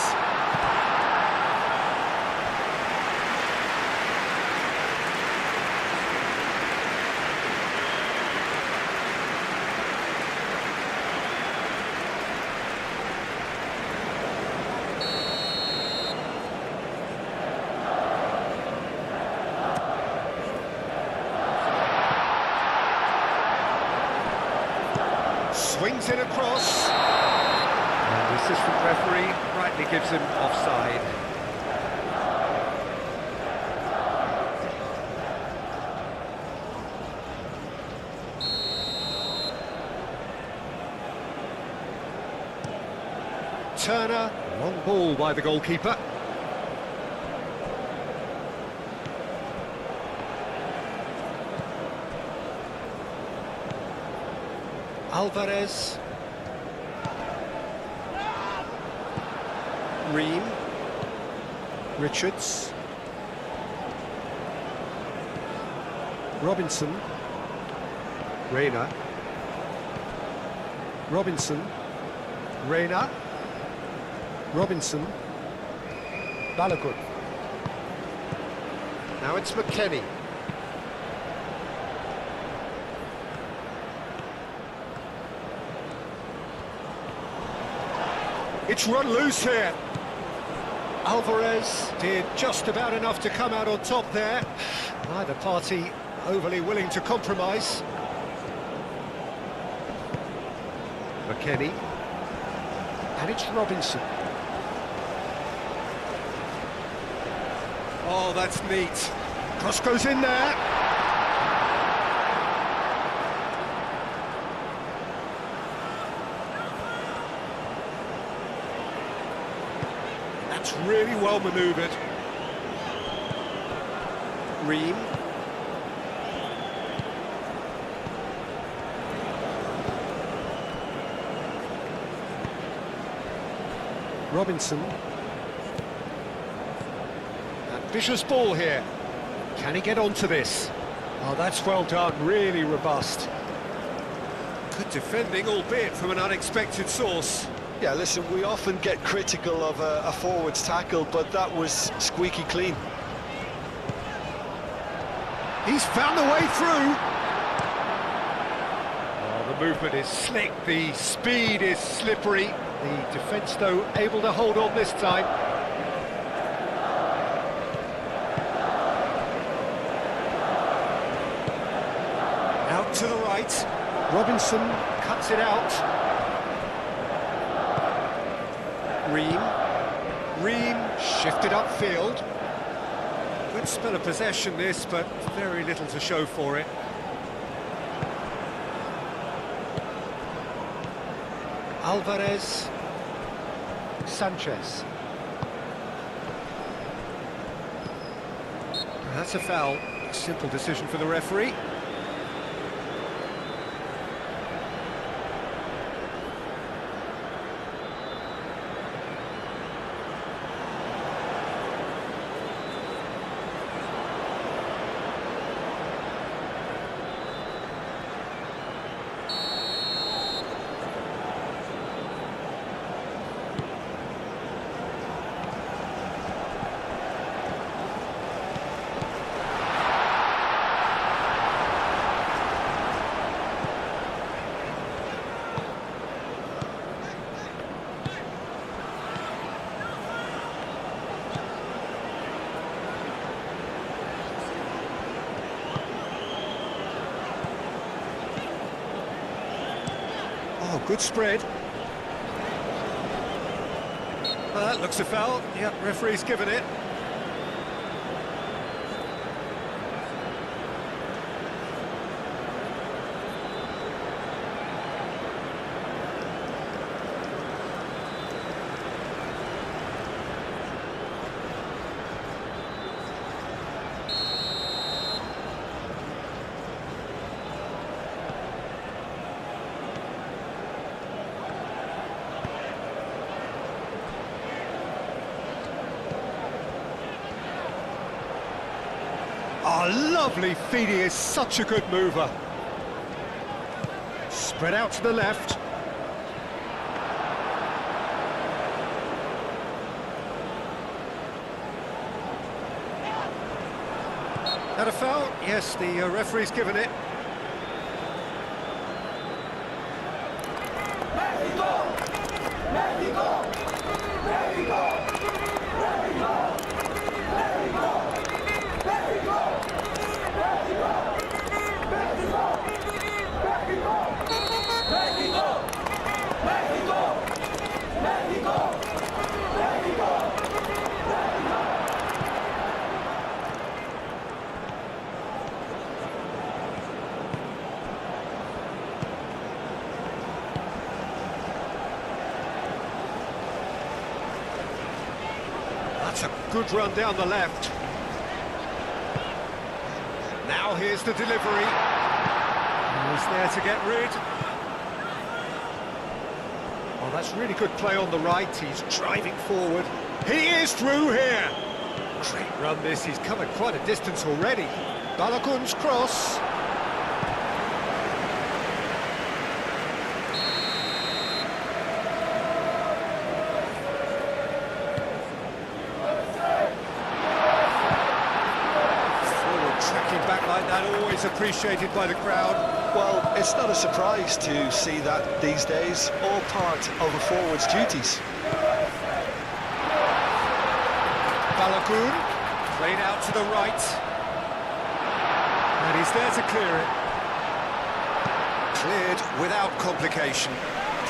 Swings it across, and the assistant referee rightly gives him offside. Turner, long ball by the goalkeeper. Alvarez. Ream. Richards. Robinson. Reina. Robinson. Reina. Robinson. Balogun. Now it's McKennie. It's run loose here. Alvarez did just about enough to come out on top there. Neither party overly willing to compromise. McKennie. And it's Robinson. Oh, that's neat. Cross goes in there. That's really well manoeuvred. Ream. Robinson. Vicious ball here. Can he get onto this? Oh, that's well done, really robust. Good defending, albeit from an unexpected source. Yeah, listen, we often get critical of a forward's tackle, but that was squeaky clean. He's found the way through. Oh, the movement is slick, the speed is slippery. The defence, though, able to hold on this time. Out to the right. Robinson cuts it out. Ream shifted upfield. Good spell of possession this, but very little to show for it. Alvarez. Sanchez. That's a foul. Simple decision for the referee. Good spread. That looks a foul. Yep, referee's given it. Oh, lovely feed, he is such a good mover. Spread out to the left. Had a foul? Yes, the referee's given it. Mexico! Mexico! Mexico! Mexico! That's a good run down the left. Now here's the delivery. He's there to get rid. Oh, that's really good play on the right. He's driving forward. He is through here. Great run this. He's covered quite a distance already. Balogun's cross. Back like that, always appreciated by the crowd. Well, it's not a surprise to see that these days, all part of a forward's duties. Balogun, played out to the right. And he's there to clear it. Cleared without complication.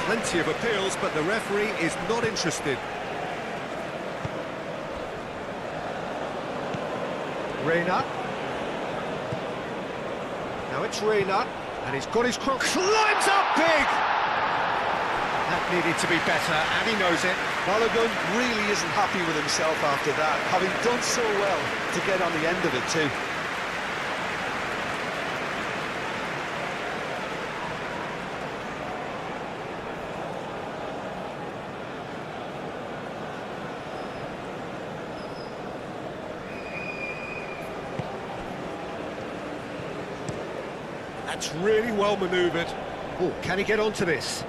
Plenty of appeals, but the referee is not interested. Reina. Now it's Reina, and he's got his cross. Climbs up big! That needed to be better, and he knows it. Balogun really isn't happy with himself after that, having done so well to get on the end of it too. That's really well manoeuvred. Oh, can he get onto this?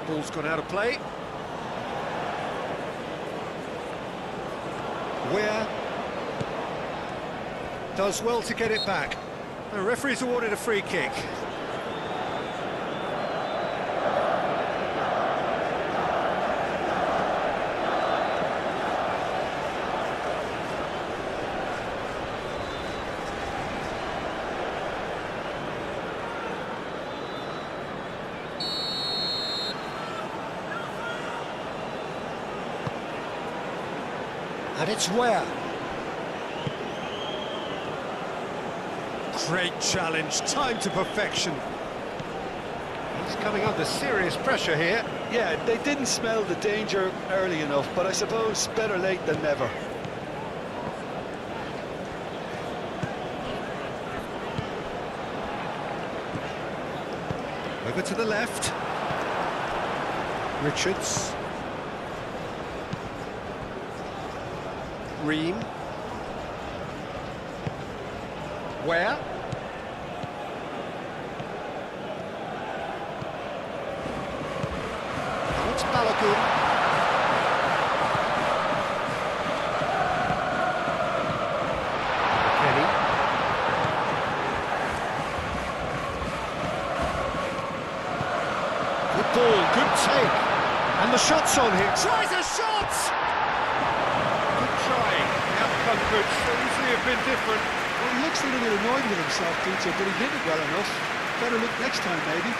Ball's gone out of play. Where does well to get it back. The referee's awarded a free kick. And it's where? Great challenge, time to perfection. He's coming under serious pressure here. Yeah, they didn't smell the danger early enough, but I suppose better late than never. Over to the left. Richards. Ream. Where? It's Balogun. Kenny. Good ball, good take. And the shot's on here. Tries a shot! Could so easily have been different. Well, he looks a little annoyed with himself, Peter, but he hit it well enough. Better look next time, maybe.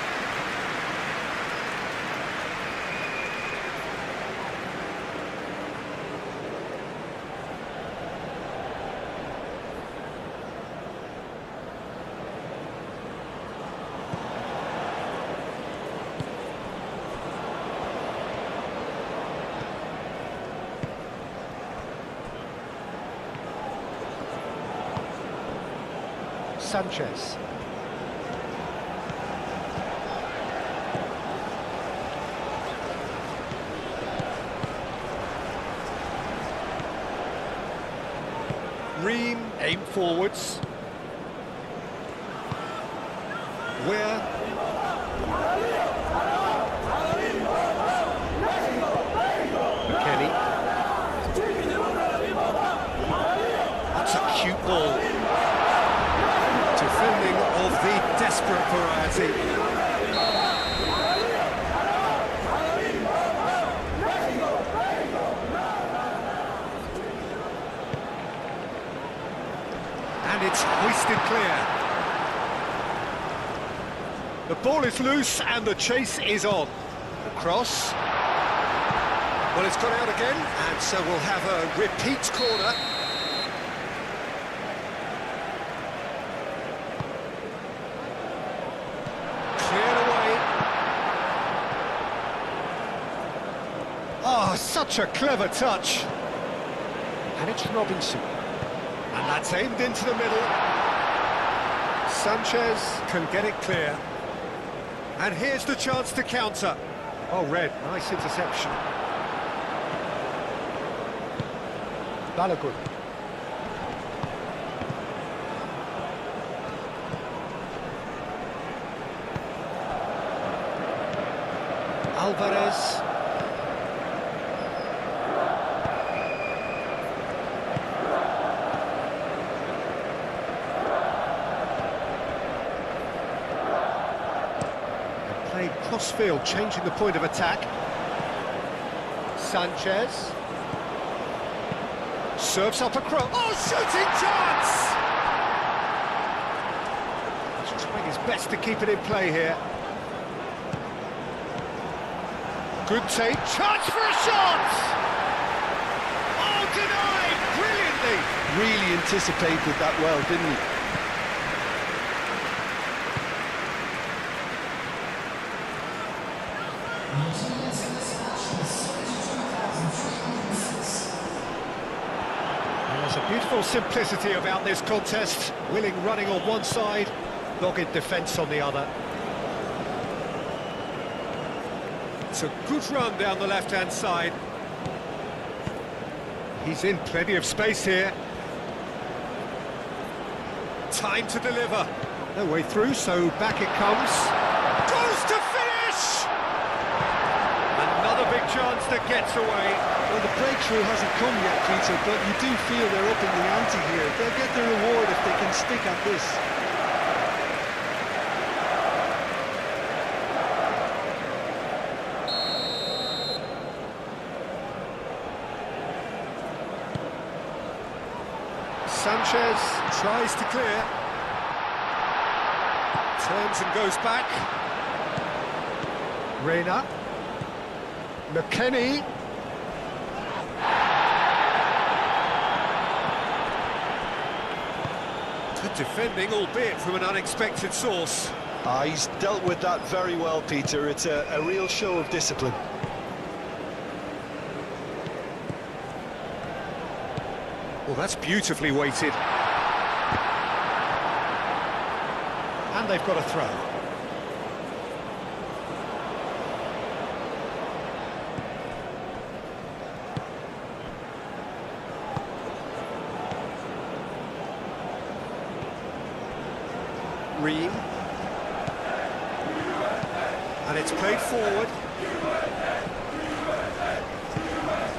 Sanchez. Ream, aim forwards. Where? McKennie. That's a cute ball. Defending of the desperate variety. And it's hoisted clear. The ball is loose and the chase is on. The cross. Well, it's gone out again, and so we'll have a repeat corner. Cleared away. Oh, such a clever touch. And it's Robinson. And that's aimed into the middle. Sanchez can get it clear. And here's the chance to counter. Oh, Red, nice interception. Balogun. Alvarez. Played cross-field, changing the point of attack. Sanchez. Serves up a cross. Oh, shooting chance! He's trying his best to keep it in play here. Good take. Chance for a shot! Oh, denied! Brilliantly! Really anticipated that well, didn't he? There's a beautiful simplicity about this contest. Willing running on one side, dogged defence on the other. It's a good run down the left-hand side. He's in plenty of space here. Time to deliver. No way through, so back it comes. Goes to finish! Another big chance that gets away. Well, the breakthrough hasn't come yet, Peter, but you do feel they're upping the ante here. They'll get the reward if they can stick at this. Sanchez tries to clear. Turns and goes back. Reina. McKennie. Good defending, albeit from an unexpected source. He's dealt with that very well, Peter. It's a real show of discipline. Well, that's beautifully weighted. And they've got a throw. Ream. And it's played forward.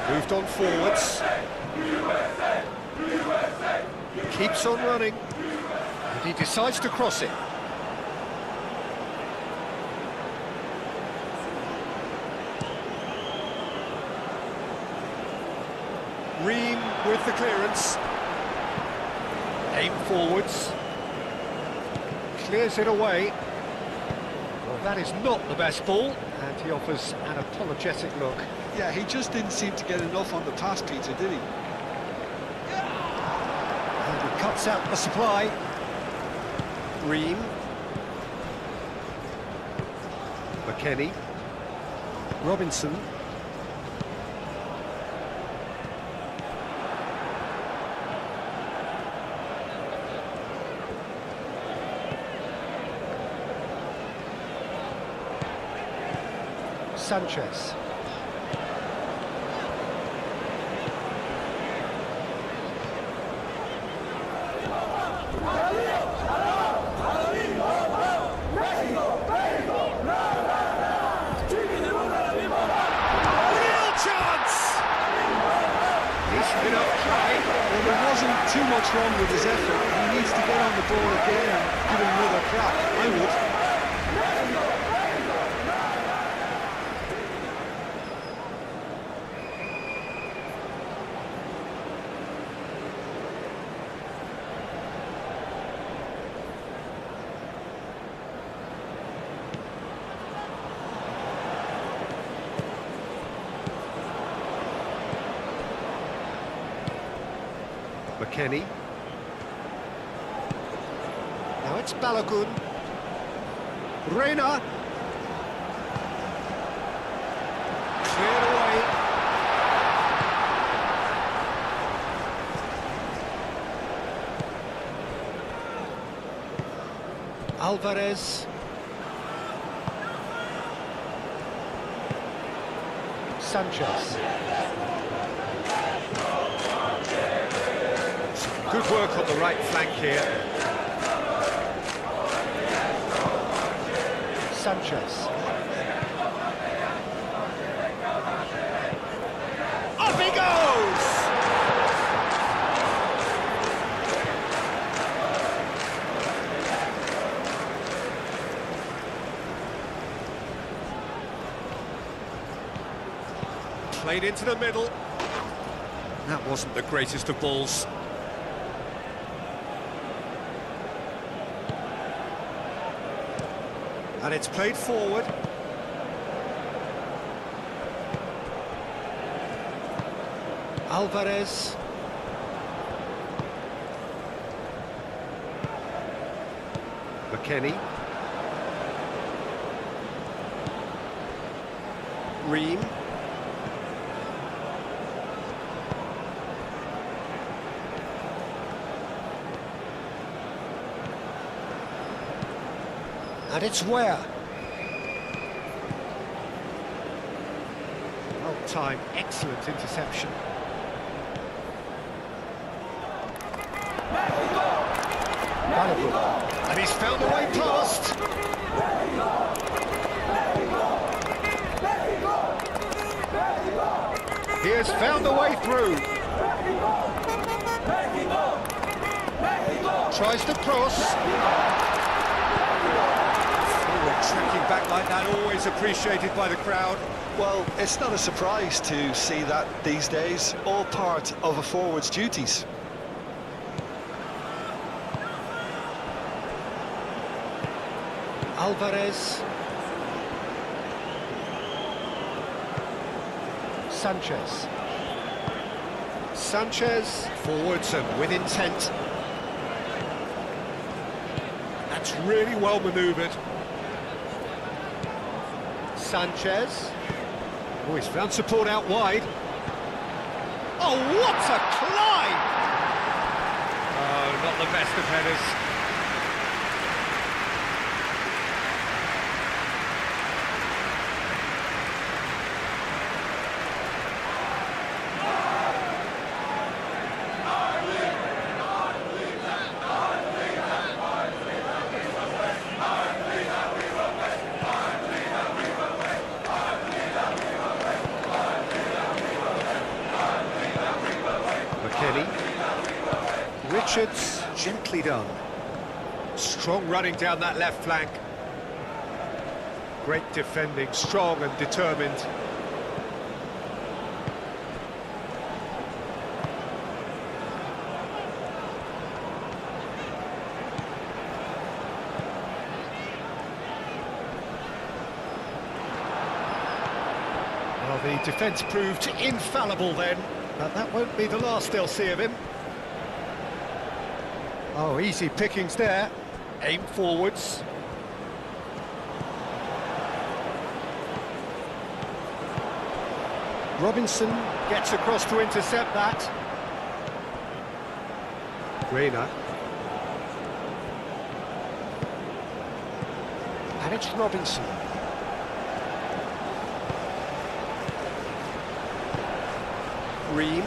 Moved on forwards. Keeps on running. And he decides to cross it. Ream with the clearance. Aim forwards. Clears it away. Well, that is not the best ball, and he offers an apologetic look. Yeah, he just didn't seem to get enough on the pass, Peter, did he? And he cuts out the supply. Ream. McKennie. Robinson. Sanchez. Real chance! Decent enough try. Well, there wasn't too much wrong with his effort. He needs to get on the ball again and give it another crack. I would. McKennie. Now it's Balogun. Reina. Cleared away. Alvarez. Sanchez. Good work on the right flank here. Sanchez. Up he goes! Played into the middle. That wasn't the greatest of balls. And it's played forward. Alvarez. McKennie. Ream. And it's where? Well timed, excellent interception. Balogun. And he's found a way past. He has found a way through. Tries to cross. Tracking back like that, always appreciated by the crowd. Well, it's not a surprise to see that these days, all part of a forward's duties. Alvarez. Sanchez. Sanchez forwards and with intent. That's really well manoeuvred. Sanchez. Oh, he's found support out wide. Oh, what a climb! Oh, not the best of headers. Richards, gently done. Strong running down that left flank. Great defending, strong and determined. Well, the defence proved infallible then, but that won't be the last they'll see of him. Oh, easy pickings there. Aim forwards. Robinson gets across to intercept that. Reina. And it's Robinson. Ream.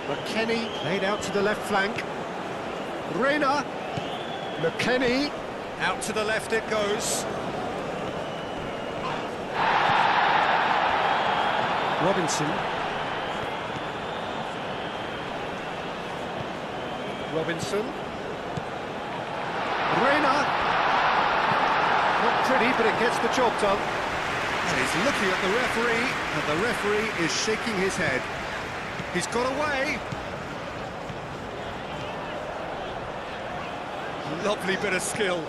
McKennie laid out to the left flank. Reina. McKennie. Out to the left it goes. Robinson. Reina. Not pretty, but it gets the job done. And he's looking at the referee, and the referee is shaking his head. He's got away. Lovely bit of skill.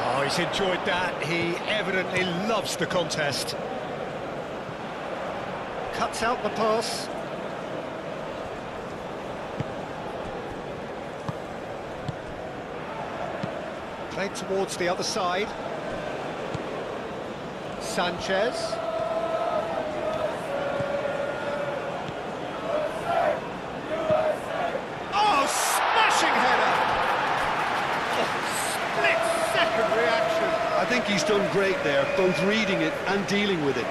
Oh, he's enjoyed that. He evidently loves the contest. Cuts out the pass. Played towards the other side. Sanchez. Oh, smashing header! Oh, split-second reaction. I think he's done great there, both reading it and dealing with it.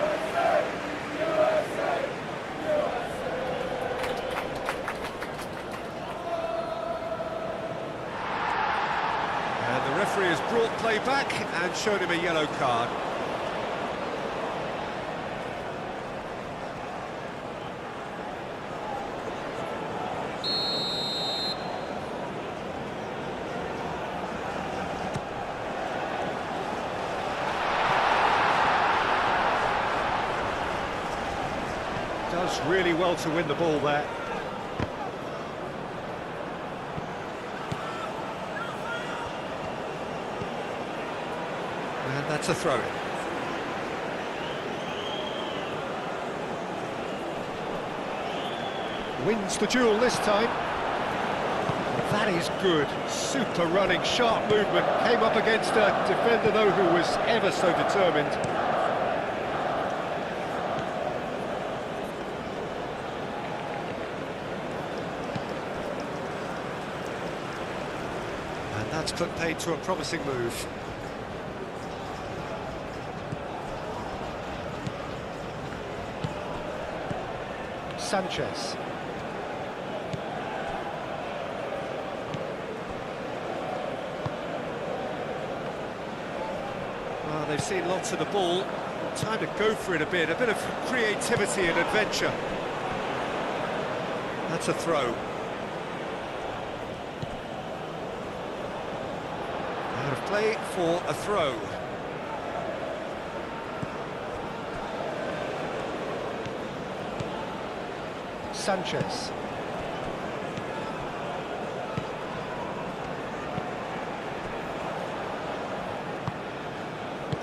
And the referee has brought play back and showed him a yellow card. Does really well to win the ball there. And that's a throw-in. Wins the duel this time. That is good. Super running, sharp movement. Came up against a defender, though, who was ever so determined. And that's put paid to a promising move. Sanchez. Well, they've seen lots of the ball. Time to go for it a bit of creativity and adventure. That's a throw. Out of play for a throw. Sanchez.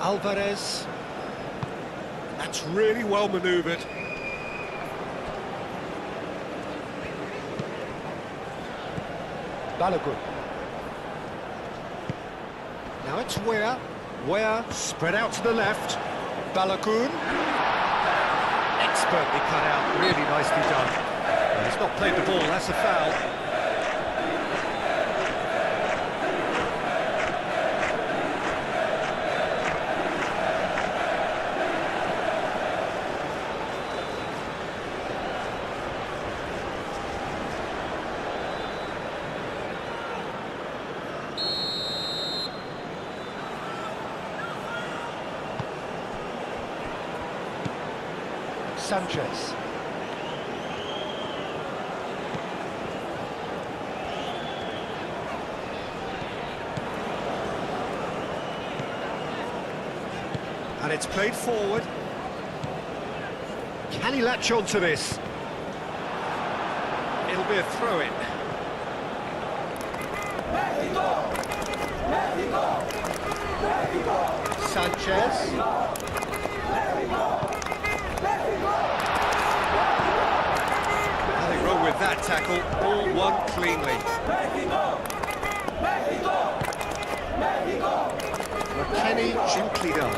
Alvarez. That's really well manoeuvred. Balogun. Now it's Ware spread out to the left. Balogun. Expertly cut out, really nicely done. He's not played the ball, that's a foul. Sanchez. And it's played forward. Can he latch on to this? It'll be a throw-in. Sanchez. Nothing wrong with that tackle. All won cleanly. McKennie gently done.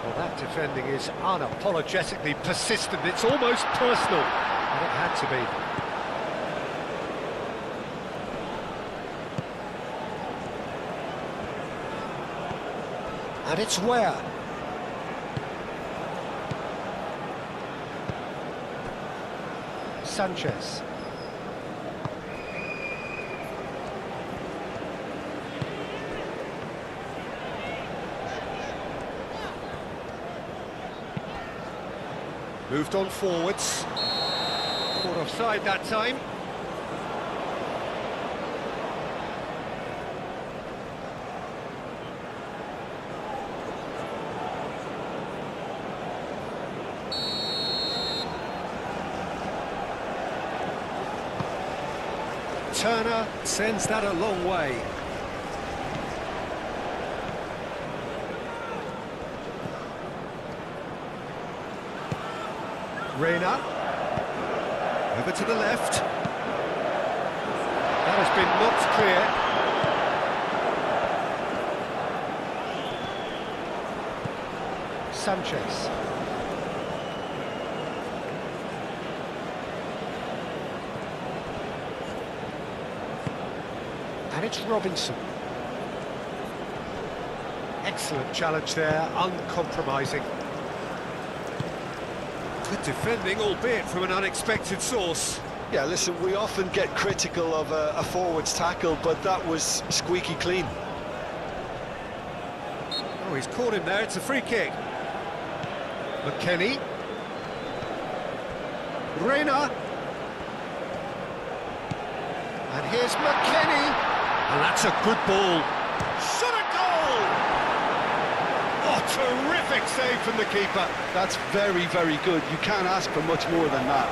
Well, that defender defending is unapologetically persistent. It's almost personal, and it had to be. And it's where? Sanchez. Moved on forwards. Caught offside that time. Turner sends that a long way. Reina. Over to the left. That has been knocked clear. Sanchez. And it's Robinson. Excellent challenge there, uncompromising. Good defending, albeit from an unexpected source. Yeah, listen, we often get critical of a forward's tackle, but that was squeaky clean. Oh, he's caught him there, it's a free kick. McKennie. Reina. And here's McKennie. And that's a good ball. Shot a goal! Oh, terrific save from the keeper. That's very, very good. You can't ask for much more than that.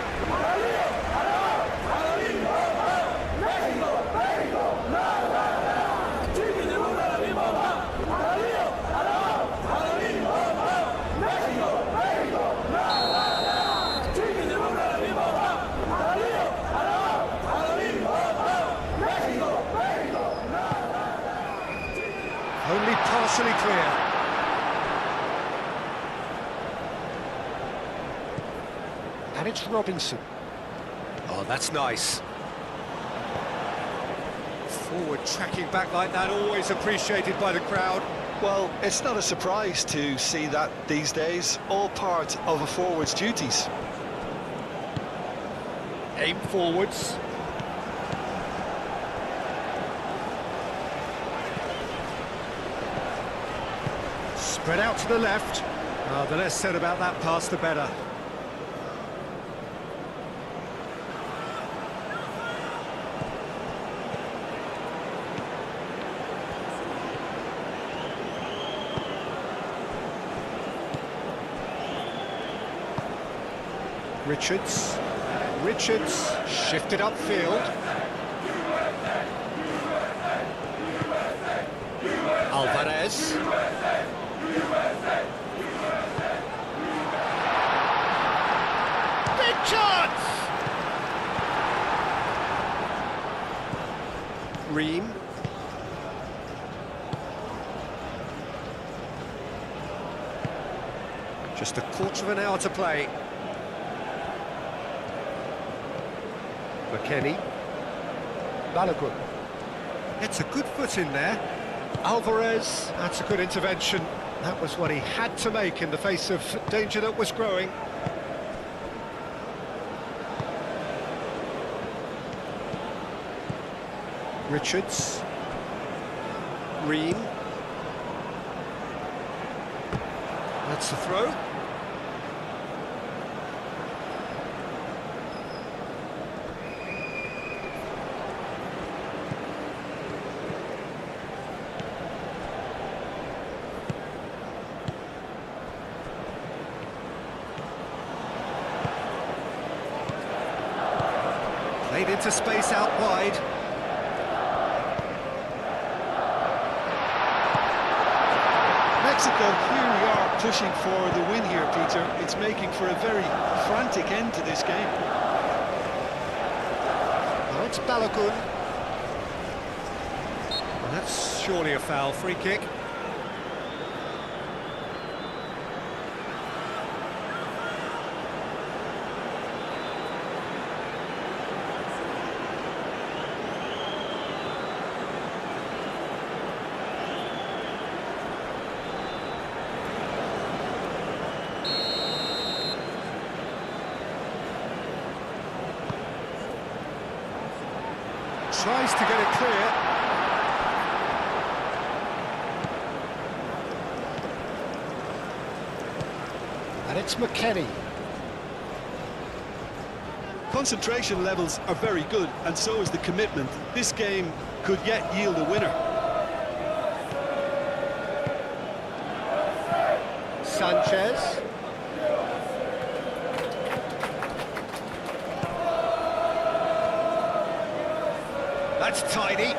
Only partially clear. And it's Robinson. Oh, that's nice. Forward tracking back like that, always appreciated by the crowd. Well, it's not a surprise to see that these days, all part of a forward's duties. Aim forwards. Spread out to the left. The less said about that pass, the better. Richards shifted upfield. Alvarez. Big chance! Ream. Just a quarter of an hour to play. McKennie. Balogun. It's a good foot in there. Alvarez, that's a good intervention. That was what he had to make in the face of danger that was growing. Richards. Ream. That's the throw. Played into space out wide. Mexico, here we are pushing for the win here, Peter. It's making for a very frantic end to this game. Oh, it's Balogun. And that's surely a foul. Free kick. Tries to get it clear. And it's McKennie. Concentration levels are very good, and so is the commitment. This game could yet yield a winner. Sanchez. That's tidy.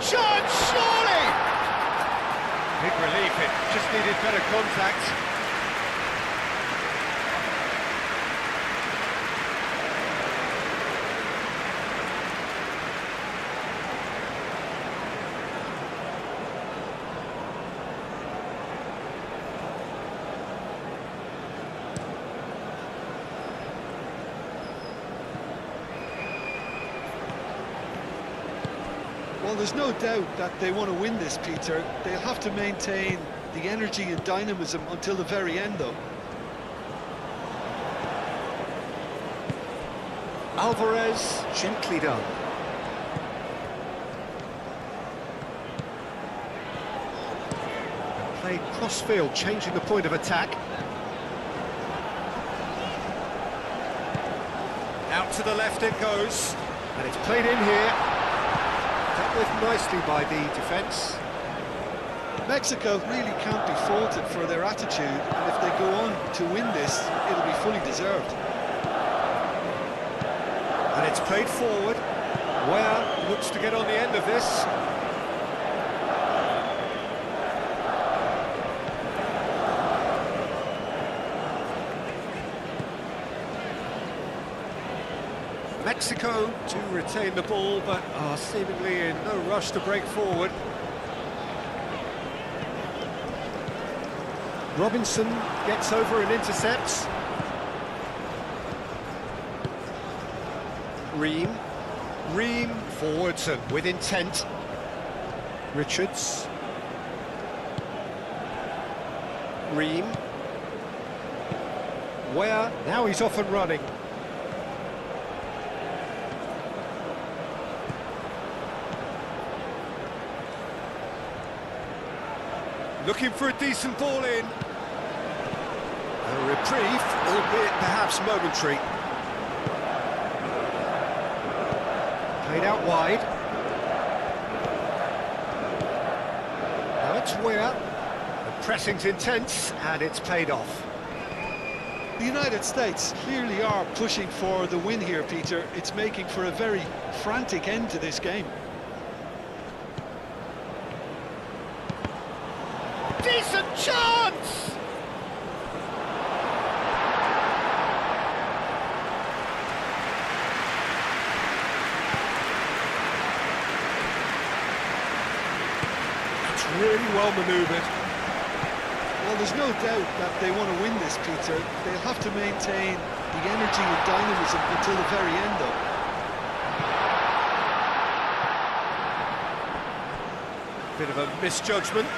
Chance, surely! Big relief, it just needed better contact. Well, there's no doubt that they want to win this, Peter. They'll have to maintain the energy and dynamism until the very end, though. Alvarez, gently done. Played cross-field, changing the point of attack. Out to the left it goes, and it's played in here. Dealt with nicely by the defence. Mexico really can't be faulted for their attitude, and if they go on to win this, it'll be fully deserved. And it's played forward. Where looks to get on the end of this. Mexico do retain the ball, but are seemingly in no rush to break forward. Robinson gets over and intercepts. Ream forwards and with intent. Richards. Ream. Where? Now he's off and running. Looking for a decent ball in. A reprieve, albeit perhaps momentary. Played out wide. Now it's Weir. The pressing's intense, and it's paid off. The United States clearly are pushing for the win here, Peter. It's making for a very frantic end to this game. Decent chance! It's really well manoeuvred. Well, there's no doubt that they want to win this, Peter. They'll have to maintain the energy and dynamism until the very end, though. Bit of a misjudgment.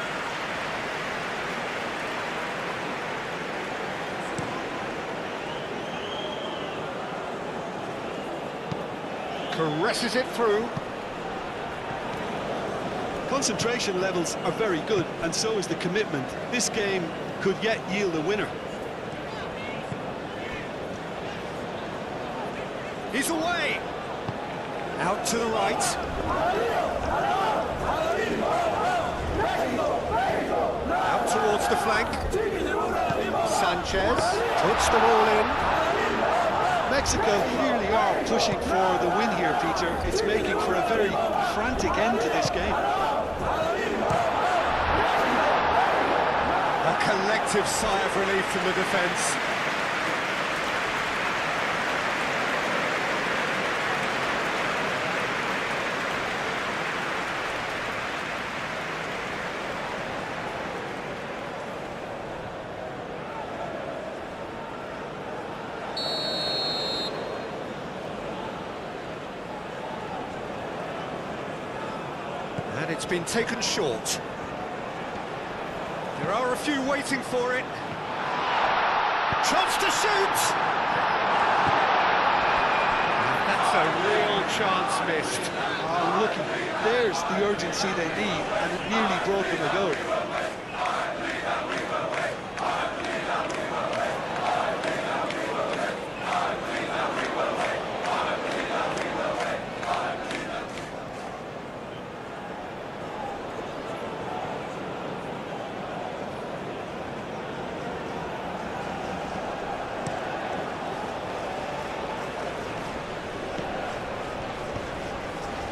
Caresses it through. Concentration levels are very good, and so is the commitment. This game could yet yield a winner. He's away. Out to the right. Out towards the flank. Sanchez puts the ball in. Mexico clearly are pushing for the win here, Peter. It's making for a very frantic end to this game. A collective sigh of relief from the defence. And it's been taken short. There are a few waiting for it. Chance to shoot! That's a real chance missed. Oh, look, there's the urgency they need, and it nearly brought them a goal.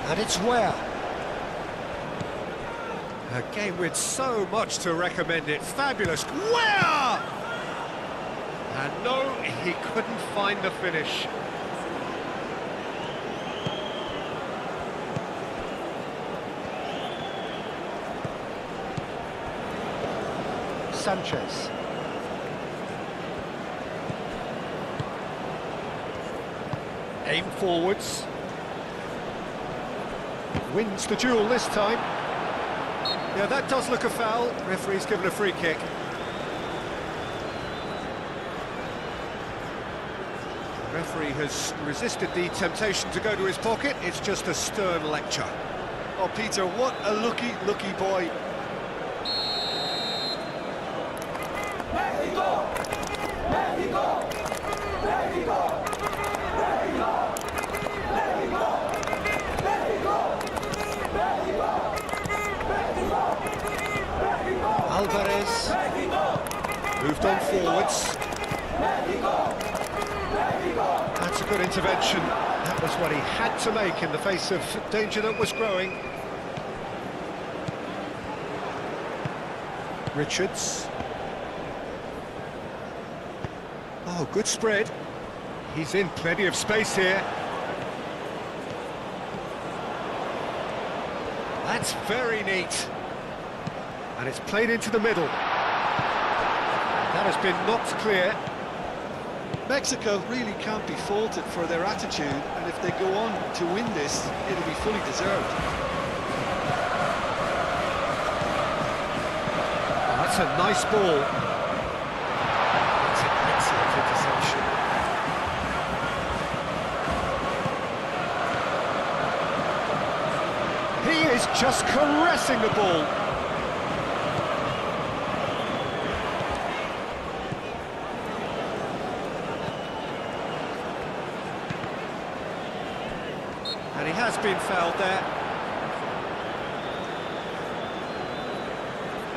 And it's where? A game with so much to recommend it. Fabulous. Where? And no, he couldn't find the finish. Sanchez. Aim forwards. Wins the duel this time. Yeah, that does look a foul. Referee's given a free kick. The referee has resisted the temptation to go to his pocket. It's just a stern lecture. Oh, Peter, what a lucky, lucky boy. Mexico! Mexico! Mexico! Mexico! Mexico! Alvarez moved on forwards. That's a good intervention. That was what he had to make in the face of danger that was growing. Richards. Oh, good spread. He's in plenty of space here. That's very neat. And it's played into the middle. That has been knocked clear. Mexico really can't be faulted for their attitude, and if they go on to win this, it'll be fully deserved. That's a nice ball. That's an excellent interception. He is just caressing the ball. And he has been fouled there.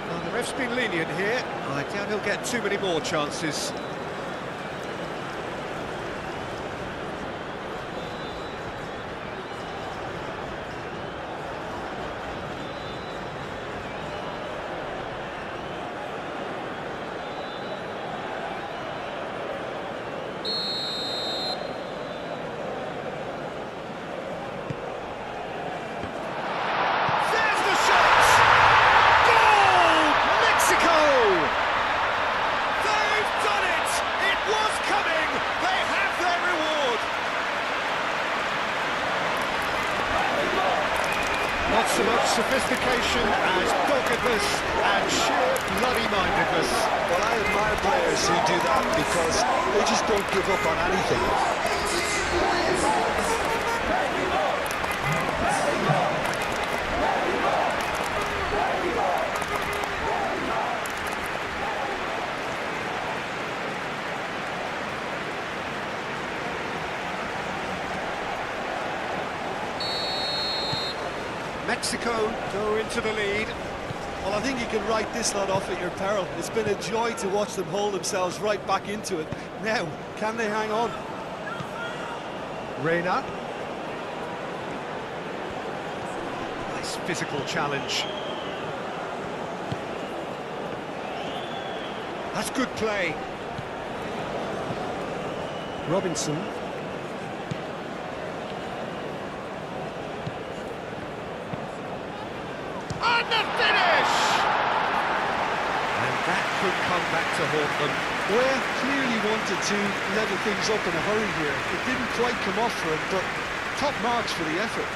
Well, the ref's been lenient here. I doubt he'll get too many more chances. Not so much sophistication as doggedness and sheer bloody-mindedness. Well, I admire players who do that because they just don't give up on anything. Mexico go into the lead. Well, I think you can write this lot off at your peril. It's been a joy to watch them hold themselves right back into it. Now, can they hang on? Reina. Nice physical challenge. That's good play. Robinson. And the finish! And that could come back to haunt them. Weah clearly wanted to level things up in a hurry here. It didn't quite come off for him, but top marks for the effort.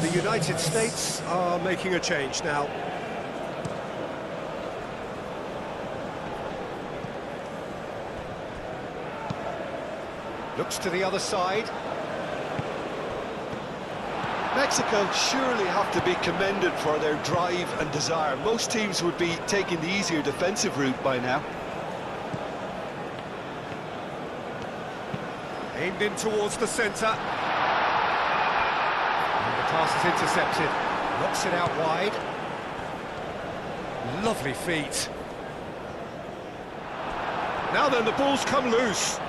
The United States are making a change now. Looks to the other side. Mexico surely have to be commended for their drive and desire. Most teams would be taking the easier defensive route by now. Aimed in towards the centre. And the pass is intercepted. Knocks it out wide. Lovely feet. Now then, the ball's come loose.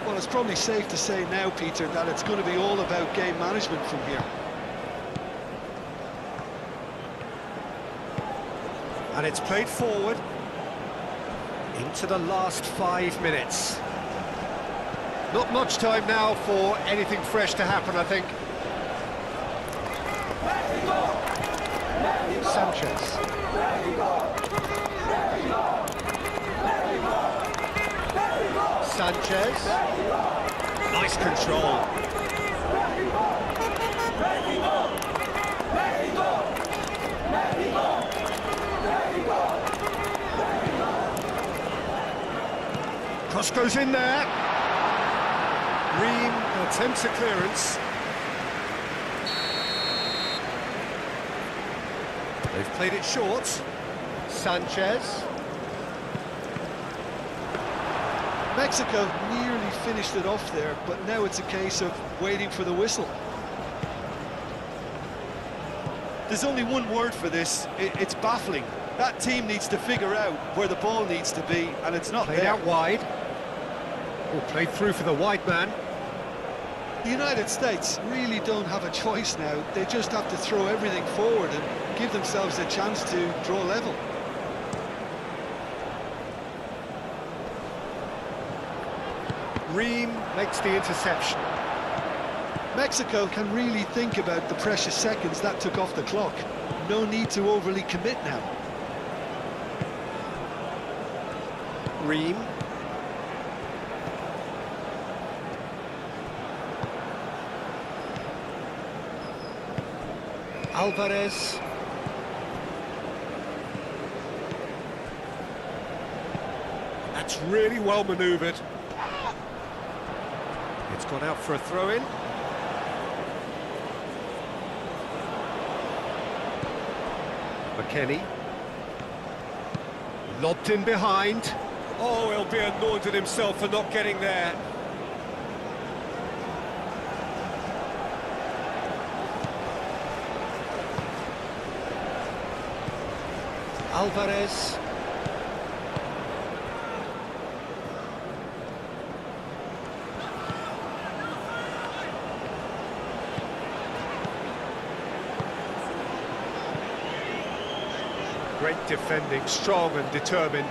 Well, it's probably safe to say now, Peter, that it's going to be all about game management from here. And it's played forward into the last 5 minutes. Not much time now for anything fresh to happen, I think. Sanchez. Sanchez. Nice control. Cross goes in there. Ream attempts a clearance. They've played it short. Sanchez. Mexico nearly finished it off there, but now it's a case of waiting for the whistle. There's only one word for this, it's baffling. That team needs to figure out where the ball needs to be, and it's not Played there. out wide. Oh, played through for the wide man. The United States really don't have a choice now. They just have to throw everything forward and give themselves a chance to draw level. Ream makes the interception. Mexico can really think about the precious seconds that took off the clock. No need to overly commit now. Ream. Alvarez. That's really well manoeuvred. It's gone out for a throw-in. McKennie. Lobbed in behind. Oh, he'll be annoyed at himself for not getting there. Alvarez. Great defending, strong and determined.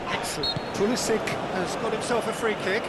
Excellent. Pulisic has got himself a free kick.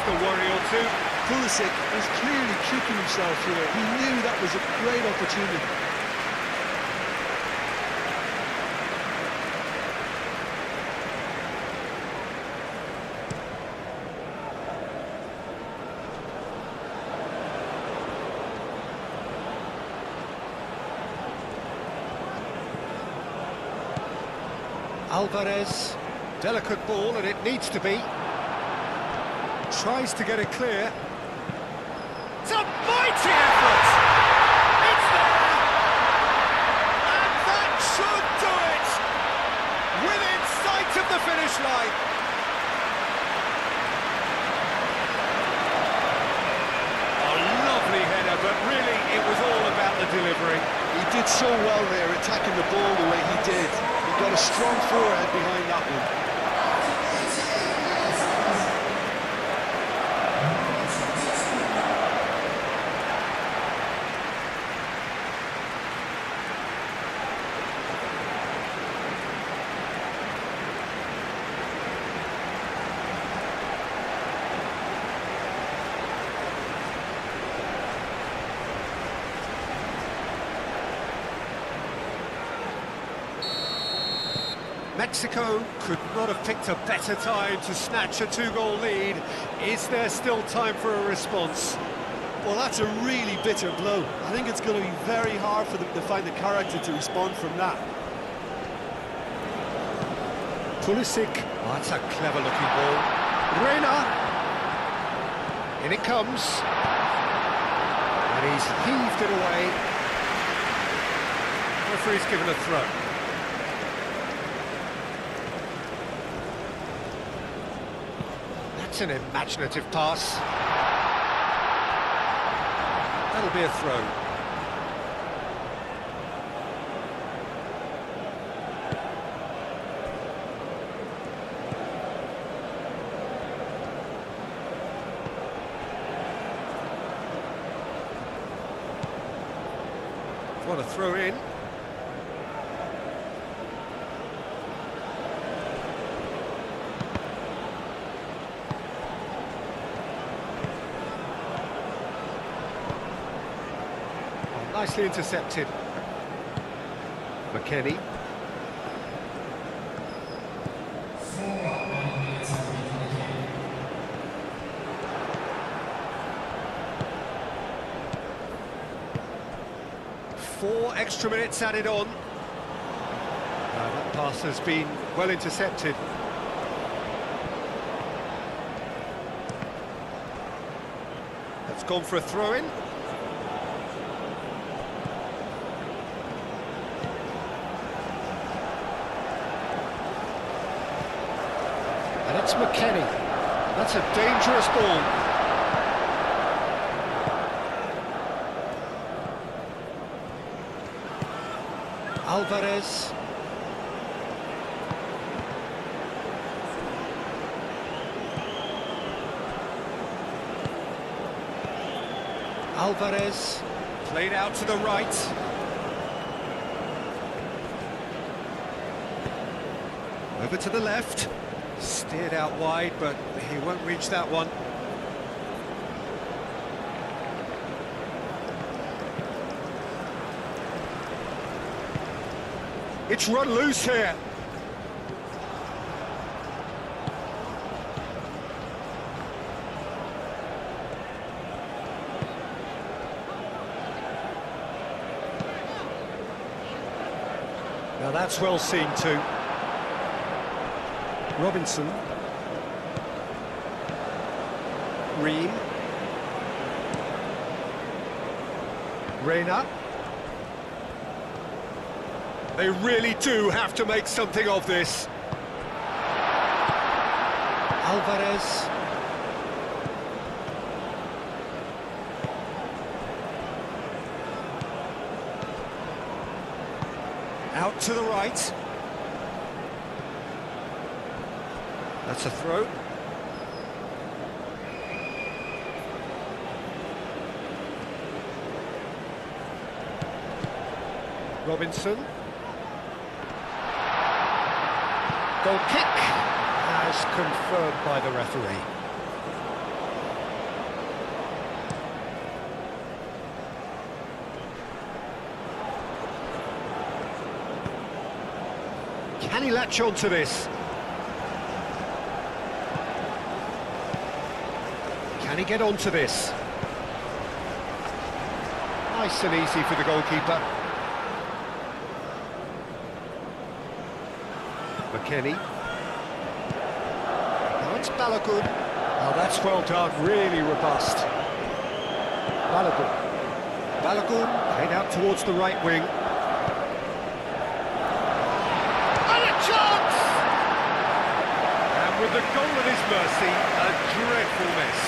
The worry or two. Pulisic was clearly kicking himself here. He knew that was a great opportunity. Alvarez, delicate ball, and it needs to be. Tries to get it clear. It's a mighty effort! It's there! And that should do it! Within sight of the finish line! A lovely header, but really it was all about the delivery. He did so well there, attacking the ball the way he did. He got a strong forehead behind that one. Mexico could not have picked a better time to snatch a two-goal lead. Is there still time for a response? Well, that's a really bitter blow. I think it's going to be very hard for them to find the character to respond from that. Pulisic. Oh, that's a clever-looking ball. Reina. In it comes. And he's heaved it away. Referee's given a throw. That's an imaginative pass. That'll be a throw. What a throw in. Nicely intercepted. McKennie. Four extra minutes added on. That pass has been well intercepted. That's gone for a throw-in. And it's McKennie. That's a dangerous ball. Alvarez. Alvarez. Played out to the right. Over to the left. Steered out wide, but he won't reach that one. It's run loose here. Now that's well seen too. Robinson. Ream. Reina. They really do have to make something of this. Alvarez. Out to the right. That's a throw. Robinson. Goal kick, as confirmed by the referee. Can he latch on to this? Can he get onto this? Nice and easy for the goalkeeper. McKennie. Now it's Balogun. Oh, that's well done, really robust. Balogun. Balogun played out towards the right wing. And a chance! And with the goal at his mercy, a dreadful miss.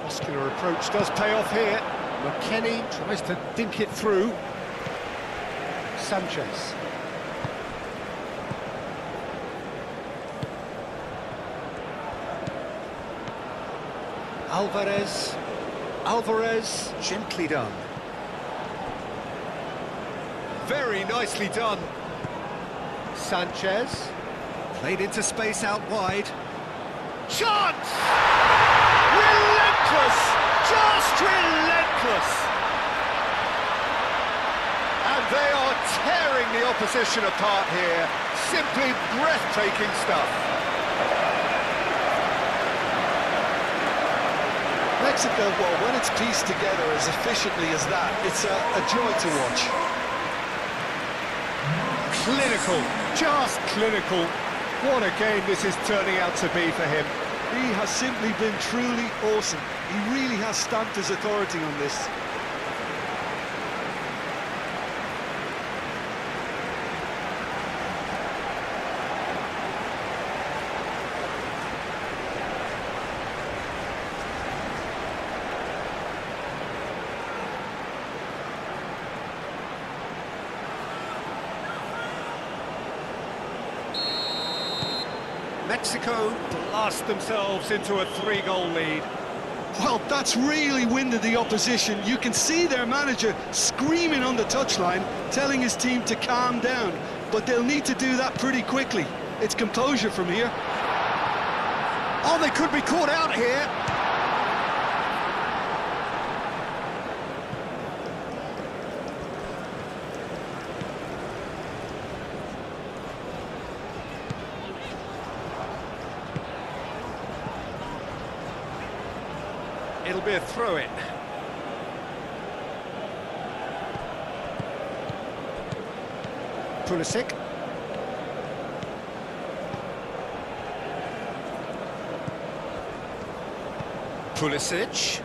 Muscular approach does pay off here. McKennie tries to dink it through. Sanchez. Alvarez. Alvarez, gently done. Very nicely done. Sanchez, played into space out wide. Chance! Relentless! Just relentless! And they are tearing the opposition apart here. Simply breathtaking stuff. Mexico, well, when it's pieced together as efficiently as that, it's a joy to watch. Clinical, just clinical. What a game this is turning out to be for him. He has simply been truly awesome. He really has stamped his authority on this. Mexico blast themselves into a 3-goal lead. Well, that's really winded the opposition. You can see their manager screaming on the touchline, telling his team to calm down. But they'll need to do that pretty quickly. It's composure from here. Oh, they could be caught out here. It'll be a throw-in. Pulisic. Pulisic.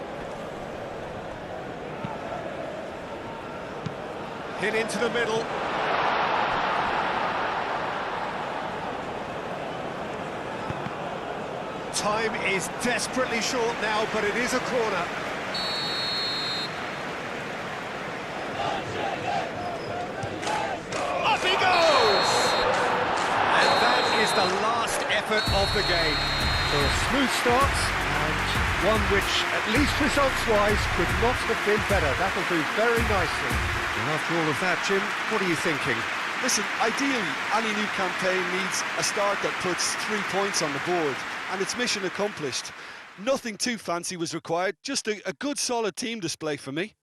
Hit into the middle. Time is desperately short now, but it is a corner. Up he goes! And that is the last effort of the game. So a smooth start, and one which, at least results-wise, could not have been better. That'll do very nicely. And after all of that, Jim, what are you thinking? Listen, ideally, any new campaign needs a start that puts 3 points on the board, and it's mission accomplished. Nothing too fancy was required, just a good solid team display for me.